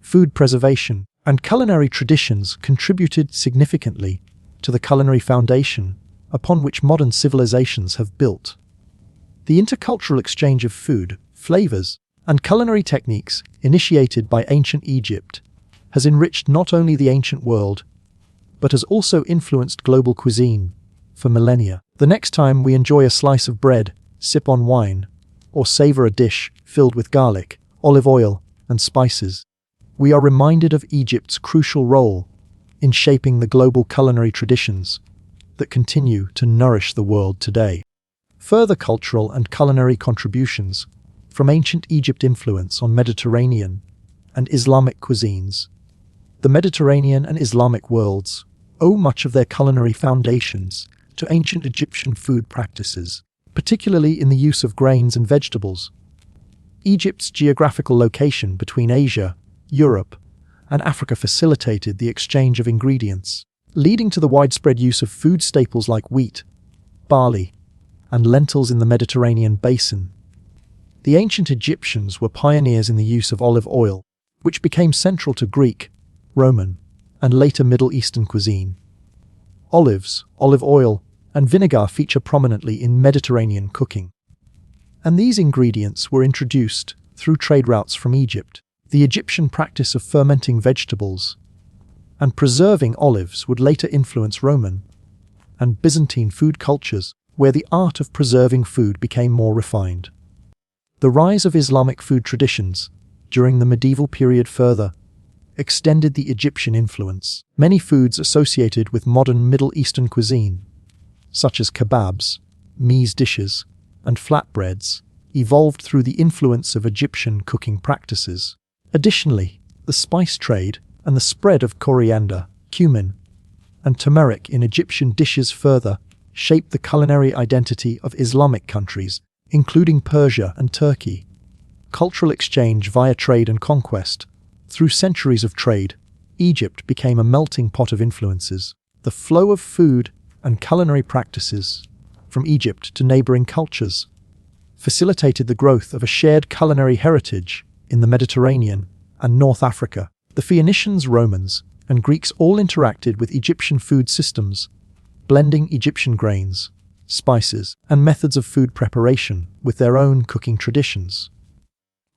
food preservation, and culinary traditions contributed significantly to the culinary foundation upon which modern civilizations have built. The intercultural exchange of food, flavors, and culinary techniques initiated by ancient Egypt has enriched not only the ancient world, but has also influenced global cuisine for millennia. The next time we enjoy a slice of bread, sip on wine, or savor a dish filled with garlic, olive oil, and spices, we are reminded of Egypt's crucial role in shaping the global culinary traditions that continue to nourish the world today. Further cultural and culinary contributions from ancient Egypt influence on Mediterranean and Islamic cuisines. The Mediterranean and Islamic worlds owe much of their culinary foundations to ancient Egyptian food practices, particularly in the use of grains and vegetables. Egypt's geographical location between Asia, Europe, and Africa facilitated the exchange of ingredients, leading to the widespread use of food staples like wheat, barley, and lentils in the Mediterranean basin. The ancient Egyptians were pioneers in the use of olive oil, which became central to Greek, Roman, and later Middle Eastern cuisine. Olives, olive oil, and vinegar feature prominently in Mediterranean cooking. And these ingredients were introduced through trade routes from Egypt. The Egyptian practice of fermenting vegetables and preserving olives would later influence Roman and Byzantine food cultures, where the art of preserving food became more refined. The rise of Islamic food traditions during the medieval period further extended the Egyptian influence. Many foods associated with modern Middle Eastern cuisine, such as kebabs, meze dishes, and flatbreads, evolved through the influence of Egyptian cooking practices. Additionally, the spice trade and the spread of coriander, cumin, and turmeric in Egyptian dishes further shaped the culinary identity of Islamic countries, including Persia and Turkey. Cultural exchange via trade and conquest. Through centuries of trade, Egypt became a melting pot of influences. The flow of food and culinary practices from Egypt to neighboring cultures facilitated the growth of a shared culinary heritage in the Mediterranean and North Africa. The Phoenicians, Romans, and Greeks all interacted with Egyptian food systems, blending Egyptian grains, spices, and methods of food preparation with their own cooking traditions.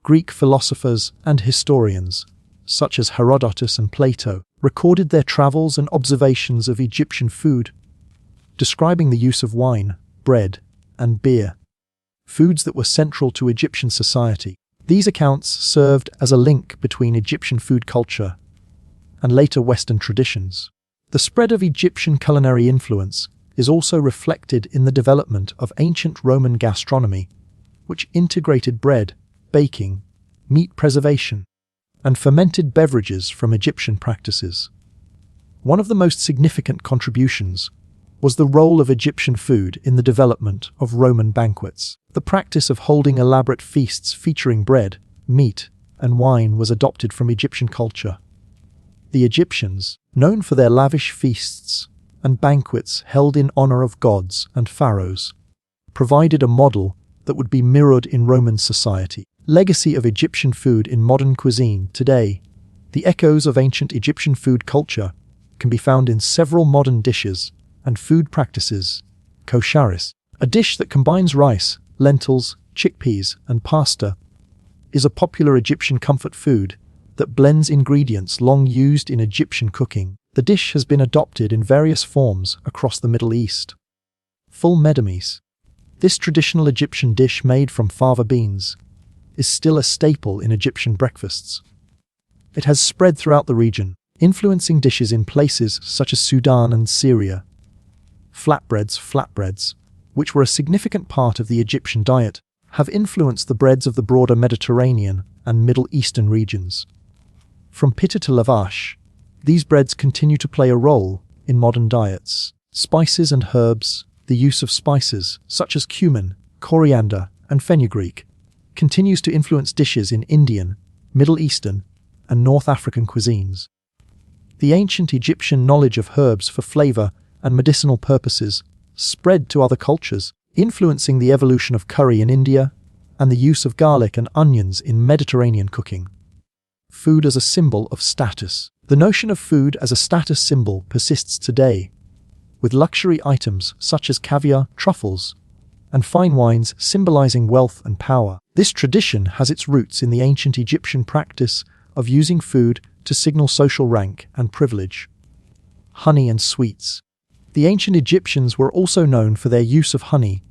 Greek philosophers and historians, such as Herodotus and Plato, recorded their travels and observations of Egyptian food, describing the use of wine, bread, and beer, foods that were central to Egyptian society. These accounts served as a link between Egyptian food culture and later Western traditions. The spread of Egyptian culinary influence is also reflected in the development of ancient Roman gastronomy, which integrated bread, baking, meat preservation, and fermented beverages from Egyptian practices. One of the most significant contributions was the role of Egyptian food in the development of Roman banquets. The practice of holding elaborate feasts featuring bread, meat, and wine was adopted from Egyptian culture. The Egyptians, known for their lavish feasts and banquets held in honor of gods and pharaohs, provided a model that would be mirrored in Roman society. Legacy of Egyptian food in modern cuisine today. The echoes of ancient Egyptian food culture can be found in several modern dishes and food practices. Kosharis, a dish that combines rice, lentils, chickpeas, and pasta, is a popular Egyptian comfort food that blends ingredients long used in Egyptian cooking. The dish has been adopted in various forms across the Middle East. Full medames. This traditional Egyptian dish made from fava beans is still a staple in Egyptian breakfasts. It has spread throughout the region, influencing dishes in places such as Sudan and Syria. Flatbreads, which were a significant part of the Egyptian diet, have influenced the breads of the broader Mediterranean and Middle Eastern regions. From pita to lavash, these breads continue to play a role in modern diets. Spices and herbs. The use of spices, such as cumin, coriander, and fenugreek, continues to influence dishes in Indian, Middle Eastern, and North African cuisines. The ancient Egyptian knowledge of herbs for flavor and medicinal purposes spread to other cultures, influencing the evolution of curry in India and the use of garlic and onions in Mediterranean cooking. Food as a symbol of status. The notion of food as a status symbol persists today, with luxury items such as caviar, truffles, and fine wines symbolizing wealth and power. This tradition has its roots in the ancient Egyptian practice of using food to signal social rank and privilege. Honey and sweets. The ancient Egyptians were also known for their use of honey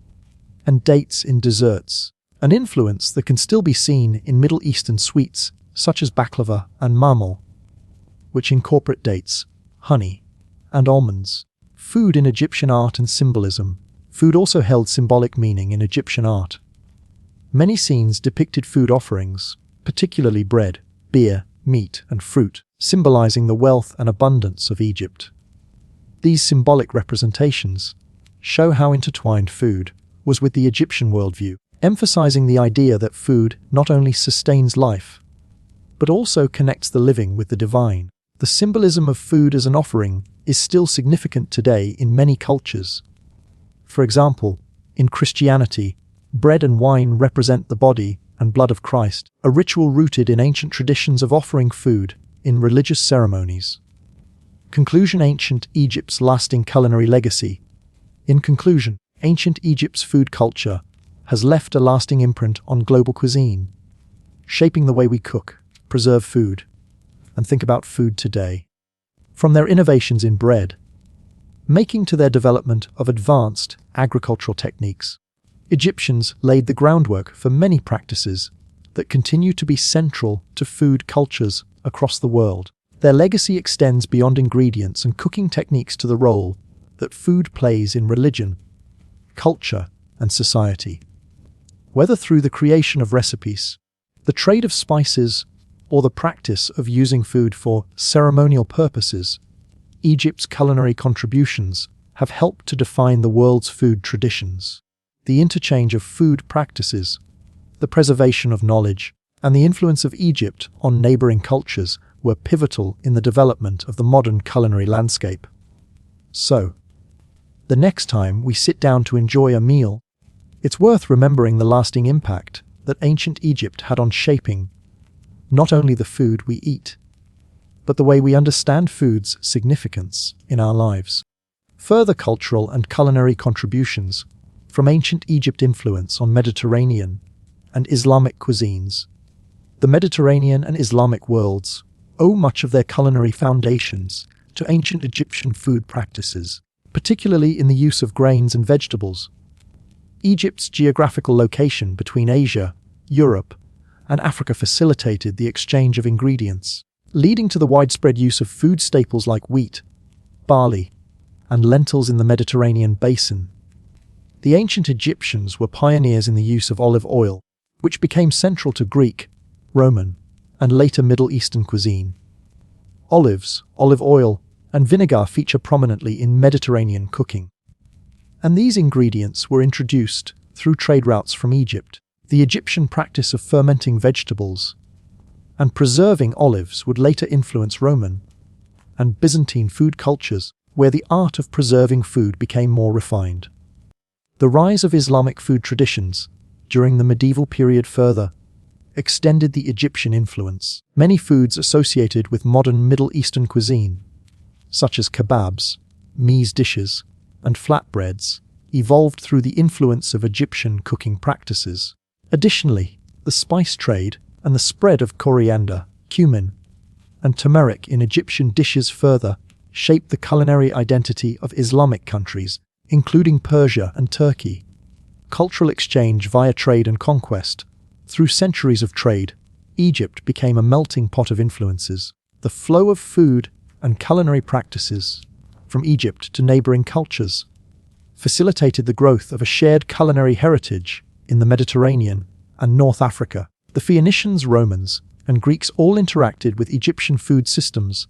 and dates in desserts, an influence that can still be seen in Middle Eastern sweets such as baklava and marmol, which incorporate dates, honey, and almonds. Food in Egyptian art and symbolism. Food also held symbolic meaning in Egyptian art. Many scenes depicted food offerings, particularly bread, beer, meat, and fruit, symbolizing the wealth and abundance of Egypt. These symbolic representations show how intertwined food was with the Egyptian worldview, emphasizing the idea that food not only sustains life, but also connects the living with the divine. The symbolism of food as an offering is still significant today in many cultures. For example, in Christianity, bread and wine represent the body and blood of Christ, a ritual rooted in ancient traditions of offering food in religious ceremonies. Conclusion: Ancient Egypt's lasting culinary legacy. In conclusion, ancient Egypt's food culture has left a lasting imprint on global cuisine, shaping the way we cook, preserve food, and think about food today. From their innovations in bread making to their development of advanced agricultural techniques, Egyptians laid the groundwork for many practices that continue to be central to food cultures across the world. Their legacy extends beyond ingredients and cooking techniques to the role that food plays in religion, culture, and society. Whether through the creation of recipes, the trade of spices, or the practice of using food for ceremonial purposes, Egypt's culinary contributions have helped to define the world's food traditions. The interchange of food practices, the preservation of knowledge, and the influence of Egypt on neighboring cultures were pivotal in the development of the modern culinary landscape. So, the next time we sit down to enjoy a meal, it's worth remembering the lasting impact that ancient Egypt had on shaping not only the food we eat, but the way we understand food's significance in our lives. Further cultural and culinary contributions from ancient Egypt influence on Mediterranean and Islamic cuisines. The Mediterranean and Islamic worlds owe much of their culinary foundations to ancient Egyptian food practices, particularly in the use of grains and vegetables. Egypt's geographical location between Asia, Europe, and Africa facilitated the exchange of ingredients, leading to the widespread use of food staples like wheat, barley, and lentils in the Mediterranean basin. The ancient Egyptians were pioneers in the use of olive oil, which became central to Greek, Roman, and later Middle Eastern cuisine. Olives, olive oil, and vinegar feature prominently in Mediterranean cooking. And these ingredients were introduced through trade routes from Egypt. The Egyptian practice of fermenting vegetables and preserving olives would later influence Roman and Byzantine food cultures, where the art of preserving food became more refined. The rise of Islamic food traditions during the medieval period further extended the Egyptian influence. Many foods associated with modern Middle Eastern cuisine, such as kebabs, meze dishes, and flatbreads, evolved through the influence of Egyptian cooking practices. Additionally, the spice trade and the spread of coriander, cumin, and turmeric in Egyptian dishes further shaped the culinary identity of Islamic countries, including Persia and Turkey. Cultural exchange via trade and conquest. Through centuries of trade, Egypt became a melting pot of influences. The flow of food and culinary practices from Egypt to neighboring cultures facilitated the growth of a shared culinary heritage in the Mediterranean and North Africa. The Phoenicians, Romans, and Greeks all interacted with Egyptian food systems,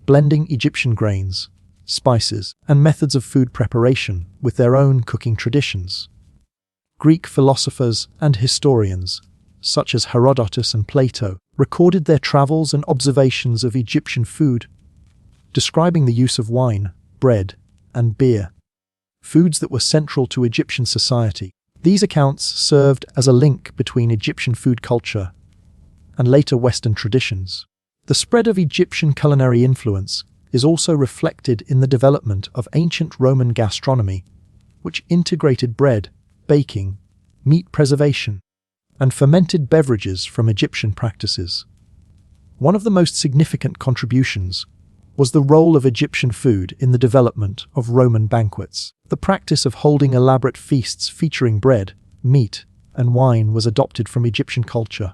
blending Egyptian grains, spices, and methods of food preparation with their own cooking traditions. Greek philosophers and historians, such as Herodotus and Plato, recorded their travels and observations of Egyptian food, describing the use of wine, bread, and beer, foods that were central to Egyptian society. These accounts served as a link between Egyptian food culture and later Western traditions. The spread of Egyptian culinary influence is also reflected in the development of ancient Roman gastronomy, which integrated bread, baking, meat preservation, and fermented beverages from Egyptian practices. One of the most significant contributions was the role of Egyptian food in the development of Roman banquets. The practice of holding elaborate feasts featuring bread, meat, and wine was adopted from Egyptian culture.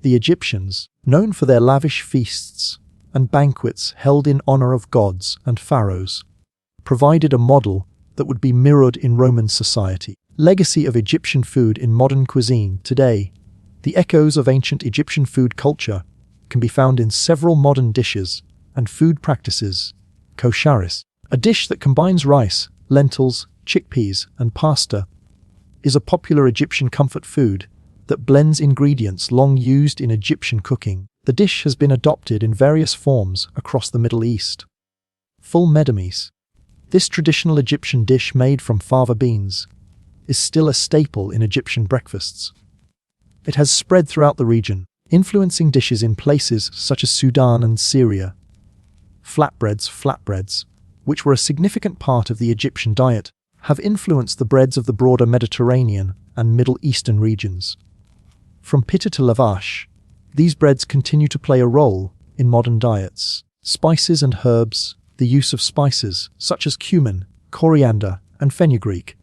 The Egyptians, known for their lavish feasts and banquets held in honor of gods and pharaohs, provided a model that would be mirrored in Roman society. Legacy of Egyptian food in modern cuisine today. The echoes of ancient Egyptian food culture can be found in several modern dishes and food practices. Kosharis, a dish that combines rice, lentils, chickpeas, and pasta, is a popular Egyptian comfort food that blends ingredients long used in Egyptian cooking. The dish has been adopted in various forms across the Middle East. Full medames. This traditional Egyptian dish made from fava beans is still a staple in Egyptian breakfasts. It has spread throughout the region, influencing dishes in places such as Sudan and Syria. Flatbreads, which were a significant part of the Egyptian diet, have influenced the breads of the broader Mediterranean and Middle Eastern regions. From pita to lavash, these breads continue to play a role in modern diets. Spices and herbs. The use of spices, such as cumin, coriander, and fenugreek,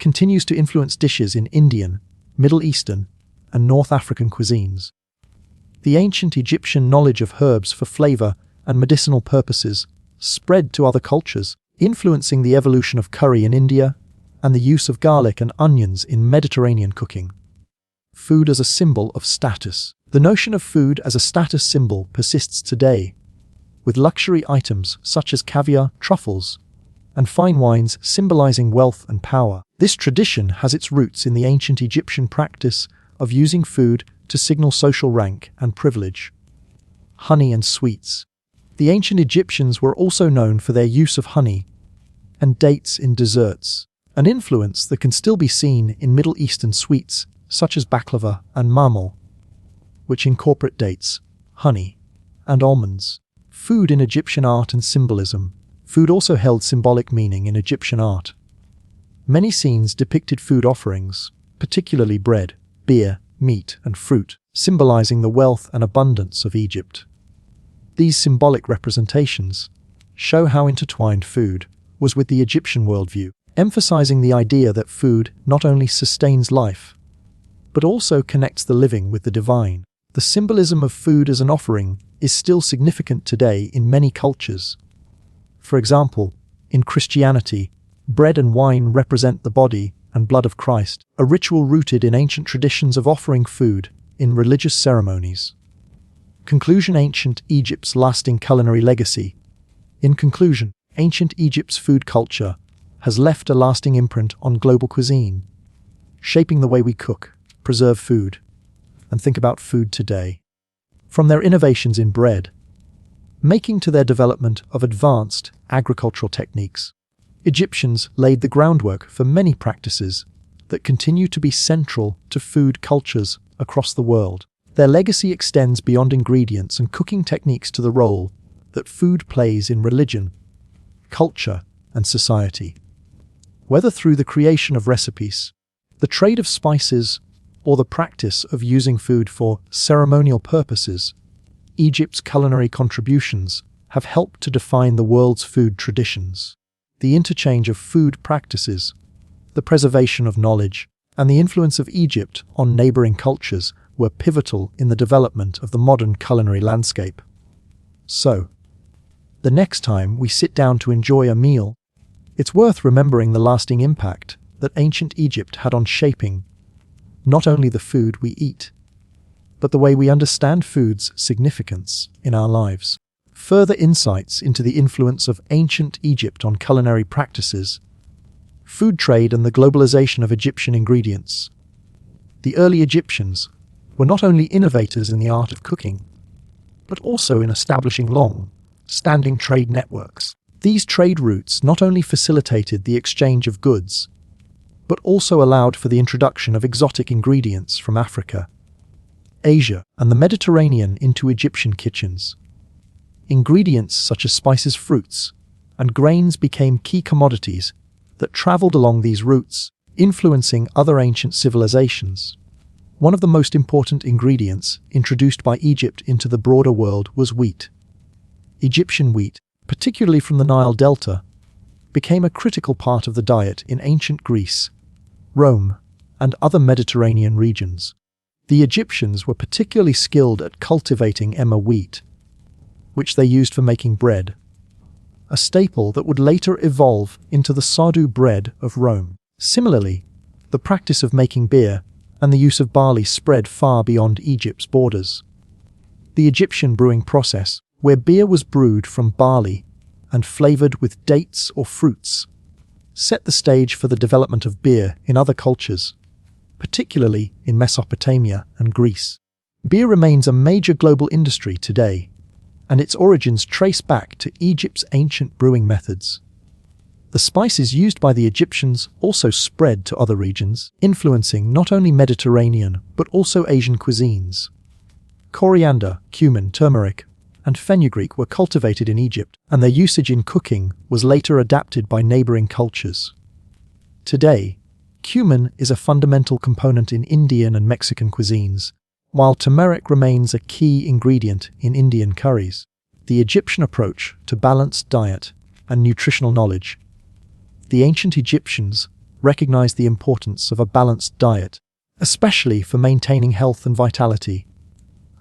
continues to influence dishes in Indian, Middle Eastern, and North African cuisines. The ancient Egyptian knowledge of herbs for flavor and medicinal purposes spread to other cultures, influencing the evolution of curry in India and the use of garlic and onions in Mediterranean cooking. Food as a symbol of status. The notion of food as a status symbol persists today, with luxury items such as caviar, truffles, and fine wines symbolizing wealth and power. This tradition has its roots in the ancient Egyptian practice of using food to signal social rank and privilege. Honey and sweets. The ancient Egyptians were also known for their use of honey and dates in desserts, an influence that can still be seen in Middle Eastern sweets such as baklava and marmol, which incorporate dates, honey, and almonds. Food in Egyptian art and symbolism. Food also held symbolic meaning in Egyptian art. Many scenes depicted food offerings, particularly bread, beer, meat, and fruit, symbolizing the wealth and abundance of Egypt. These symbolic representations show how intertwined food was with the Egyptian worldview, emphasizing the idea that food not only sustains life, but also connects the living with the divine. The symbolism of food as an offering is still significant today in many cultures. For example, in Christianity, bread and wine represent the body and blood of Christ, a ritual rooted in ancient traditions of offering food in religious ceremonies. Conclusion: Ancient Egypt's lasting culinary legacy. In conclusion, ancient Egypt's food culture has left a lasting imprint on global cuisine, shaping the way we cook, preserve food, and think about food today. From their innovations in bread making to their development of advanced agricultural techniques, Egyptians laid the groundwork for many practices that continue to be central to food cultures across the world. Their legacy extends beyond ingredients and cooking techniques to the role that food plays in religion, culture, and society. Whether through the creation of recipes, the trade of spices, or the practice of using food for ceremonial purposes, Egypt's culinary contributions have helped to define the world's food traditions. The interchange of food practices, the preservation of knowledge, and the influence of Egypt on neighboring cultures were pivotal in the development of the modern culinary landscape. So, the next time we sit down to enjoy a meal, it's worth remembering the lasting impact that ancient Egypt had on shaping not only the food we eat, but the way we understand food's significance in our lives. Further insights into the influence of ancient Egypt on culinary practices, food trade, and the globalization of Egyptian ingredients. The early Egyptians were not only innovators in the art of cooking, but also in establishing long-standing trade networks. These trade routes not only facilitated the exchange of goods, but also allowed for the introduction of exotic ingredients from Africa, Asia, and the Mediterranean into Egyptian kitchens. Ingredients such as spices, fruits, and grains became key commodities that traveled along these routes, influencing other ancient civilizations. One of the most important ingredients introduced by Egypt into the broader world was wheat. Egyptian wheat, particularly from the Nile Delta, became a critical part of the diet in ancient Greece, Rome, and other Mediterranean regions. The Egyptians were particularly skilled at cultivating emmer wheat, which they used for making bread, a staple that would later evolve into the sardu bread of Rome. Similarly, the practice of making beer and the use of barley spread far beyond Egypt's borders. The Egyptian brewing process, where beer was brewed from barley and flavored with dates or fruits, set the stage for the development of beer in other cultures, particularly in Mesopotamia and Greece. Beer remains a major global industry today, and its origins trace back to Egypt's ancient brewing methods. The spices used by the Egyptians also spread to other regions, influencing not only Mediterranean but also Asian cuisines. Coriander, cumin, turmeric, and fenugreek were cultivated in Egypt, and their usage in cooking was later adapted by neighboring cultures. Today, cumin is a fundamental component in Indian and Mexican cuisines, while turmeric remains a key ingredient in Indian curries. The Egyptian approach to balanced diet and nutritional knowledge. The ancient Egyptians recognized the importance of a balanced diet, especially for maintaining health and vitality.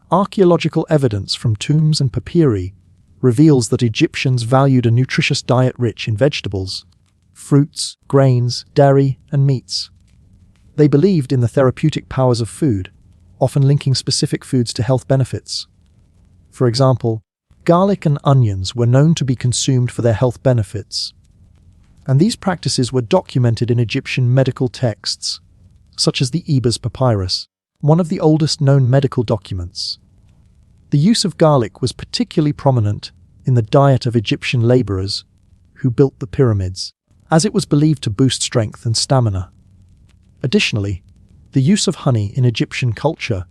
Archaeological evidence from tombs and papyri reveals that Egyptians valued a nutritious diet rich in vegetables, fruits, grains, dairy, and meats. They believed in the therapeutic powers of food, often linking specific foods to health benefits. For example, garlic and onions were known to be consumed for their health benefits, and these practices were documented in Egyptian medical texts, such as the Ebers Papyrus, one of the oldest known medical documents. The use of garlic was particularly prominent in the diet of Egyptian laborers who built the pyramids, as it was believed to boost strength and stamina. Additionally, the use of honey in Egyptian culture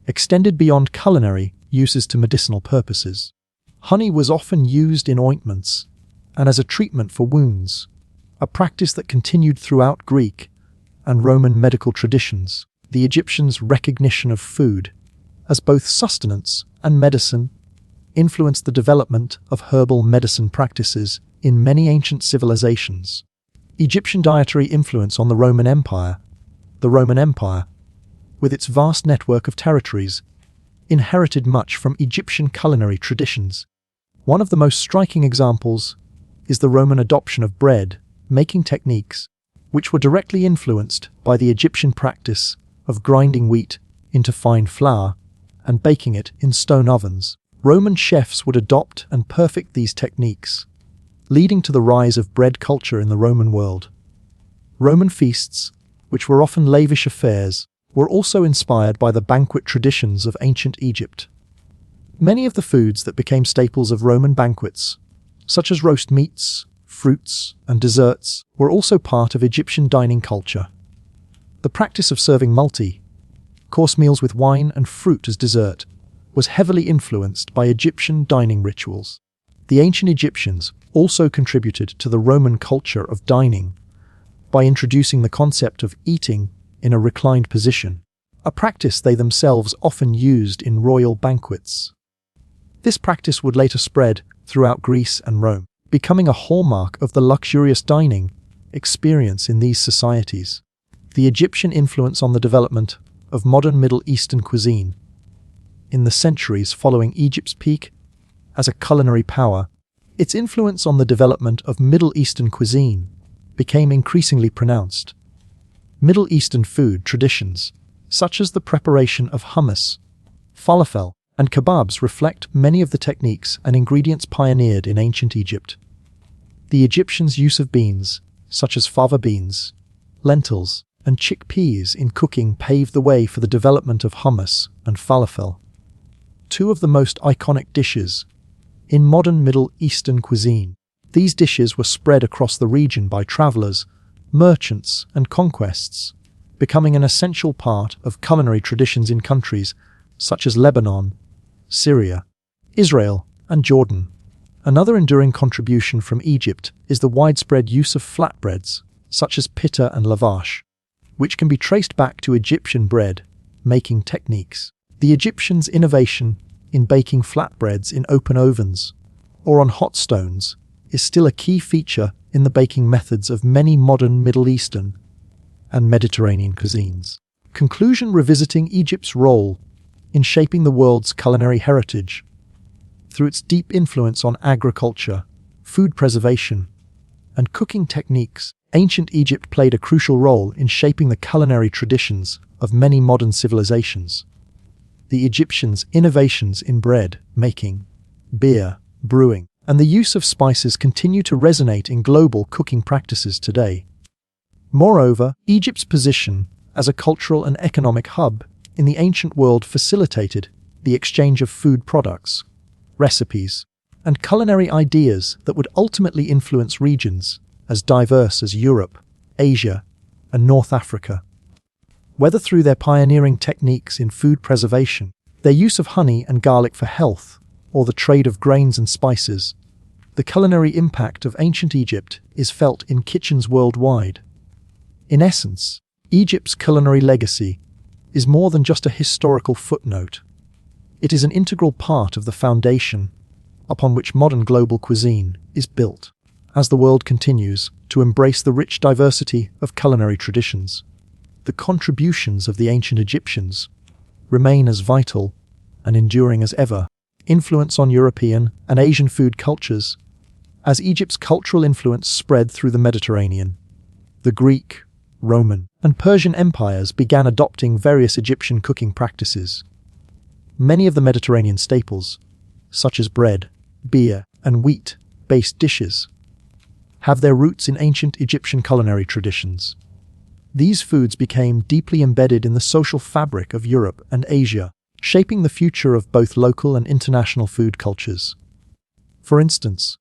extended beyond culinary uses to medicinal purposes. Honey was often used in ointments and as a treatment for wounds, a practice that continued throughout Greek and Roman medical traditions. The Egyptians' recognition of food as both sustenance and medicine influenced the development of herbal medicine practices in many ancient civilizations. Egyptian dietary influence on the Roman Empire. The Roman Empire, with its vast network of territories, inherited much from Egyptian culinary traditions. One of the most striking examples is the Roman adoption of bread-making techniques, which were directly influenced by the Egyptian practice of grinding wheat into fine flour and baking it in stone ovens. Roman chefs would adopt and perfect these techniques, leading to the rise of bread culture in the Roman world. Roman feasts, which were often lavish affairs, were also inspired by the banquet traditions of ancient Egypt. Many of the foods that became staples of Roman banquets, such as roast meats, fruits, and desserts, were also part of Egyptian dining culture. The practice of serving multi-course meals with wine and fruit as dessert was heavily influenced by Egyptian dining rituals. The ancient Egyptians also contributed to the Roman culture of dining by introducing the concept of eating in a reclined position, a practice they themselves often used in royal banquets. This practice would later spread throughout Greece and Rome, becoming a hallmark of the luxurious dining experience in these societies. The Egyptian influence on the development of modern Middle Eastern cuisine. In the centuries following Egypt's peak as a culinary power, its influence on the development of Middle Eastern cuisine became increasingly pronounced. Middle Eastern food traditions, such as the preparation of hummus, falafel, and kebabs, reflect many of the techniques and ingredients pioneered in ancient Egypt. The Egyptians' use of beans, such as fava beans, lentils, and chickpeas in cooking paved the way for the development of hummus and falafel, two of the most iconic dishes in modern Middle Eastern cuisine. These dishes were spread across the region by travelers, merchants, and conquests, becoming an essential part of culinary traditions in countries such as Lebanon, Syria, Israel, and Jordan. Another enduring contribution from Egypt is the widespread use of flatbreads, such as pitta and lavash, which can be traced back to Egyptian bread-making techniques. The Egyptians' innovation in baking flatbreads in open ovens or on hot stones is still a key feature in the baking methods of many modern Middle Eastern and Mediterranean cuisines. Conclusion: revisiting Egypt's role in shaping the world's culinary heritage. Through its deep influence on agriculture, food preservation, and cooking techniques, ancient Egypt played a crucial role in shaping the culinary traditions of many modern civilizations. The Egyptians' innovations in bread making, beer brewing, and the use of spices continue to resonate in global cooking practices today. Moreover, Egypt's position as a cultural and economic hub in the ancient world facilitated the exchange of food products, recipes, and culinary ideas that would ultimately influence regions as diverse as Europe, Asia, and North Africa. Whether through their pioneering techniques in food preservation, their use of honey and garlic for health, or the trade of grains and spices, the culinary impact of ancient Egypt is felt in kitchens worldwide. In essence, Egypt's culinary legacy is more than just a historical footnote. It is an integral part of the foundation upon which modern global cuisine is built, as the world continues to embrace the rich diversity of culinary traditions. The contributions of the ancient Egyptians remain as vital and enduring as ever. Influence on European and Asian food cultures. As Egypt's cultural influence spread through the Mediterranean, the Greek, Roman, and Persian empires began adopting various Egyptian cooking practices. Many of the Mediterranean staples, such as bread, beer, and wheat-based dishes, have their roots in ancient Egyptian culinary traditions. These foods became deeply embedded in the social fabric of Europe and Asia, shaping the future of both local and international food cultures. For instance,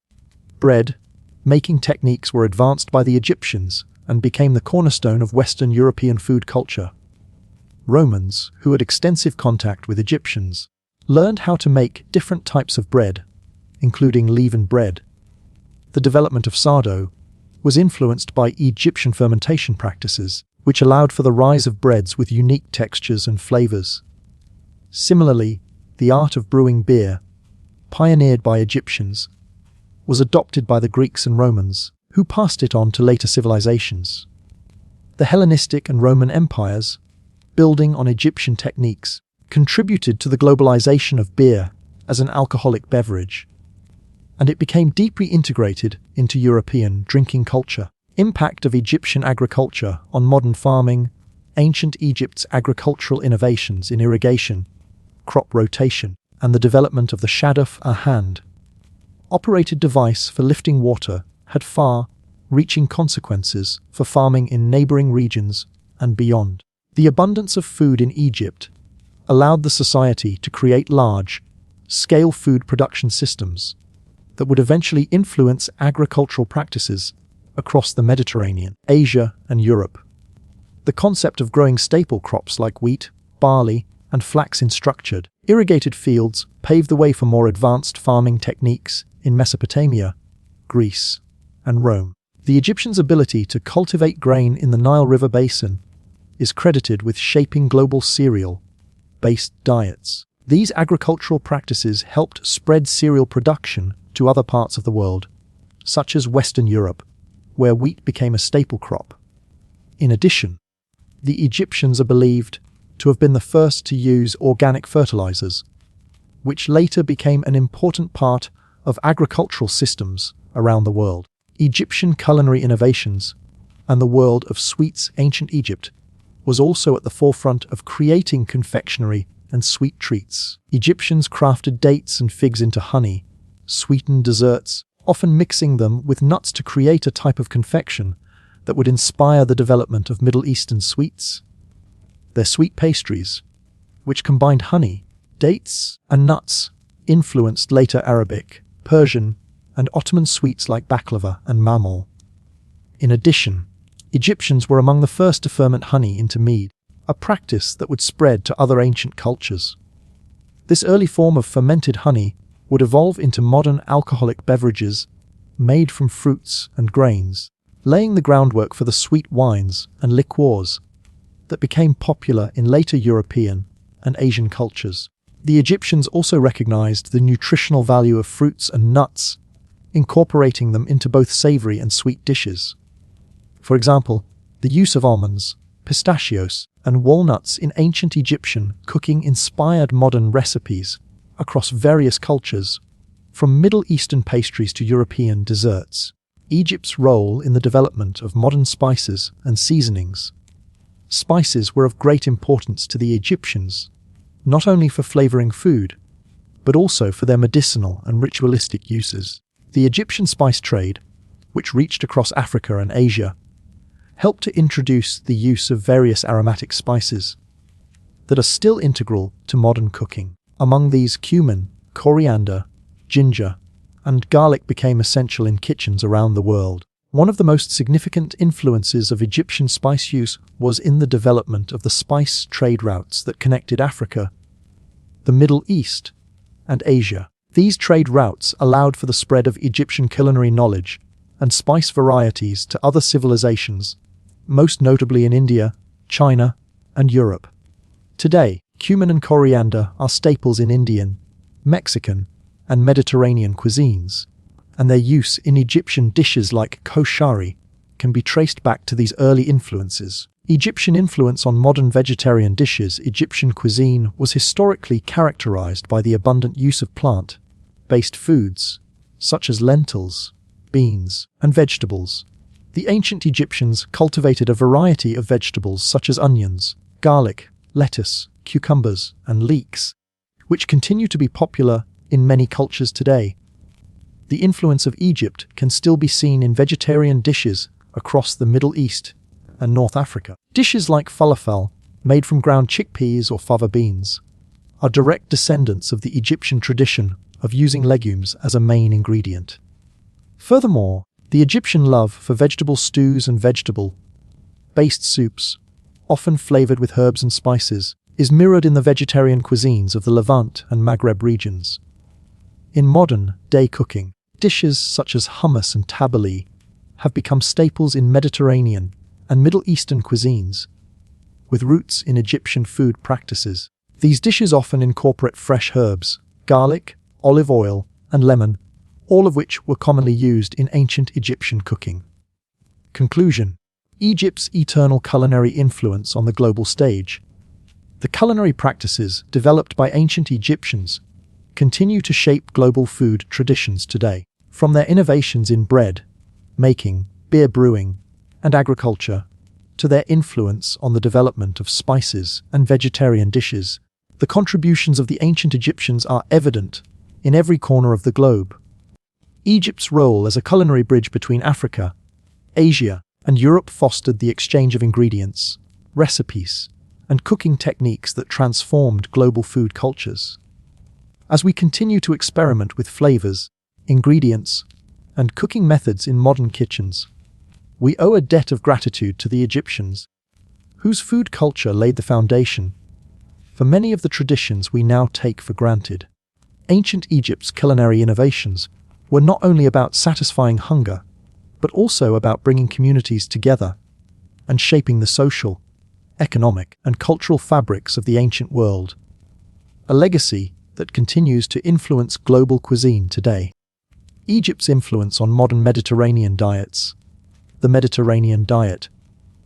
bread making techniques were advanced by the Egyptians and became the cornerstone of Western European food culture. Romans, who had extensive contact with Egyptians, learned how to make different types of bread, including leavened bread. The development of sourdough was influenced by Egyptian fermentation practices, which allowed for the rise of breads with unique textures and flavors. Similarly, the art of brewing beer, pioneered by Egyptians, was adopted by the Greeks and Romans, who passed it on to later civilizations. The Hellenistic and Roman empires, building on Egyptian techniques, contributed to the globalization of beer as an alcoholic beverage, and it became deeply integrated into European drinking culture. Impact of Egyptian agriculture on modern farming. Ancient Egypt's agricultural innovations in irrigation, crop rotation, and the development of the shaduf, a hand-operated device for lifting water, had far-reaching consequences for farming in neighboring regions and beyond. The abundance of food in Egypt allowed the society to create large-scale food production systems that would eventually influence agricultural practices across the Mediterranean, Asia, and Europe. The concept of growing staple crops like wheat, barley, and flax in structured, irrigated fields paved the way for more advanced farming techniques in Mesopotamia, Greece, and Rome. The Egyptians' ability to cultivate grain in the Nile River basin is credited with shaping global cereal-based diets. These agricultural practices helped spread cereal production to other parts of the world, such as Western Europe, where wheat became a staple crop. In addition, the Egyptians are believed to have been the first to use organic fertilizers, which later became an important part of agricultural systems around the world. Egyptian culinary innovations and the world of sweets. Ancient Egypt was also at the forefront of creating confectionery and sweet treats. Egyptians crafted dates and figs into honey, sweetened desserts, often mixing them with nuts to create a type of confection that would inspire the development of Middle Eastern sweets. Their sweet pastries, which combined honey, dates, and nuts, influenced later Arabic, Persian, and Ottoman sweets like baklava and mamul. In addition, Egyptians were among the first to ferment honey into mead, a practice that would spread to other ancient cultures. This early form of fermented honey would evolve into modern alcoholic beverages made from fruits and grains, laying the groundwork for the sweet wines and liqueurs that became popular in later European and Asian cultures. The Egyptians also recognized the nutritional value of fruits and nuts, incorporating them into both savory and sweet dishes. For example, the use of almonds, pistachios, and walnuts in ancient Egyptian cooking inspired modern recipes across various cultures, from Middle Eastern pastries to European desserts. Egypt's role in the development of modern spices and seasonings. Spices were of great importance to the Egyptians, not only for flavoring food, but also for their medicinal and ritualistic uses. The Egyptian spice trade, which reached across Africa and Asia, helped to introduce the use of various aromatic spices that are still integral to modern cooking. Among these, cumin, coriander, ginger, and garlic became essential in kitchens around the world. One of the most significant influences of Egyptian spice use was in the development of the spice trade routes that connected Africa, the Middle East, and Asia. These trade routes allowed for the spread of Egyptian culinary knowledge and spice varieties to other civilizations, most notably in India, China, and Europe. Today, cumin and coriander are staples in Indian, Mexican, and Mediterranean cuisines, and their use in Egyptian dishes like koshari can be traced back to these early influences. Egyptian influence on modern vegetarian dishes. Egyptian cuisine was historically characterized by the abundant use of plant-based foods, such as lentils, beans, and vegetables. The ancient Egyptians cultivated a variety of vegetables such as onions, garlic, lettuce, cucumbers, and leeks, which continue to be popular in many cultures today. The influence of Egypt can still be seen in vegetarian dishes across the Middle East and North Africa. Dishes like falafel, made from ground chickpeas or fava beans, are direct descendants of the Egyptian tradition of using legumes as a main ingredient. Furthermore, the Egyptian love for vegetable stews and vegetable-based soups, often flavored with herbs and spices, is mirrored in the vegetarian cuisines of the Levant and Maghreb regions. In modern-day cooking, dishes such as hummus and tabbouleh have become staples in Mediterranean and Middle Eastern cuisines, with roots in Egyptian food practices. These dishes often incorporate fresh herbs, garlic, olive oil, and lemon, all of which were commonly used in ancient Egyptian cooking. Conclusion: Egypt's eternal culinary influence on the global stage. The culinary practices developed by ancient Egyptians continue to shape global food traditions today. From their innovations in bread making, beer brewing, and agriculture, to their influence on the development of spices and vegetarian dishes, the contributions of the ancient Egyptians are evident in every corner of the globe. Egypt's role as a culinary bridge between Africa, Asia, and Europe fostered the exchange of ingredients, recipes, and cooking techniques that transformed global food cultures. As we continue to experiment with flavors, ingredients, and cooking methods in modern kitchens, we owe a debt of gratitude to the Egyptians, whose food culture laid the foundation for many of the traditions we now take for granted. Ancient Egypt's culinary innovations were not only about satisfying hunger, but also about bringing communities together and shaping the social, economic, and cultural fabrics of the ancient world, a legacy that continues to influence global cuisine today. Egypt's influence on modern Mediterranean diets. The Mediterranean diet,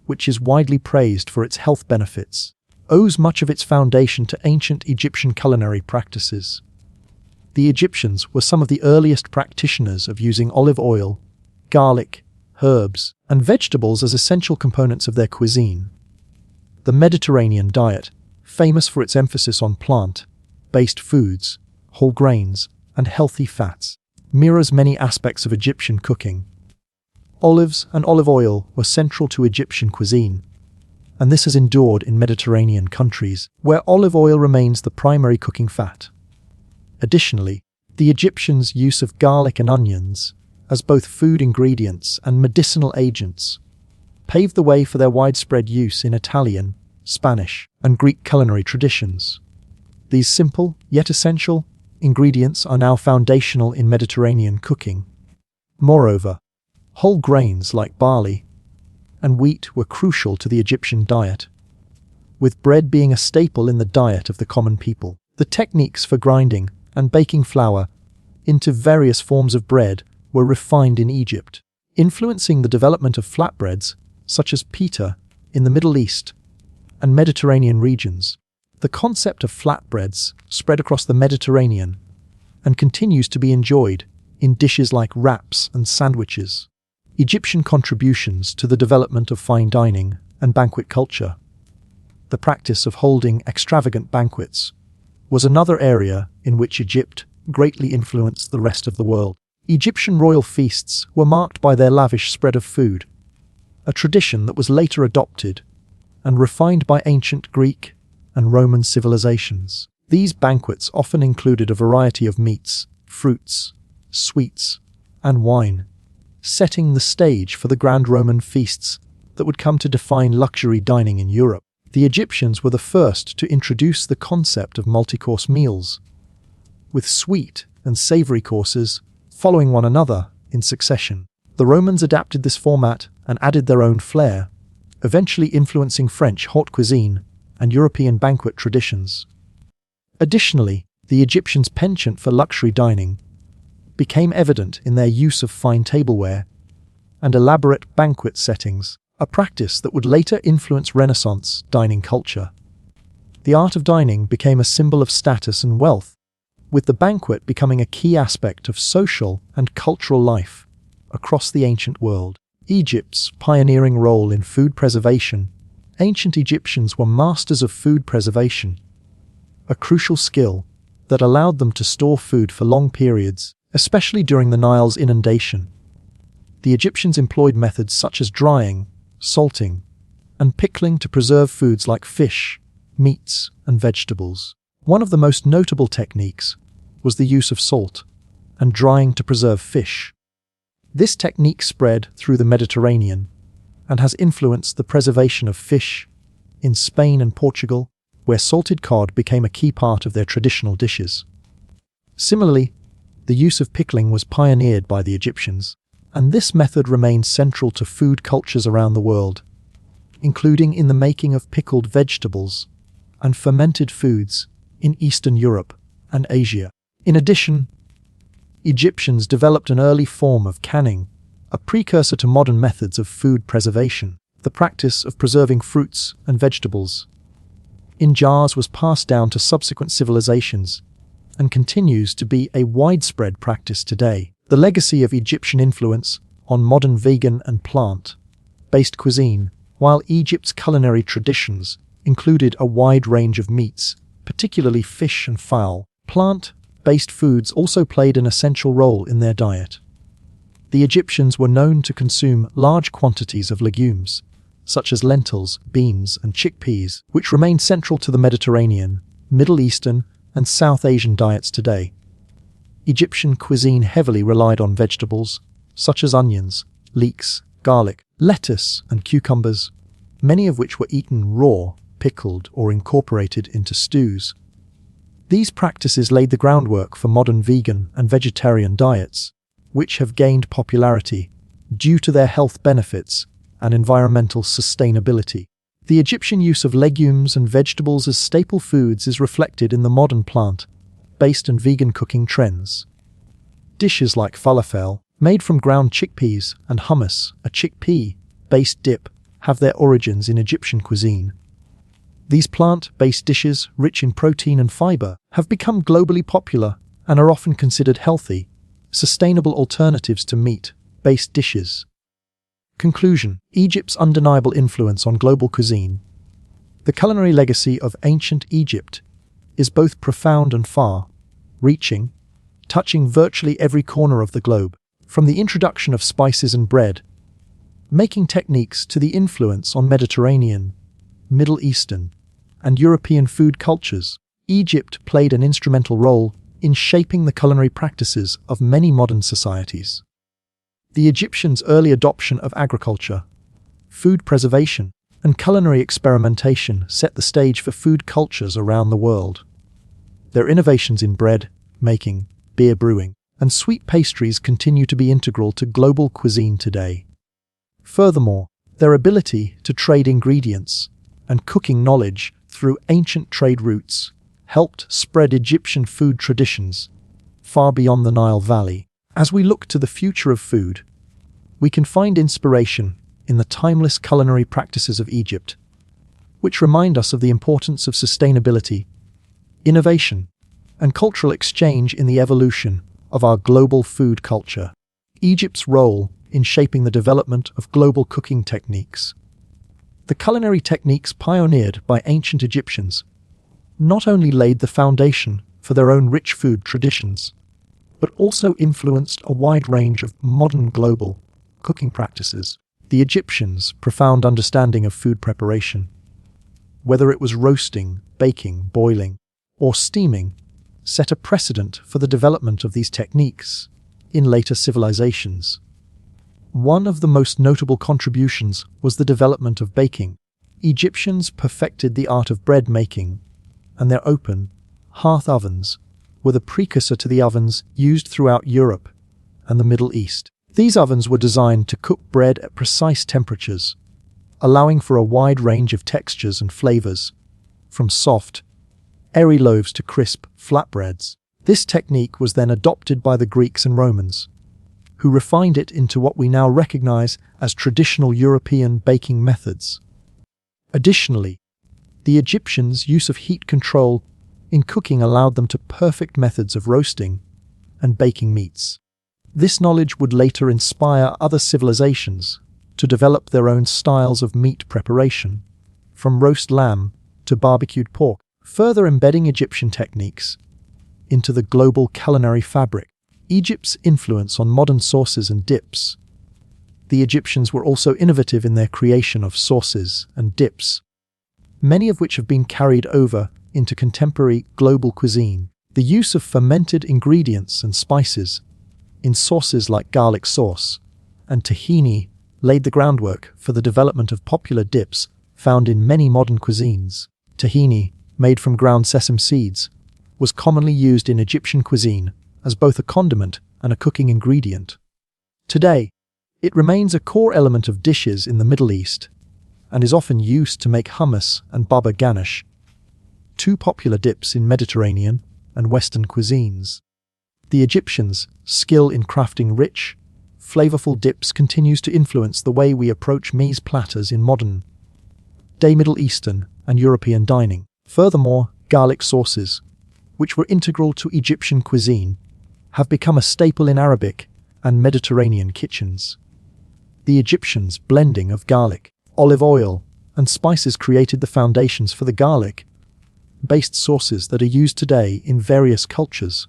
which is widely praised for its health benefits, owes much of its foundation to ancient Egyptian culinary practices. The Egyptians were some of the earliest practitioners of using olive oil, garlic, herbs, and vegetables as essential components of their cuisine. The Mediterranean diet, famous for its emphasis on plant-based foods, whole grains, and healthy fats, mirrors many aspects of Egyptian cooking. Olives and olive oil were central to Egyptian cuisine, and this has endured in Mediterranean countries, where olive oil remains the primary cooking fat. Additionally, the Egyptians' use of garlic and onions as both food ingredients and medicinal agents paved the way for their widespread use in Italian, Spanish, and Greek culinary traditions. These simple, yet essential, ingredients are now foundational in Mediterranean cooking. Moreover, whole grains like barley and wheat were crucial to the Egyptian diet, with bread being a staple in the diet of the common people. The techniques for grinding and baking flour into various forms of bread were refined in Egypt, influencing the development of flatbreads such as pita in the Middle East and Mediterranean regions. The concept of flatbreads spread across the Mediterranean and continues to be enjoyed in dishes like wraps and sandwiches. Egyptian contributions to the development of fine dining and banquet culture. The practice of holding extravagant banquets was another area in which Egypt greatly influenced the rest of the world. Egyptian royal feasts were marked by their lavish spread of food, a tradition that was later adopted and refined by ancient Greek and Roman civilizations. These banquets often included a variety of meats, fruits, sweets, and wine, setting the stage for the grand Roman feasts that would come to define luxury dining in Europe. The Egyptians were the first to introduce the concept of multi-course meals, with sweet and savory courses following one another in succession. The Romans adapted this format and added their own flair, eventually influencing French haute cuisine and European banquet traditions. Additionally, the Egyptians' penchant for luxury dining became evident in their use of fine tableware and elaborate banquet settings, a practice that would later influence Renaissance dining culture. The art of dining became a symbol of status and wealth, with the banquet becoming a key aspect of social and cultural life across the ancient world. Egypt's pioneering role in food preservation. Ancient Egyptians were masters of food preservation, a crucial skill that allowed them to store food for long periods, especially during the Nile's inundation. The Egyptians employed methods such as drying, salting, and pickling to preserve foods like fish, meats, and vegetables. One of the most notable techniques was the use of salt and drying to preserve fish. This technique spread through the Mediterranean and has influenced the preservation of fish in Spain and Portugal, where salted cod became a key part of their traditional dishes. Similarly, the use of pickling was pioneered by the Egyptians, and this method remains central to food cultures around the world, including in the making of pickled vegetables and fermented foods in Eastern Europe and Asia. In addition, Egyptians developed an early form of canning, a precursor to modern methods of food preservation. The practice of preserving fruits and vegetables in jars was passed down to subsequent civilizations and continues to be a widespread practice today. The legacy of Egyptian influence on modern vegan and plant-based cuisine. While Egypt's culinary traditions included a wide range of meats, particularly fish and fowl, plant-based foods also played an essential role in their diet. The Egyptians were known to consume large quantities of legumes, such as lentils, beans, and chickpeas, which remain central to the Mediterranean, Middle Eastern, and South Asian diets today. Egyptian cuisine heavily relied on vegetables, such as onions, leeks, garlic, lettuce, and cucumbers, many of which were eaten raw, pickled, or incorporated into stews. These practices laid the groundwork for modern vegan and vegetarian diets, which have gained popularity due to their health benefits and environmental sustainability. The Egyptian use of legumes and vegetables as staple foods is reflected in the modern plant-based and vegan cooking trends. Dishes like falafel, made from ground chickpeas, and hummus, a chickpea-based dip, have their origins in Egyptian cuisine. These plant-based dishes, rich in protein and fiber, have become globally popular and are often considered healthy, sustainable alternatives to meat-based dishes. Conclusion: Egypt's undeniable influence on global cuisine. The culinary legacy of ancient Egypt is both profound and far-reaching, touching virtually every corner of the globe, from the introduction of spices and bread, making techniques to the influence on Mediterranean, Middle Eastern, and European food cultures. Egypt played an instrumental role in shaping the culinary practices of many modern societies. The Egyptians' early adoption of agriculture, food preservation, and culinary experimentation set the stage for food cultures around the world. Their innovations in bread making, beer brewing, and sweet pastries continue to be integral to global cuisine today. Furthermore, their ability to trade ingredients and cooking knowledge through ancient trade routes helped spread Egyptian food traditions far beyond the Nile Valley. As we look to the future of food, we can find inspiration in the timeless culinary practices of Egypt, which remind us of the importance of sustainability, innovation, and cultural exchange in the evolution of our global food culture. Egypt's role in shaping the development of global cooking techniques. The culinary techniques pioneered by ancient Egyptians not only laid the foundation for their own rich food traditions, but also influenced a wide range of modern global cooking practices. The Egyptians' profound understanding of food preparation, whether it was roasting, baking, boiling, or steaming, set a precedent for the development of these techniques in later civilizations. One of the most notable contributions was the development of baking. Egyptians perfected the art of bread making, and their open, hearth ovens were the precursor to the ovens used throughout Europe and the Middle East. These ovens were designed to cook bread at precise temperatures, allowing for a wide range of textures and flavors, from soft, airy loaves to crisp, flatbreads. This technique was then adopted by the Greeks and Romans, who refined it into what we now recognize as traditional European baking methods. Additionally, the Egyptians' use of heat control in cooking allowed them to perfect methods of roasting and baking meats. This knowledge would later inspire other civilizations to develop their own styles of meat preparation, from roast lamb to barbecued pork, further embedding Egyptian techniques into the global culinary fabric. Egypt's influence on modern sauces and dips. The Egyptians were also innovative in their creation of sauces and dips, many of which have been carried over into contemporary global cuisine. The use of fermented ingredients and spices in sauces like garlic sauce and tahini laid the groundwork for the development of popular dips found in many modern cuisines. Tahini, made from ground sesame seeds, was commonly used in Egyptian cuisine as both a condiment and a cooking ingredient. Today, it remains a core element of dishes in the Middle East and is often used to make hummus and baba ganoush, two popular dips in Mediterranean and Western cuisines. The Egyptians' skill in crafting rich, flavorful dips continues to influence the way we approach meze platters in modern-day Middle Eastern and European dining. Furthermore, garlic sauces, which were integral to Egyptian cuisine, have become a staple in Arabic and Mediterranean kitchens. The Egyptians' blending of garlic, olive oil, and spices created the foundations for the garlic-based sauces that are used today in various cultures.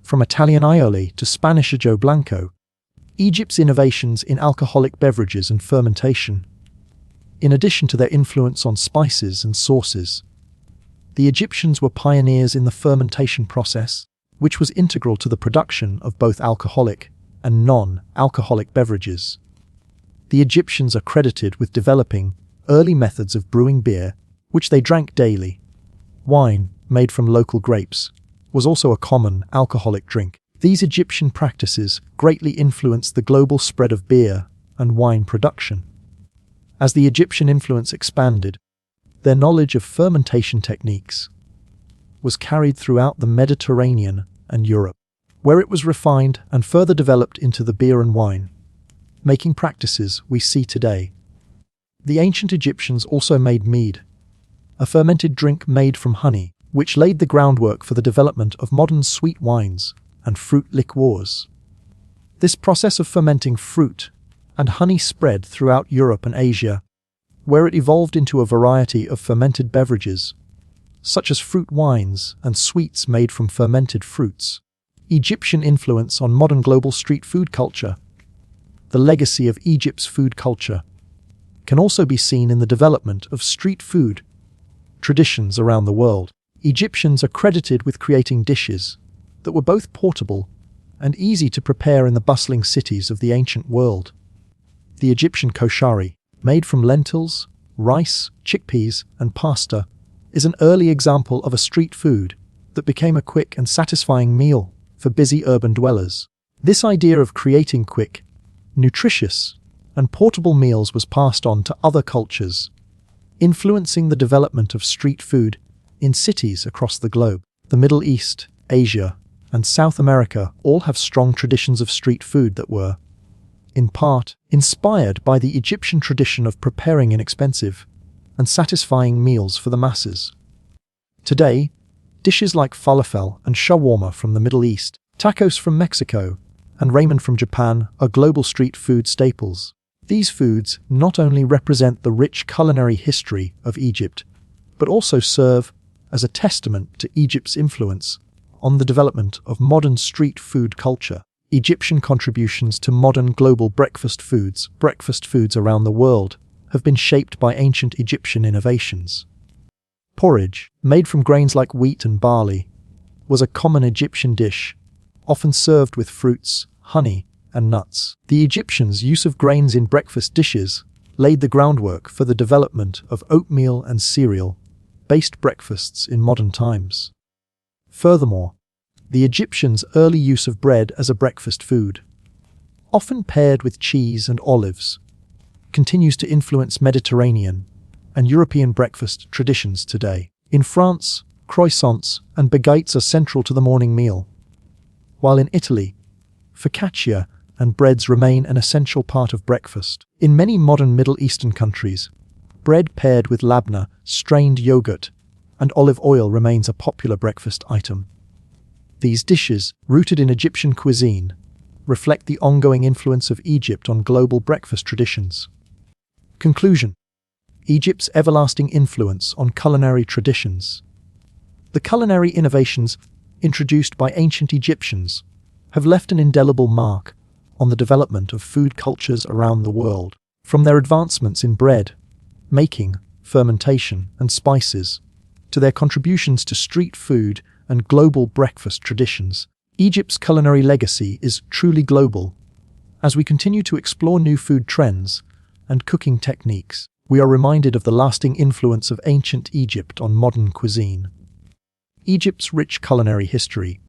From Italian aioli to Spanish ajo blanco, Egypt's innovations in alcoholic beverages and fermentation, in addition to their influence on spices and sauces, the Egyptians were pioneers in the fermentation process, which was integral to the production of both alcoholic and non-alcoholic beverages. The Egyptians are credited with developing early methods of brewing beer, which they drank daily. Wine, made from local grapes, was also a common alcoholic drink. These Egyptian practices greatly influenced the global spread of beer and wine production. As the Egyptian influence expanded, their knowledge of fermentation techniques was carried throughout the Mediterranean and Europe, where it was refined and further developed into the beer and wine making practices we see today. The ancient Egyptians also made mead, a fermented drink made from honey, which laid the groundwork for the development of modern sweet wines and fruit liqueurs. This process of fermenting fruit and honey spread throughout Europe and Asia, where it evolved into a variety of fermented beverages, such as fruit wines and sweets made from fermented fruits. Egyptian influence on modern global street food culture. The legacy of Egypt's food culture can also be seen in the development of street food traditions around the world. Egyptians are credited with creating dishes that were both portable and easy to prepare in the bustling cities of the ancient world. The Egyptian koshari, made from lentils, rice, chickpeas, and pasta, is an early example of a street food that became a quick and satisfying meal for busy urban dwellers. This idea of creating quick, nutritious, and portable meals was passed on to other cultures, influencing the development of street food in cities across the globe. The Middle East, Asia, and South America all have strong traditions of street food that were in part inspired by the Egyptian tradition of preparing inexpensive and satisfying meals for the masses. Today, dishes like falafel and shawarma from the Middle East, tacos from Mexico, and ramen from Japan are global street food staples. These foods not only represent the rich culinary history of Egypt, but also serve as a testament to Egypt's influence on the development of modern street food culture. Egyptian contributions to modern global breakfast foods around the world, have been shaped by ancient Egyptian innovations. Porridge, made from grains like wheat and barley, was a common Egyptian dish, often served with fruits, honey, and nuts. The Egyptians' use of grains in breakfast dishes laid the groundwork for the development of oatmeal and cereal-based breakfasts in modern times. Furthermore, the Egyptians' early use of bread as a breakfast food, often paired with cheese and olives, continues to influence Mediterranean and European breakfast traditions today. In France, croissants and baguettes are central to the morning meal, while in Italy, focaccia and breads remain an essential part of breakfast. In many modern Middle Eastern countries, bread paired with labna, strained yogurt, and olive oil remains a popular breakfast item. These dishes, rooted in Egyptian cuisine, reflect the ongoing influence of Egypt on global breakfast traditions. Conclusion: Egypt's everlasting influence on culinary traditions. The culinary innovations introduced by ancient Egyptians have left an indelible mark on the development of food cultures around the world. From their advancements in bread, making, fermentation, and spices, to their contributions to street food and global breakfast traditions, Egypt's culinary legacy is truly global. As we continue to explore new food trends and cooking techniques, we are reminded of the lasting influence of ancient Egypt on modern cuisine. Egypt's rich culinary history